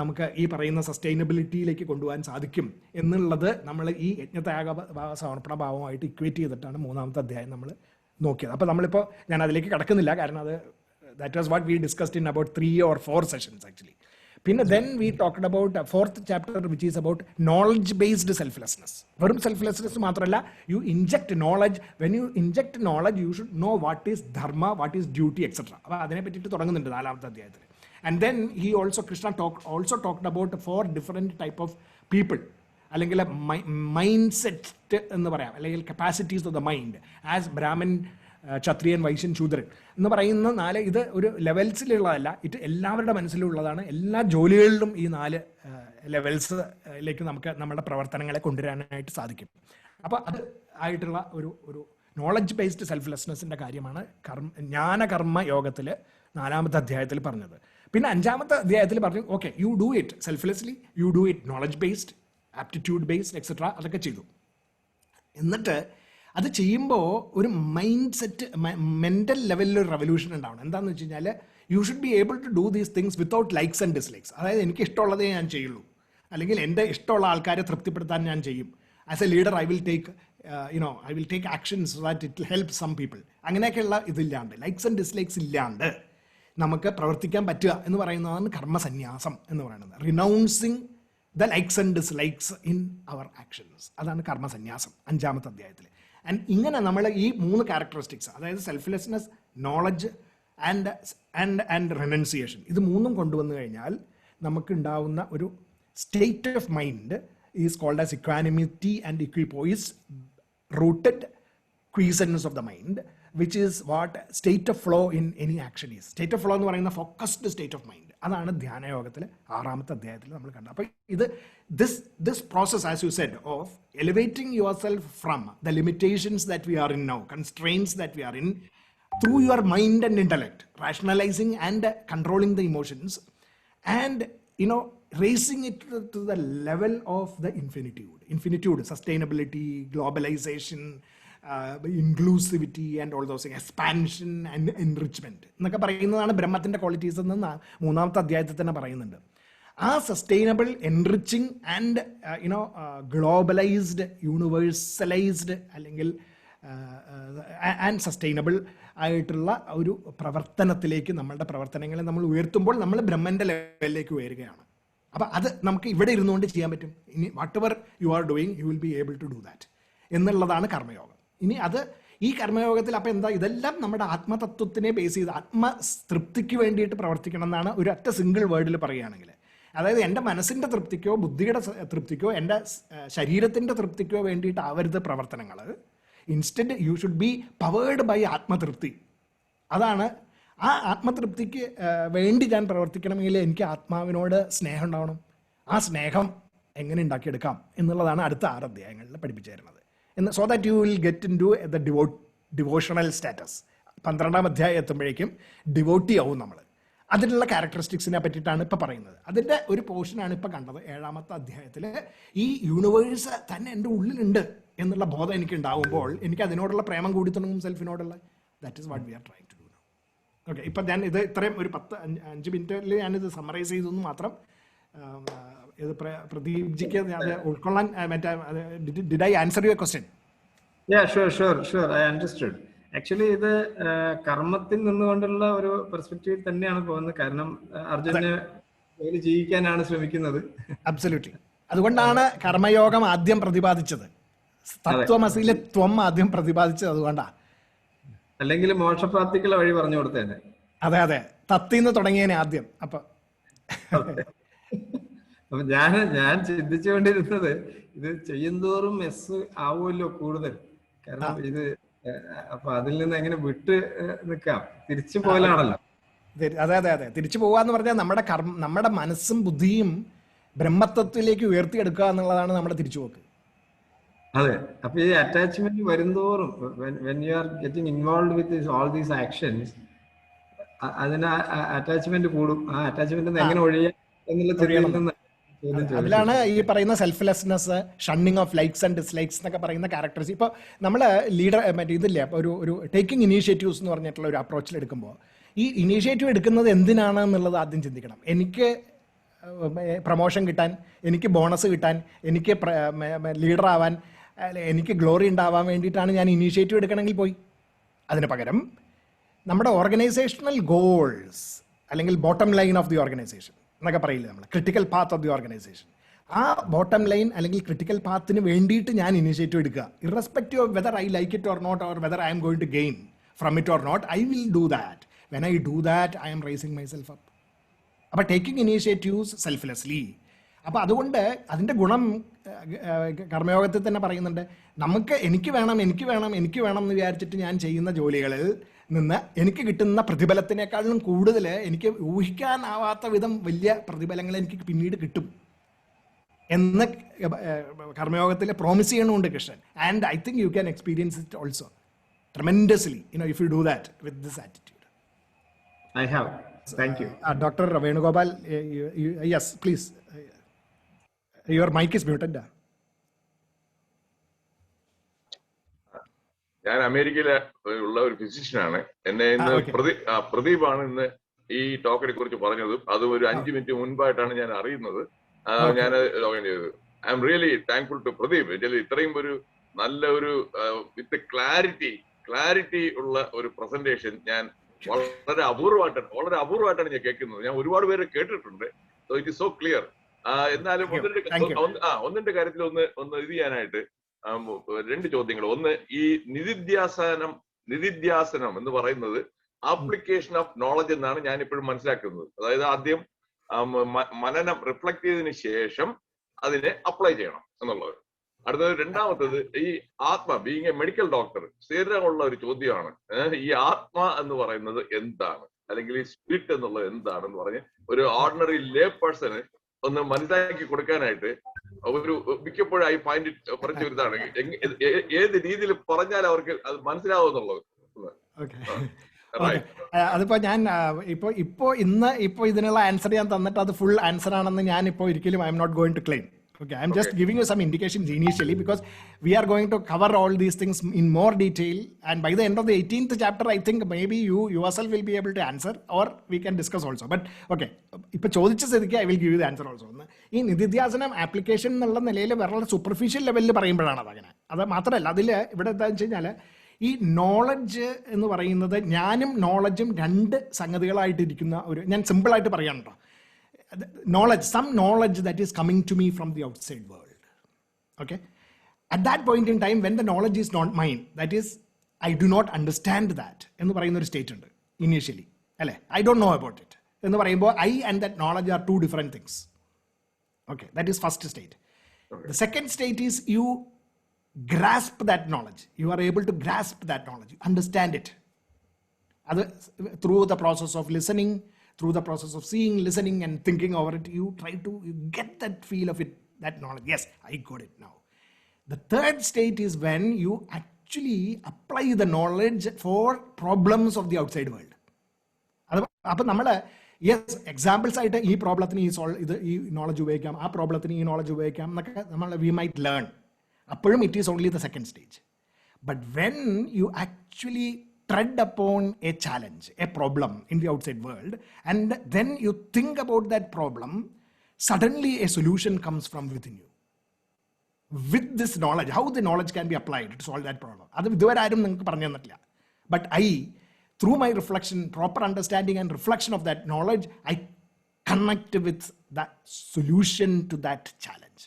നമുക്ക് ഈ പറയുന്ന സസ്റ്റൈനബിലിറ്റിയിലേക്ക് കൊണ്ടുപോകാൻ സാധിക്കും എന്നുള്ളത് നമ്മൾ ഈ യജ്ഞത്യാഗ സമർപ്പണ ഭാവമായിട്ട് ഇക്വേറ്റ് ചെയ്തിട്ടാണ് 3ാമത്തെ അധ്യായം നമ്മൾ നോക്കിയത്. അപ്പോൾ നമ്മളിപ്പോൾ ഞാൻ അതിലേക്ക് കടക്കുന്നില്ല, കാരണം അത് that was what we discussed in about 3 or 4 sessions actually. പിന്നെ then we talked about 4th chapter, which is about knowledge based selflessness. വെറും selflessness മാത്രമല്ല, you inject knowledge. When you inject knowledge, you should know what is dharma, what is duty, etc. അപ്പോൾ അതിനെ പറ്റിയിട്ട് തുടങ്ങുന്നുണ്ട് 4ാമത്തെ അധ്യായത്തിൽ. And then Krishna also talked about 4 different type of people, അല്ലെങ്കിൽ mindset എന്ന് പറയാം, അല്ലെങ്കിൽ capacities of the mind, as Brahman, ക്ഷത്രിയൻ, വൈശ്യൻ, ശൂദ്രൻ എന്ന് പറയുന്ന 4 ഇത് ഒരു ലെവൽസിലുള്ളതല്ല, ഇത് എല്ലാവരുടെ മനസ്സിലുള്ളതാണ്. എല്ലാ ജോലികളിലും ഈ 4 ലെവൽസിലേക്ക് നമുക്ക് നമ്മുടെ പ്രവർത്തനങ്ങളെ കൊണ്ടുവരാനായിട്ട് സാധിക്കും. അപ്പോൾ അത് ആയിട്ടുള്ള ഒരു നോളജ് ബേസ്ഡ് സെൽഫ്ലെസ്നെസ്സിൻ്റെ കാര്യമാണ് ജ്ഞാനകർമ്മ യോഗത്തിൽ 4ാമത്തെ അധ്യായത്തിൽ പറഞ്ഞത്. പിന്നെ 5ാമത്തെ അധ്യായത്തിൽ പറഞ്ഞു, okay, you do it selflessly, you do it knowledge based, aptitude based, etcetera, അതൊക്കെ ചെയ്തു. എന്നിട്ട് അത് ചെയ്യുമ്പോൾ ഒരു മൈൻഡ് സെറ്റ്, മെൻ്റൽ ലെവലിലൊരു റെവല്യൂഷൻ ഉണ്ടാവണം. എന്താണെന്ന് വെച്ച് കഴിഞ്ഞാൽ you should be able to do these things without likes and dislikes. അതായത് എനിക്ക് ഇഷ്ടമുള്ളതേ ഞാൻ ചെയ്യുള്ളൂ, അല്ലെങ്കിൽ എൻ്റെ ഇഷ്ടമുള്ള ആൾക്കാരെ തൃപ്തിപ്പെടുത്താൻ ഞാൻ ചെയ്യും. As a leader I will take actions so that it will help some people. അങ്ങനെയൊക്കെയുള്ള ഇതില്ലാണ്ട്, ലൈക്സ് ആൻഡ് ഡിസ്ലൈക്സ് ഇല്ലാണ്ട് നമുക്ക് പ്രവർത്തിക്കാൻ പറ്റുക എന്ന് പറയുന്നതാണ് കർമ്മസന്യാസം എന്ന് പറയുന്നത്. Renouncing the likes and dislikes in our actions, അതാണ് കർമ്മസന്യാസം 5ാമത്തെ അധ്യായത്തിൽ. ആൻഡ് ഇങ്ങനെ നമ്മൾ ഈ 3 ക്യാരക്ടറിസ്റ്റിക്സ്, അതായത് സെൽഫ്ലെസ്നെസ്, നോളജ് ആൻഡ് റെനൗൺസിയേഷൻ, ഇത് 3ഉം കൊണ്ടുവന്നു കഴിഞ്ഞാൽ നമുക്ക് ഉണ്ടാവുന്ന ഒരു state of mind is called as equanimity and equipoise rooted quiescence of the mind, which is what state of flow in any action is. State of flow എന്ന് പറയുന്ന focused state of mind, അതാണ് ധ്യാനയോഗത്തിൽ 6ാമത്തെ അധ്യായത്തിൽ നമ്മൾ കണ്ടത്. അപ്പോൾ this process, as you said, of elevating yourself from the limitations that we are in now, constraints that we are in, through your mind and intellect, rationalizing and controlling the emotions, and raising it to the level of the infinitude, sustainability, globalization, inclusivity and all those things, expansion and enrichment എന്നൊക്കെ പറയുന്നതാണ് ബ്രഹ്മത്തിൻ്റെ qualities എന്ന് 3ാമത്തെ അധ്യായത്തിൽ തന്നെ പറയുന്നുണ്ട്. ആ sustainable, enriching and globalised, യൂണിവേഴ്സലൈസ്ഡ്, അല്ലെങ്കിൽ and sustainable ആയിട്ടുള്ള ഒരു പ്രവർത്തനത്തിലേക്ക് നമ്മളുടെ പ്രവർത്തനങ്ങളെ നമ്മൾ ഉയർത്തുമ്പോൾ നമ്മൾ ബ്രഹ്മൻ്റെ ലെവലിലേക്ക് ഉയരുകയാണ്. അപ്പോൾ അത് നമുക്ക് ഇവിടെ ഇരുന്നുകൊണ്ട് ചെയ്യാൻ പറ്റും. ഇനി whatever you are doing you will be able to do that എന്നുള്ളതാണ് കർമ്മയോഗം. ഇനി ഈ കർമ്മയോഗത്തിൽ അപ്പോൾ എന്താ, ഇതെല്ലാം നമ്മുടെ ആത്മതത്വത്തിനെ ബേസ് ചെയ്ത് ആത്മതൃപ്തിക്ക് വേണ്ടിയിട്ട് പ്രവർത്തിക്കണം എന്നാണ് ഒരു ഒറ്റ സിംഗിൾ വേർഡിൽ പറയുകയാണെങ്കിൽ. അതായത് എൻ്റെ മനസ്സിൻ്റെ തൃപ്തിക്കോ ബുദ്ധിയുടെ തൃപ്തിക്കോ എൻ്റെ ശരീരത്തിൻ്റെ തൃപ്തിക്കോ വേണ്ടിയിട്ടാവരുത് പ്രവർത്തനങ്ങൾ. Instead you should be powered by ആത്മതൃപ്തി. അതാണ് ആ ആത്മതൃപ്തിക്ക് വേണ്ടി ഞാൻ പ്രവർത്തിക്കണമെങ്കിൽ എനിക്ക് ആത്മാവിനോട് സ്നേഹം ഉണ്ടാവണം. ആ സ്നേഹം എങ്ങനെ ഉണ്ടാക്കിയെടുക്കാം എന്നുള്ളതാണ് അടുത്ത 6 അധ്യായങ്ങളിൽ പഠിപ്പിച്ചു തരുന്നത്. So that you will get into the devotional status. 12ാം അധ്യായം എത്തുമ്പോഴേക്കും ഡിവോട്ടി ആവും നമ്മൾ. അതിനുള്ള ക്യാരക്ടറിസ്റ്റിക്സിനെ പറ്റിയിട്ടാണ് ഇപ്പോൾ പറയുന്നത്. അതിൻ്റെ ഒരു പോർഷനാണ് ഇപ്പോൾ കണ്ടത് 7ാമത്തെ അധ്യായത്തിൽ. ഈ യൂണിവേഴ്സ് തന്നെ എൻ്റെ ഉള്ളിലുണ്ട് എന്നുള്ള ബോധം എനിക്ക് ഉണ്ടാവുമ്പോൾ എനിക്ക് അതിനോടുള്ള പ്രേമം കൂടി തുടങ്ങും, സെൽഫിനോടുള്ള. That is what we are trying to do now. Okay, ഇപ്പം ഞാൻ ഇത് ഇത്രയും ഒരു 5 മിനിറ്റിൽ ഞാനിത് സമ്മറൈസ് ചെയ്തെന്ന് മാത്രം. ഇത് പ്രദീപ്ജിക്ക് അത് ഉൾക്കൊള്ളാൻ did I answer your question? Sure I understood. Actually ഇത് കർമ്മത്തിൽ നിന്നുകൊണ്ടുള്ള ഒരു പെർസ്പെക്റ്റീവ് തന്നെയാണ് പോകുന്നത്. കാരണം അർജുനന് ജീവിക്കാനാണ് ശ്രമിക്കുന്നത്. അബ്സല്യൂട്ട്ലി. അതുകൊണ്ടാണ് കർമ്മയോഗം ആദ്യം പ്രതിപാദിച്ചത്, തത്വമസിയിലെ ത്വം ആദ്യം പ്രതിപാദിച്ചത്. അതുകൊണ്ടാണ്. അല്ലെങ്കിൽ മോക്ഷപ്രാപ്തിക്കുള്ള വഴി പറഞ്ഞു കൊടുത്തേനെ. അതെ, തത്തിന്ന് തുടങ്ങിയേനെ ആദ്യം. അപ്പൊ ഞാൻ ചിന്തിച്ചുകൊണ്ടിരുന്നത് ഇത് ചെയ്യുന്തോറും എസ് ആവുമല്ലോ കൂടുതൽ. കാരണം ഇത് അപ്പൊ അതിൽ നിന്ന് എങ്ങനെ വിട്ട് നിൽക്കാം, തിരിച്ചു പോലാണല്ലോ. അതെ, തിരിച്ചു പോവാന്ന് പറഞ്ഞാൽ നമ്മുടെ മനസ്സും ബുദ്ധിയും ബ്രഹ്മത്വത്തിലേക്ക് ഉയർത്തിയെടുക്കുക എന്നുള്ളതാണ് നമ്മുടെ തിരിച്ചുപോക്ക്. അതെ. അപ്പൊ ഈ attachment വരുന്തോറും when you are getting involved with all these actions, അതിന് അറ്റാച്ച്മെന്റ് കൂടും. ആ അറ്റാച്ച്മെന്റ് എങ്ങനെ ഒഴിയാം എന്നുള്ള ചിന്തയിൽ നിന്ന് ചോദ്യം അതിലാണ് ചോദിച്ചത്. ഈ പറയുന്ന selflessness, shunning of likes and dislikes എന്നൊക്കെ പറയുന്ന ക്യാരക്ടേഴ്സ്. ഇപ്പോൾ നമ്മൾ ലീഡർ മറ്റേ ഇതില്ലേ, ഒരു ടേക്കിംഗ് ഇനീഷ്യേറ്റീവ്സ് എന്ന് പറഞ്ഞിട്ടുള്ള ഒരു അപ്രോച്ചിൽ എടുക്കുമ്പോൾ ഈ ഇനീഷ്യേറ്റീവ് എടുക്കുന്നത് എന്തിനാണ് എന്നുള്ളത് ആദ്യം ചിന്തിക്കണം. എനിക്ക് പ്രൊമോഷൻ കിട്ടാൻ, എനിക്ക് ബോണസ് കിട്ടാൻ, എനിക്ക് ലീഡർ ആവാൻ, എനിക്ക് ഗ്ലോറി ഉണ്ടാവാൻ വേണ്ടിയിട്ടാണ് ഞാൻ ഇനീഷ്യേറ്റീവ് എടുക്കണമെങ്കിൽ പോയി. അതിന് പകരം നമ്മുടെ ഓർഗനൈസേഷണൽ ഗോൾസ് അല്ലെങ്കിൽ bottom line of the organisation എന്നൊക്കെ പറയില്ലേ നമ്മൾ, critical path of the organisation, ആ ബോട്ടം ലൈൻ അല്ലെങ്കിൽ ക്രിട്ടിക്കൽ പാത്തിന് വേണ്ടിയിട്ട് ഞാൻ ഇനീഷ്യേറ്റീവ് എടുക്കുക. Irrespective of whether I like it or not, or whether I M going to gain from it or not, I will do that. When I do that I am rising myself up. അപ്പോൾ taking initiatives selflessly. അപ്പോൾ അതുകൊണ്ട് അതിൻ്റെ ഗുണം കർമ്മയോഗത്തിൽ തന്നെ പറയുന്നുണ്ട്. നമുക്ക് എനിക്ക് വേണം എന്ന് വിചാരിച്ചിട്ട് ഞാൻ ചെയ്യുന്ന ജോലികളിൽ നിന്ന് എനിക്ക് കിട്ടുന്ന പ്രതിഫലത്തിനേക്കാളും കൂടുതൽ എനിക്ക് ഊഹിക്കാനാവാത്ത വിധം വലിയ പ്രതിഫലങ്ങൾ എനിക്ക് പിന്നീട് കിട്ടും എന്ന് കർമ്മയോഗത്തിൽ പ്രോമിസ് ചെയ്യണമുണ്ട് Krishnan. And I think you can experience it also tremendously, if you do that with this attitude. I have. Thank you. Dr. Venugopal, yes, please. Your mic is muted. ഞാൻ അമേരിക്കയിലെ ഉള്ള ഒരു ഫിസിഷ്യനാണ്. എന്നെ ഇന്ന് പ്രദീപാണ് ഇന്ന് ഈ ടോക്കിനെ കുറിച്ച് പറഞ്ഞത്. അത് ഒരു 5 മിനിറ്റ് മുൻപായിട്ടാണ് ഞാൻ അറിയുന്നത്. ഞാൻ ലോഗിൻ ചെയ്തത്. I'm really thankful to Pradeep. ഇത്രയും ഒരു നല്ല ഒരു വിത്ത് ക്ലാരിറ്റി ഉള്ള ഒരു പ്രസന്റേഷൻ ഞാൻ വളരെ അപൂർവമായിട്ടാണ് ഞാൻ കേൾക്കുന്നത്. ഞാൻ ഒരുപാട് പേര് കേട്ടിട്ടുണ്ട്. So it is so clear. എന്നാലും ഒന്നിന്റെ കാര്യത്തിൽ ഒന്ന് ഇത് ചെയ്യാനായിട്ട് 2 ചോദ്യങ്ങൾ. ഒന്ന്, ഈ നിധിധ്യാസനം എന്ന് പറയുന്നത് ആപ്ലിക്കേഷൻ ഓഫ് നോളജ് എന്നാണ് ഞാൻ ഇപ്പോഴും മനസ്സിലാക്കുന്നത്. അതായത് ആദ്യം മനനം റിഫ്ലക്ട് ചെയ്തതിന് ശേഷം അതിനെ അപ്ലൈ ചെയ്യണം എന്നുള്ളത്. അടുത്തത്, രണ്ടാമത്തത്, ഈ ബീങ് എ മെഡിക്കൽ ഡോക്ടർ സ്ഥിരമുള്ള ഒരു ചോദ്യമാണ്, ഈ ആത്മ എന്ന് പറയുന്നത് എന്താണ്, അല്ലെങ്കിൽ ഈ സ്പിരിറ്റ് എന്നുള്ളത് എന്താണെന്ന് പറഞ്ഞ് ഒരു ഓർഡിനറി ലേ പേഴ്സണ് ഒന്ന് മനസ്സിലാക്കി കൊടുക്കാനായിട്ട് ഒരു മിക്കപ്പോഴും ഐ ഫൈൻഡ് ഇറ്റ് കുറച്ച് ഒരു ഇതാണ്. ഏത് രീതിയിൽ പറഞ്ഞാൽ അവർക്ക് അത് മനസ്സിലാവുന്നുള്ളത്. അതിപ്പോ ഞാൻ ഇപ്പൊ ഇതിനുള്ള ആൻസർ ഞാൻ തന്നിട്ട് അത് ഫുൾ ആൻസർ ആണെന്ന് ഞാൻ ഇപ്പോൾ ഒരിക്കലും I'm not going to claim. Okay, I'm just giving you some indications initially because we are going to cover all these things in more detail, and by the end of the 18th chapter I think maybe you yourself will be able to answer, or we can discuss also. But okay, ipo chodicha സ്ഥിതിക്ക് I will give you the answer also. ഈ നിധിധ്യാസനം application എന്നുള്ള നിലയിൽ വളരെ superficial ലെവലിൽ പറയുമ്പോഴാണ് അതങ്ങനെ. അത് മാത്രമല്ല, അതിൽ ഇവിടെ എന്താണെന്ന് വെച്ച് കഴിഞ്ഞാൽ ഈ നോളജ് എന്ന് പറയുന്നത് ഞാനും നോളജും 2 സംഗതികളായിട്ടിരിക്കുന്ന ഒരു, ഞാൻ സിമ്പിളായിട്ട് പറയാം കേട്ടോ. Some knowledge that is coming to me from the outside world. Okay, at that point in time when the knowledge is not mine, that is I do not understand that എന്ന് പറയുന്ന ഒരു സ്റ്റേറ്റ് ഉണ്ട് initially, അല്ലേ? I don't know about it എന്ന് പറയുമ്പോൾ I and that knowledge are 2 different things. Okay, that is first state. The second state is you grasp that knowledge. You are able to grasp that knowledge, understand it. Through the process of listening, through the process of seeing, listening and thinking over it, you try to get that feel of it, that knowledge. Yes, I got it now. The third state is when you actually apply the knowledge for problems of the outside world. അപ്പോൾ നമ്മൾ examples ആയിട്ട് ഈ പ്രോബ്ലത്തിന് ഈ knowledge ഉപയോഗിക്കാം, ആ പ്രോബ്ലത്തിന് ഈ knowledge ഉപയോഗിക്കാം എന്നൊക്കെ നമ്മൾ വി മൈറ്റ് ലേൺ. അപ്പോഴും it is only the second stage. But when you actually tread upon a challenge, a problem in the outside world, and then you think about that problem, suddenly a solution comes from within you. With this knowledge, how the knowledge can be applied to solve that problem. അത് ഇതുവരെ ആരും നിങ്ങൾക്ക് പറഞ്ഞു തന്നിട്ടില്ല. But through my reflection, proper understanding and reflection of that knowledge, I connect with that solution to that challenge.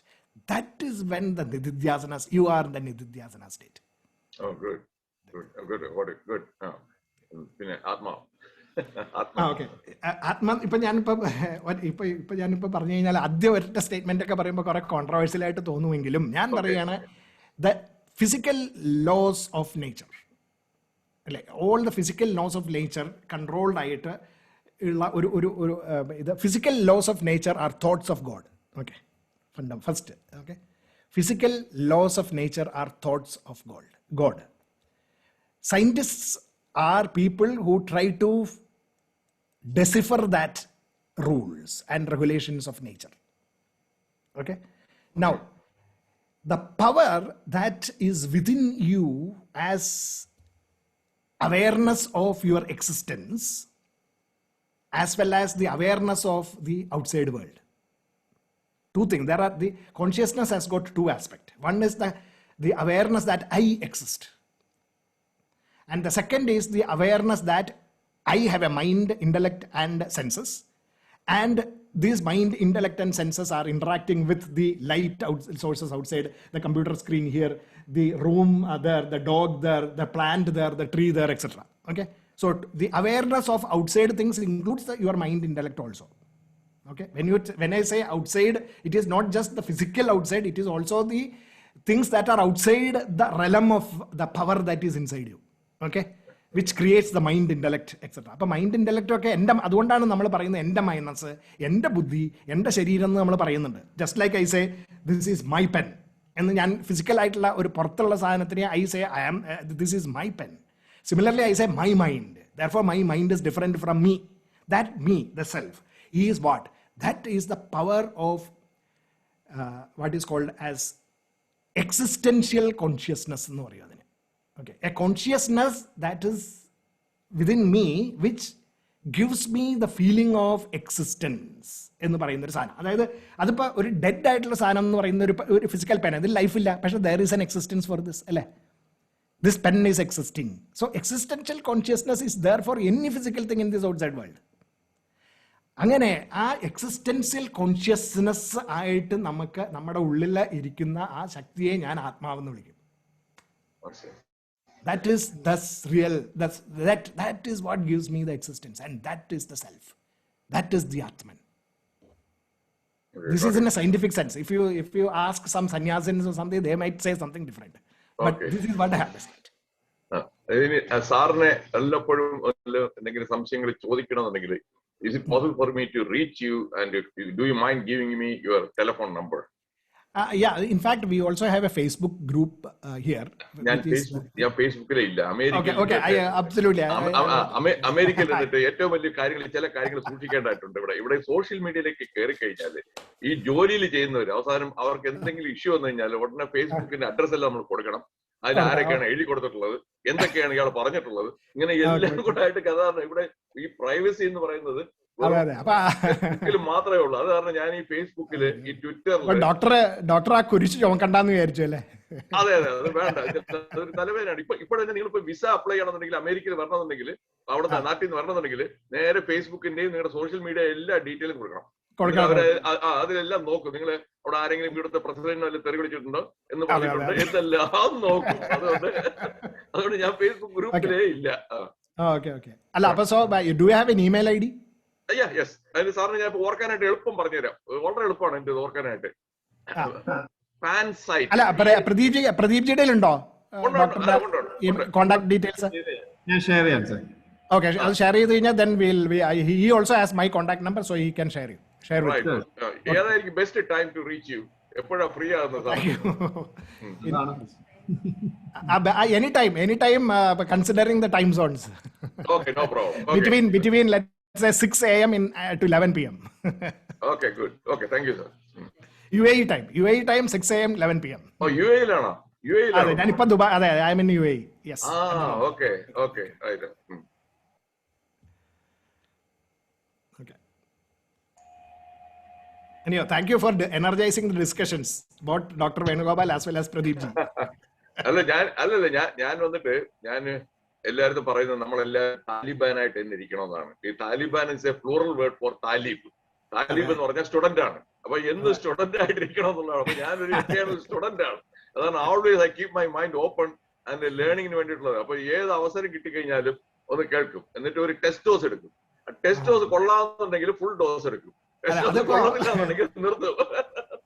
That is when the nididhyasanas, you are in the nididhyasana state. Oh, good. Good. പിന്നെ ഇപ്പൊ ഞാനിപ്പോ പറഞ്ഞു കഴിഞ്ഞാൽ ആദ്യം ഒറ്റ statement ഒക്കെ പറയുമ്പോൾ കുറെ കോൺട്രവേഴ്സ്യൽ ആയിട്ട് തോന്നുമെങ്കിലും ഞാൻ പറയുകയാണ്, the physical laws of nature, അല്ലെ, all the physical laws of nature controlled ആയിട്ട് ഉള്ള ഒരു ഇത് physical laws of nature are thoughts of God. Okay, first. Okay, physical laws of nature are thoughts of God. Scientists are people who try to decipher that rules and regulations of nature. Okay? Now, the power that is within you as awareness of your existence, as well as the awareness of the outside world. Two things. There are the consciousness has got two aspects. One is the awareness that I exist. And the second is the awareness that I have a mind, intellect, and senses. And these mind, intellect, and senses are interacting with the light sources outside, the computer screen here, the room there, the dog there, the plant there, the tree there, etc. Okay? So the awareness of outside things includes your mind, intellect also. Okay? When I say outside, it is not just the physical outside, it is also the things that are outside the realm of the power that is inside you. Okay? Which creates the mind, intellect, etc. അപ്പോൾ mind intellect ഒക്കെ അതുകൊണ്ടാണ് നമ്മൾ പറയുന്നത് എൻ്റെ മനസ്സ്, എൻ്റെ ബുദ്ധി, എൻ്റെ ശരീരം എന്ന് നമ്മൾ പറയുന്നുണ്ട്. Just like I say this is my pen എന്ന് ഞാൻ ഫിസിക്കലായിട്ടുള്ള ഒരു പുറത്തുള്ള സാധനത്തിന് I say this is my pen. Similarly, I say my mind. Therefore, my mind is different from me. That me, the self, is what? That is the power of what is called as existential consciousness. Okay, a consciousness that is within me, which gives me the feeling of existence. എന്ന് പറയുന്ന ഒരു സാധനം. അതായത് അതിപ്പോൾ ഒരു dead ആയിട്ടുള്ള സാധനം എന്ന് പറയുന്ന ഒരു ഫിസിക്കൽ പെൻ, അതിൽ ലൈഫില്ല, പക്ഷേ there is N existence for this, അല്ലേ? This pen is existing. So existential consciousness is there for any physical thing in this outside world. അങ്ങനെ ആ എക്സിസ്റ്റൻഷ്യൽ കോൺഷ്യസ്നെസ് ആയിട്ട് നമുക്ക് നമ്മുടെ ഉള്ളിൽ ഇരിക്കുന്ന ആ ശക്തിയെ ഞാൻ ആത്മാവെന്ന് വിളിക്കും. That is real. That is what gives me the existence, and that is the self. That is the Atman. This is in a scientific sense. If you ask some sannyasins or something, they might say something different. But this is what I understand. സാറിനെ എല്ലപ്പോഴും എന്തെങ്കിലും സംശയങ്ങൾ ചോദിക്കണമെന്നുണ്ടെങ്കിൽ is it possible for me to reach you, and do you mind giving me your telephone number? Yeah, in fact, we also have a Facebook group here. ഞാൻ ഫേസ്ബുക്കിലെ ഇല്ല, അമേരിക്കയിൽ നിന്നിട്ട് ഏറ്റവും വലിയ കാര്യങ്ങൾ, ചില കാര്യങ്ങൾ സൂക്ഷിക്കേണ്ടതായിട്ടുണ്ട്. ഇവിടെ സോഷ്യൽ മീഡിയയിലേക്ക് കയറി കഴിഞ്ഞാൽ ഈ ജോലിയിൽ ചെയ്യുന്നവർ അവസാനം അവർക്ക് എന്തെങ്കിലും ഇഷ്യൂ വന്നു കഴിഞ്ഞാൽ ഉടനെ ഫേസ്ബുക്കിന്റെ അഡ്രസ് എല്ലാം നമ്മൾ കൊടുക്കണം. അതിൽ ആരൊക്കെയാണ് എഴുതി കൊടുത്തിട്ടുള്ളത്, എന്തൊക്കെയാണ് ഇയാൾ പറഞ്ഞിട്ടുള്ളത്, ഇങ്ങനെ എല്ലാം കൂടെ ആയിട്ട് കഥാരണ ഇവിടെ ഈ പ്രൈവസി എന്ന് പറയുന്നത് മാത്രമേ ഉള്ളൂ. അത് കാരണം ഞാൻ ഈ ഫേസ്ബുക്കില്, ഈ ട്വിറ്ററിൽ ഡോക്ടറെ കുരിശ് ചുമക്കണ്ടെന്ന് വിചാരിച്ചു അല്ലേ? അതെ, അത് വേണ്ട, അതൊരു തലവേദനയാണ്. ഇപ്പൊ തന്നെ നിങ്ങളിപ്പോ വിസ അപ്ലൈ ചെയ്യണമെന്നുണ്ടെങ്കിൽ, അമേരിക്കയിൽ വരണമെന്നുണ്ടെങ്കിൽ, അവിടെ നാട്ടിൽ നിന്ന് വരണമെന്നുണ്ടെങ്കിൽ നേരെ ഫേസ്ബുക്കിന്റെയും നിങ്ങളുടെ സോഷ്യൽ മീഡിയ എല്ലാ ഡീറ്റെയിലും കൊടുക്കണം. അതിലെല്ലാം നോക്കും. നിങ്ങൾ അവിടെ ആരെങ്കിലും ഇവിടുത്തെ പ്രസിഡന്റിനെ തെറി വിളിച്ചിട്ടുണ്ടോ എന്ന് പറഞ്ഞിട്ടുണ്ട്, എന്തെല്ലാം നോക്കും. അതുകൊണ്ട് ഞാൻ ഫേസ്ബുക്ക് ഗ്രൂപ്പിലേ ഇല്ല. അല്ല, അപ്പൊ so do you have an email ID? Yes, അതിന് സാറിന് ഞാൻ ഓർക്കാനായിട്ട് എളുപ്പം പറഞ്ഞുതരാം. വളരെ എളുപ്പമാണ് എന്റെ ഓർക്കാനായിട്ട്. Fan site. അല്ല, പ്രദീപ് ജിയുടെ ഉണ്ടോ കോണ്ടാക്ട് ഡീറ്റെയിൽസ്? ഞാൻ ഷെയർ ചെയ്യാം sir. Okay, I'll share it. Then he also has my contact number, so he can share with you. ഏതായിരിക്കും best time to reach you? എപ്പോഴാ ഫ്രീ ആകുന്നത്? Anytime, considering the time zones. Okay, no problem. Between let's say 6 a.m. to 11 p.m. Okay, good. Okay, thank you, sir. UAE time 6 a.m. 11 p.m. Oh, UAE-ലാണോ? UAE-ലാണോ? ഞാനിപ്പോ Dubai. അതെ, I am in UAE. Yes. Okay. Right. Anyhow, thank you for energizing the discussions, both Dr. Venugopal as well as Pradeep ji. ഞാൻ വന്നിട്ട് ഞാൻ എല്ലാവരും പറയുന്നത് നമ്മളെല്ലാം താലിബാനായിട്ട് തന്നെ ഇരിക്കണമെന്നാണ്. ഈ Taliban is A plural word for Talib. Talib എന്ന് പറഞ്ഞാൽ സ്റ്റുഡന്റ് ആണ്. അപ്പൊ എന്ത് സ്റ്റുഡന്റ് ആയിട്ട് ഇരിക്കണം എന്നുള്ളതാണ്. അപ്പൊ ഞാനൊരു സ്റ്റുഡന്റ് ആണ്. അതാണ് always I keep my mind open and ലേണിംഗിന് വേണ്ടിയിട്ടുള്ളത്. അപ്പൊ ഏത് അവസരം കിട്ടിക്കഴിഞ്ഞാലും ഒന്ന് കേൾക്കും. എന്നിട്ട് ഒരു ടെസ്റ്റ് ഡോസ് എടുക്കും. ടെസ്റ്റ് ഡോസ് കൊള്ളാമെന്നുണ്ടെങ്കിൽ ഫുൾ ഡോസ് എടുക്കും.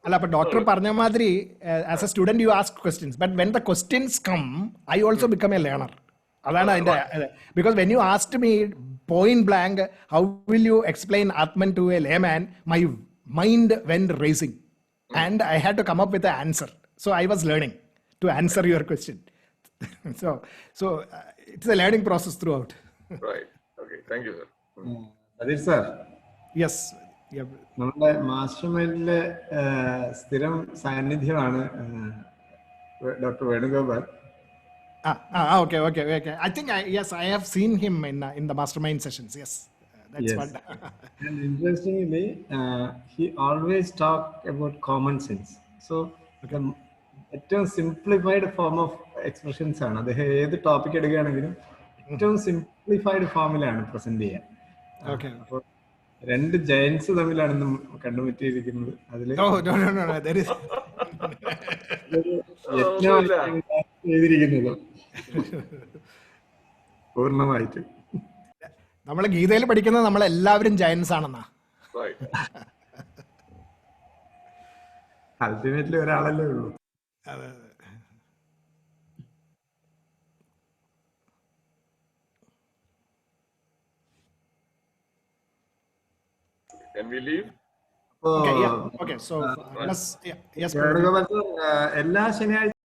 അല്ല, അപ്പൊ ഡോക്ടർ പറഞ്ഞ മാതിരി as a student you ask questions, but when the questions come I also become a learner. അതാണ് അതിന്റെ. Because when you asked me point blank how will you explain Atman to a layman, my mind went racing and I had to come up with answer. So I was learning to answer your question. So it's a learning process throughout. Right. Okay. Thank you, sir. Sadiq sir. Yes. Yeah. നമ്മുടെ master മൈൻഡിലെ സ്ഥിരം സാന്നിധ്യമാണ് doctor Venugopal. Okay. I think I have seen him in the mastermind sessions. Yes, that's Yes. what. And interestingly, he always talk about common sense. So the ഏറ്റവും simplified form of expressions ആണ് അദ്ദേഹം ഏത് topic എടുക്കുകയാണെങ്കിലും ഏറ്റവും simplified ഫോമിലാണ് present ചെയ്യുക. Okay. അപ്പോൾ രണ്ട് giants തമ്മിലാണ് ഇന്ന് കണ്ടുമുറ്റിയിരിക്കുന്നത്. അതിൽ No. There is. ചെയ്തിരിക്കുന്നത് പൂർണ്ണമായിട്ട്. നമ്മൾ ഗീതയിൽ പഠിക്കുന്നത് നമ്മളെല്ലാവരും ജയൻസ് ആണെന്നാ. Right. അൾട്ടിമേറ്റ്ലി ഒരാളല്ലേ ഉള്ളൂ. Can we leave? Okay. So yes. എല്ലാ ശനിയാഴ്ച